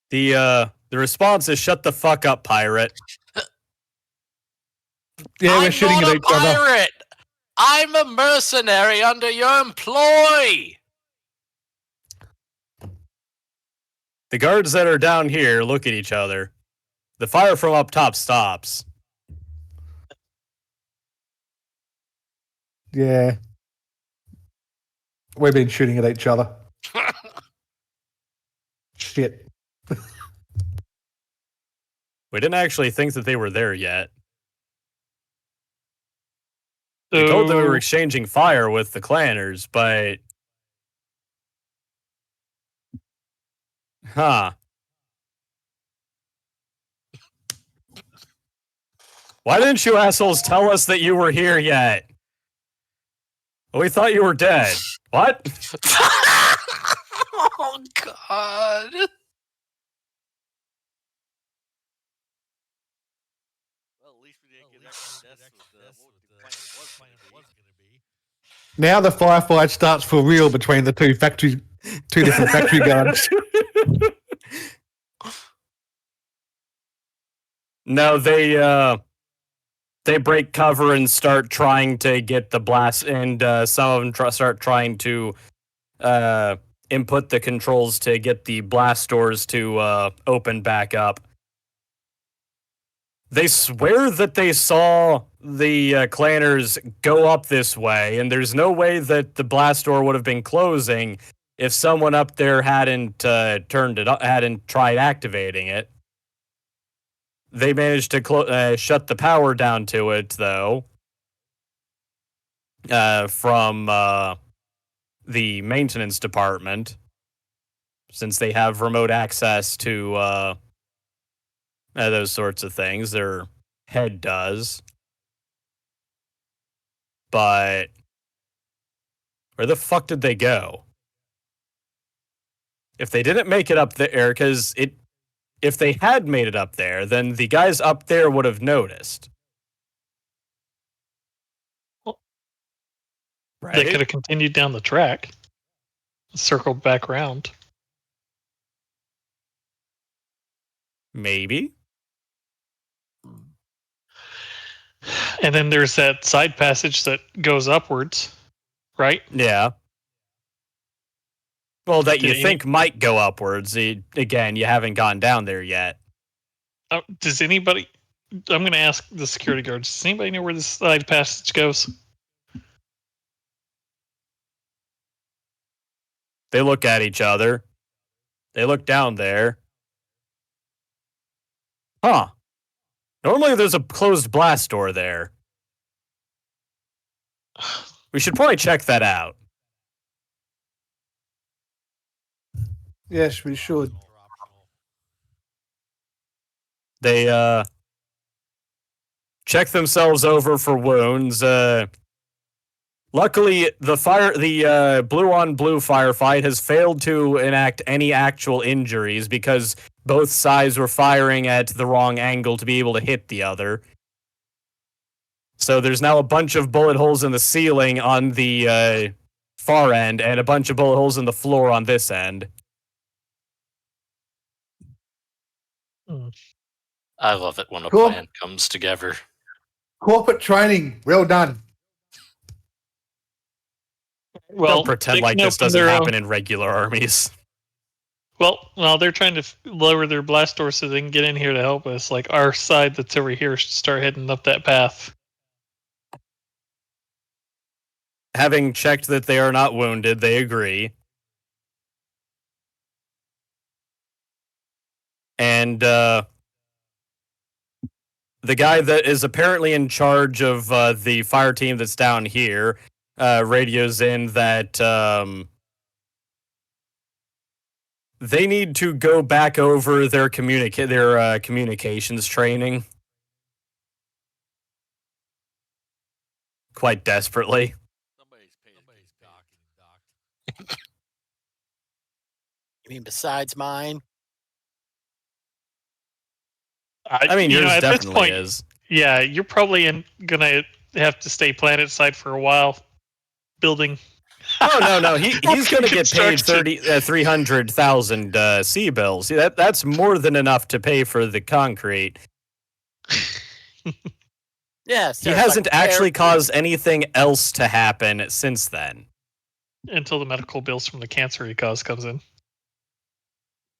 The response is "Shut the fuck up, pirate." Yeah, we're I'm shooting not at a each other. pirate. I'm a mercenary under your employ. The guards that are down here look at each other. The fire from up top stops. Yeah, we've been shooting at each other. Shit. We didn't actually think that they were there yet. We told them we were exchanging fire with the clanners, but... Huh. Why didn't you assholes tell us that you were here yet? We thought you were dead. What? Oh, God. Well, at least we didn't get extra deaths with what the plan was going to be. Now the firefight starts for real between the two different factory guards. No, they break cover and start trying to get the blast, and some of them start trying to input the controls to get the blast doors to open back up. They swear that they saw the clanners go up this way, and there's no way that the blast door would have been closing if someone up there hadn't turned it up, hadn't tried activating it. They managed to shut the power down to it, though, from the maintenance department, since they have remote access to those sorts of things. Their head does. But where the fuck did they go? If they didn't make it up there, because if they had made it up there, then the guys up there would have noticed. Well, right? They could have continued down the track, circled back around. Maybe. And then there's that side passage that goes upwards, right? Yeah. Well, that you Did think might go upwards. Again, you haven't gone down there yet. Does anybody... I'm going to ask the security guards. Does anybody know where this side passage goes? They look at each other. They look down there. Huh. Normally there's a closed blast door there. We should probably check that out. Yes, we should. They check themselves over for wounds. Luckily, the blue on blue firefight has failed to enact any actual injuries because both sides were firing at the wrong angle to be able to hit the other. So there's now a bunch of bullet holes in the ceiling on the far end and a bunch of bullet holes in the floor on this end. I love it when a Cool. plan comes together. Corporate training. Well done. Well, Don't pretend they like can this open doesn't their happen own- in regular armies. Well, they're trying to lower their blast door so they can get in here to help us. Like, our side that's over here should start heading up that path. Having checked that they are not wounded, they agree. And the guy that is apparently in charge of the fire team that's down here radios in that they need to go back over their communications training quite desperately. Somebody's paid doc. You mean besides mine? I mean, you yours know, at this definitely point, is. yeah, you're probably gonna have to stay planet side for a while, building. Oh no, he's going to get paid Construction. 300,000 C bills. See, that's more than enough to pay for the concrete. Yes. He hasn't actually caused anything else to happen since then. Until the medical bills from the cancer he caused comes in.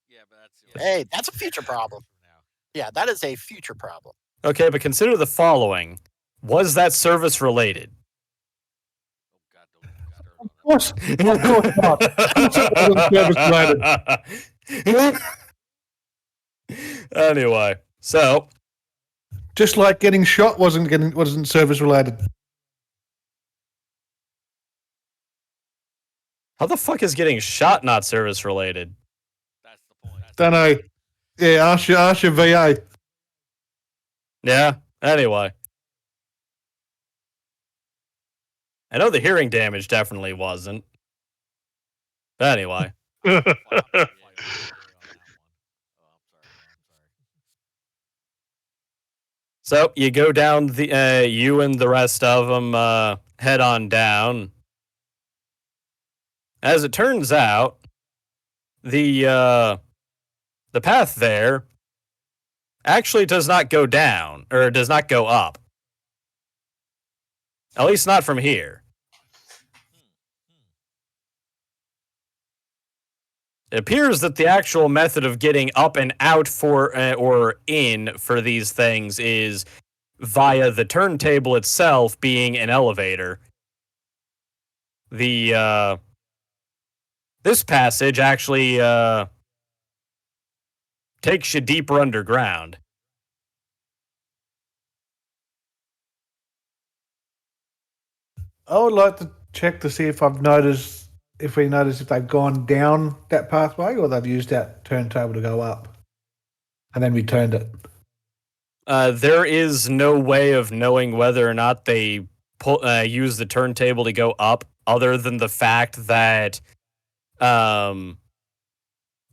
Yeah, but that's Hey, that's a future problem. Yeah, that is a future problem. Okay, but consider the following: was that service related? Oh God, don't Of course not. It wasn't service related. Anyway, so Just like getting shot wasn't service related. how the fuck is getting shot not service related? that's the point. Don't know. Yeah, ask your VA. Yeah. Anyway, I know the hearing damage definitely wasn't. But anyway. So you go down the you and the rest of them head on down. As it turns out, the path there actually does not go down or does not go up. At least not from here. It appears that the actual method of getting up and out for or in for these things is via the turntable itself being an elevator. The this passage actually takes you deeper underground. I would like to check to see if we noticed if they've gone down that pathway or they've used that turntable to go up, and then returned it. There is no way of knowing whether or not they use the turntable to go up, other than the fact that no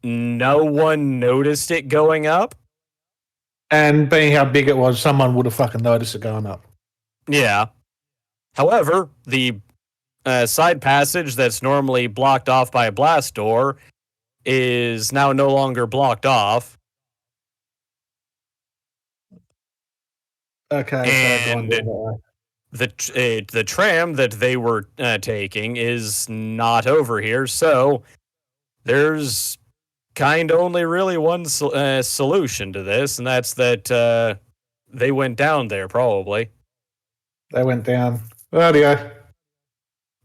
one noticed it going up. And being how big it was, someone would have fucking noticed it going up. Yeah. However, the side passage that's normally blocked off by a blast door is now no longer blocked off. Okay, And the tram that they were taking is not over here, so there's kind of only really one solution to this, and that's that they went down there, probably. They went down. Radio.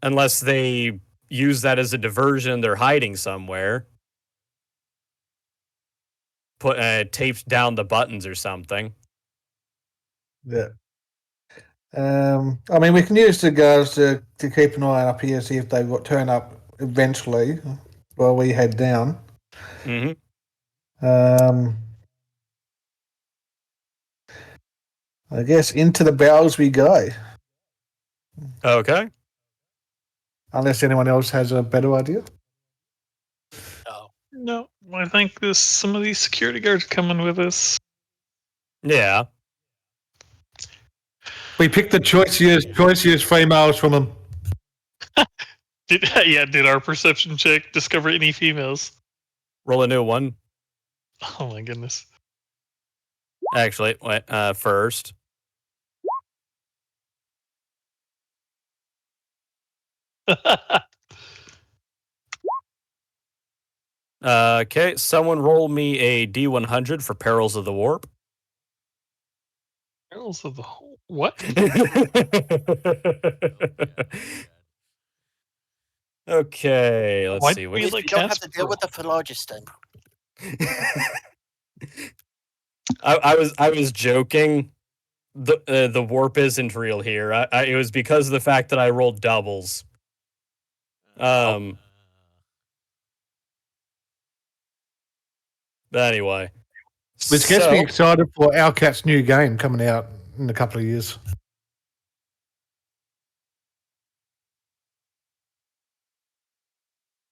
Unless they use that as a diversion, they're hiding somewhere. Taped down the buttons or something. Yeah. I mean, we can use the guards to keep an eye up here, see if they turn up eventually while we head down. Mm-hmm. I guess into the bowels we go. Okay. Unless anyone else has a better idea. No, I think some of these security guards are coming with us. Yeah. We picked the choiciest females from them. Did our perception check discover any females? Roll a new one. Oh my goodness. Actually, first. Okay, someone roll me a D100 for Perils of the Warp. Perils of the what? Okay, let's Why see. do we You like don't have cats to deal with the for- phlogiston. I was joking. The warp isn't real here. It was because of the fact that I rolled doubles. But anyway, Which gets me excited for our cat's new game coming out in a couple of years.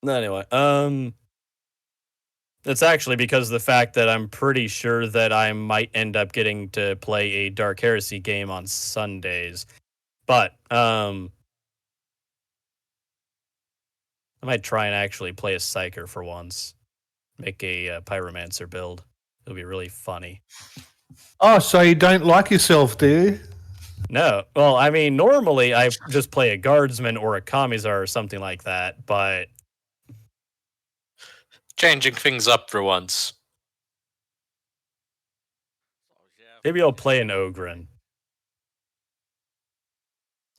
Anyway, it's actually because of the fact that I'm pretty sure that I might end up getting to play a Dark Heresy game on Sundays. But I might try and actually play a Psyker for once. Make a Pyromancer build. It'll be really funny. Oh, so you don't like yourself, do you? No. Well, I mean, normally I just play a Guardsman or a Commissar or something like that, but Changing things up for once. maybe I'll play an Ogryn.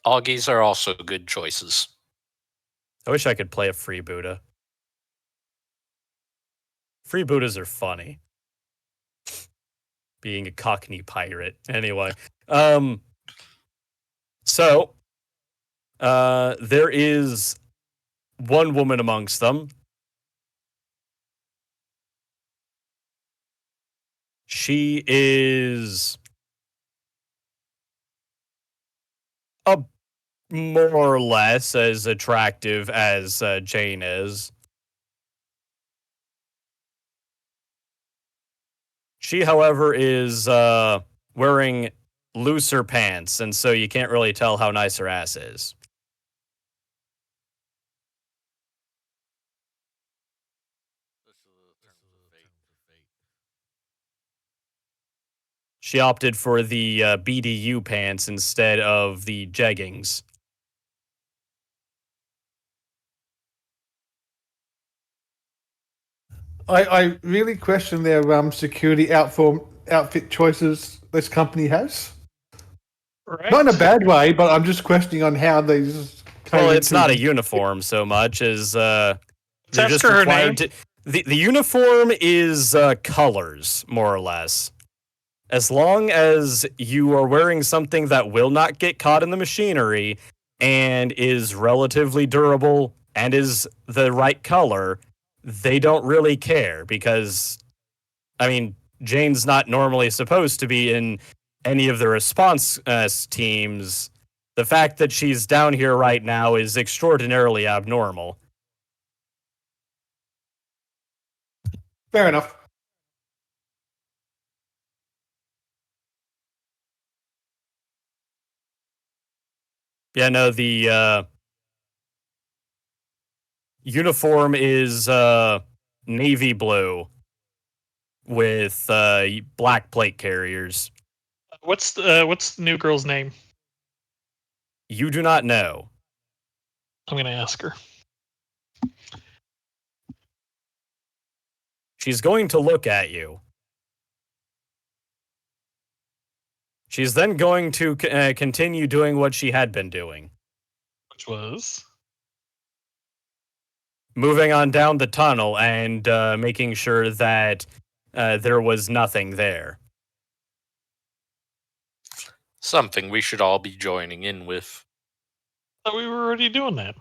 Augies are also good choices. I wish I could play a Freebooter. Freebooters are funny. Being a Cockney pirate. Anyway. So there is one woman amongst them. She is more or less as attractive as Jane is. She, however, is wearing looser pants, and so you can't really tell how nice her ass is. She opted for the BDU pants instead of the jeggings. I really question their security outfit choices this company has. Right. Not in a bad way, but I'm just questioning on how these. Well, it's not a uniform so much as they're Ask just her her required name. to. The uniform is colors, more or less. As long as you are wearing something that will not get caught in the machinery and is relatively durable and is the right color, they don't really care because, I mean, Jane's not normally supposed to be in any of the response teams. The fact that she's down here right now is extraordinarily abnormal. Fair enough. Yeah, no, the uniform is navy blue with black plate carriers. What's the new girl's name? You do not know. I'm gonna ask her. She's going to look at you. She's then going to continue doing what she had been doing. Which was? Moving on down the tunnel and making sure that there was nothing there. Something we should all be joining in with. I thought we were already doing that.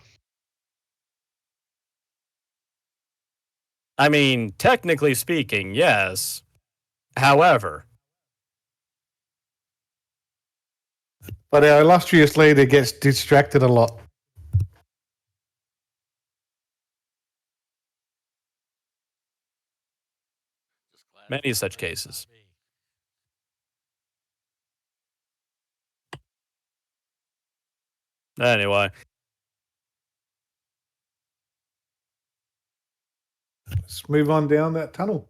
I mean, technically speaking, yes. However, But our illustrious leader gets distracted a lot. many such cases. Anyway, Let's move on down that tunnel.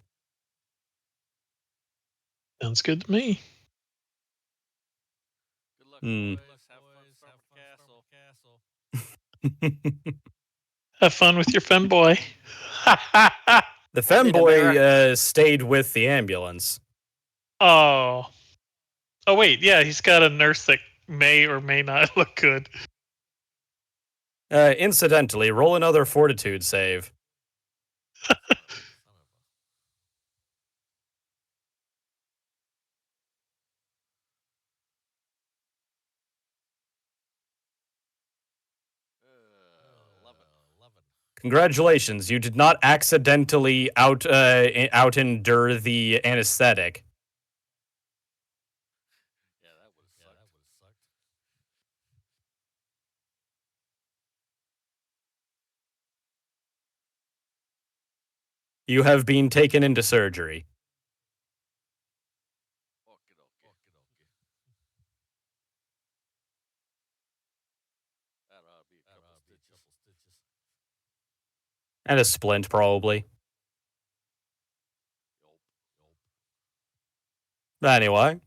Sounds good to me. Good luck, Hmm. boys. Have fun storming the castle. Have fun with your femboy. the Need a femboy mirror. stayed with the ambulance. Oh. Oh wait, yeah, he's got a nurse that may or may not look good. Incidentally, roll another fortitude save. Congratulations, you did not accidentally out-endure the anesthetic. Yeah, that would have sucked. You have been taken into surgery. Okay. That ought to be a couple stitches. And a splint, probably. Anyway.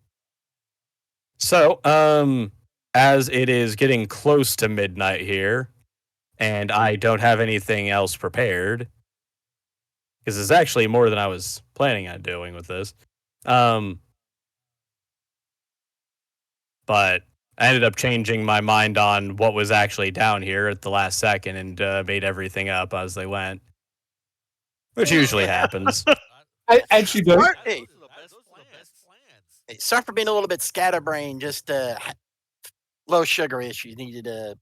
So, as it is getting close to midnight here, and I don't have anything else prepared, because it's actually more than I was planning on doing with this. But I ended up changing my mind on what was actually down here at the last second and made everything up as they went. Which usually happens. I actually do. Smart, hey, Those are the best plans. hey, sorry for being a little bit scatterbrained. Just low sugar issues. Needed to.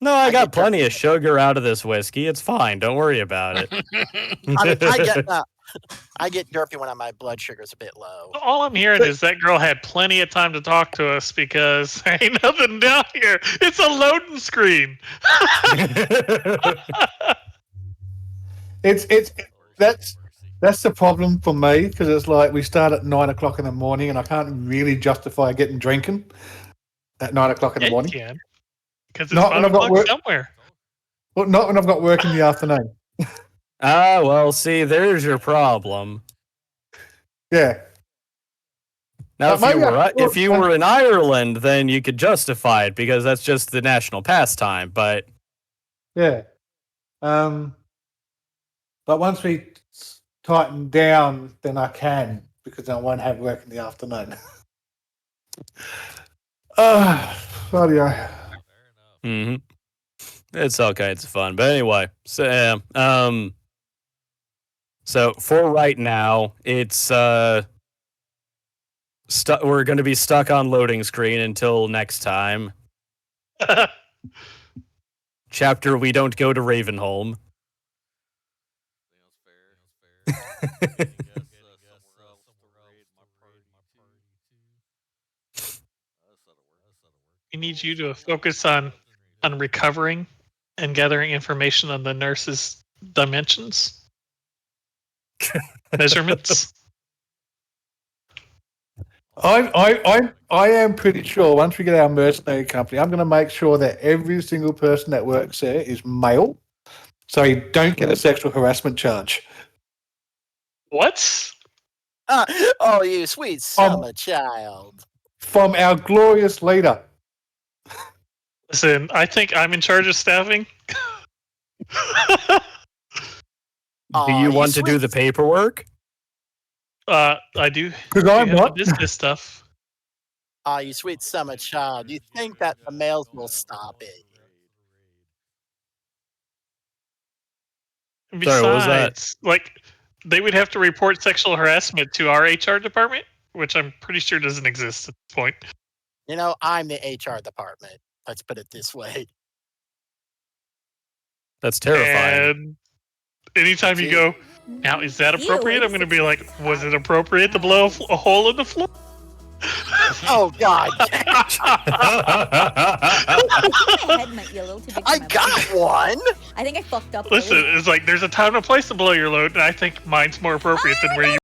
No, I I got get plenty turkey. of sugar out of this whiskey. It's fine. Don't worry about it. I get derpy when my blood sugar's a bit low. All I'm hearing is that girl had plenty of time to talk to us because ain't nothing down here. It's a loading screen. That's the problem for me because it's like we start at 9 o'clock in the morning and I can't really justify getting drinking at 9 o'clock in the morning. Yeah, because it's Not when 5 I've got o'clock work. somewhere. Well, not when I've got work in the afternoon. Well, see, there's your problem. Yeah. Now, But if you were in Ireland, then you could justify it because that's just the national pastime. But Yeah. But once we tighten down, then I can, because I won't have work in the afternoon. Radio. Fair enough. Mm-hmm. It's all kinds of fun. But anyway, so so for right now, it's we're going to be stuck on loading screen until next time. Chapter we don't go to Ravenholm. Sounds fair. I guess somewhere else to raid my party too. That'll work. We need you to focus on recovering and gathering information on the nurse's dimensions, measurements. I am pretty sure once we get our mercenary company, I'm going to make sure that every single person that works there is male, so you don't get a sexual harassment charge. What? Oh, you sweet summer child. From our glorious leader. Listen, I think I'm in charge of staffing. Do you want to do the paperwork? I do. Because I'm We have not. the business stuff. Oh, you sweet summer child. You think that the males will stop it? And Sorry, what was that? besides, like, they would have to report sexual harassment to our HR department, which I'm pretty sure doesn't exist at this point. You know, I'm the HR department. Let's put it this way. That's terrifying. And anytime you go, now is that appropriate? I'm going to be like, was it appropriate to blow a hole in the floor? Oh God! My head might be a little too big. I got one. I think I fucked up. Listen, it's like there's a time and a place to blow your load, and I think mine's more appropriate than where you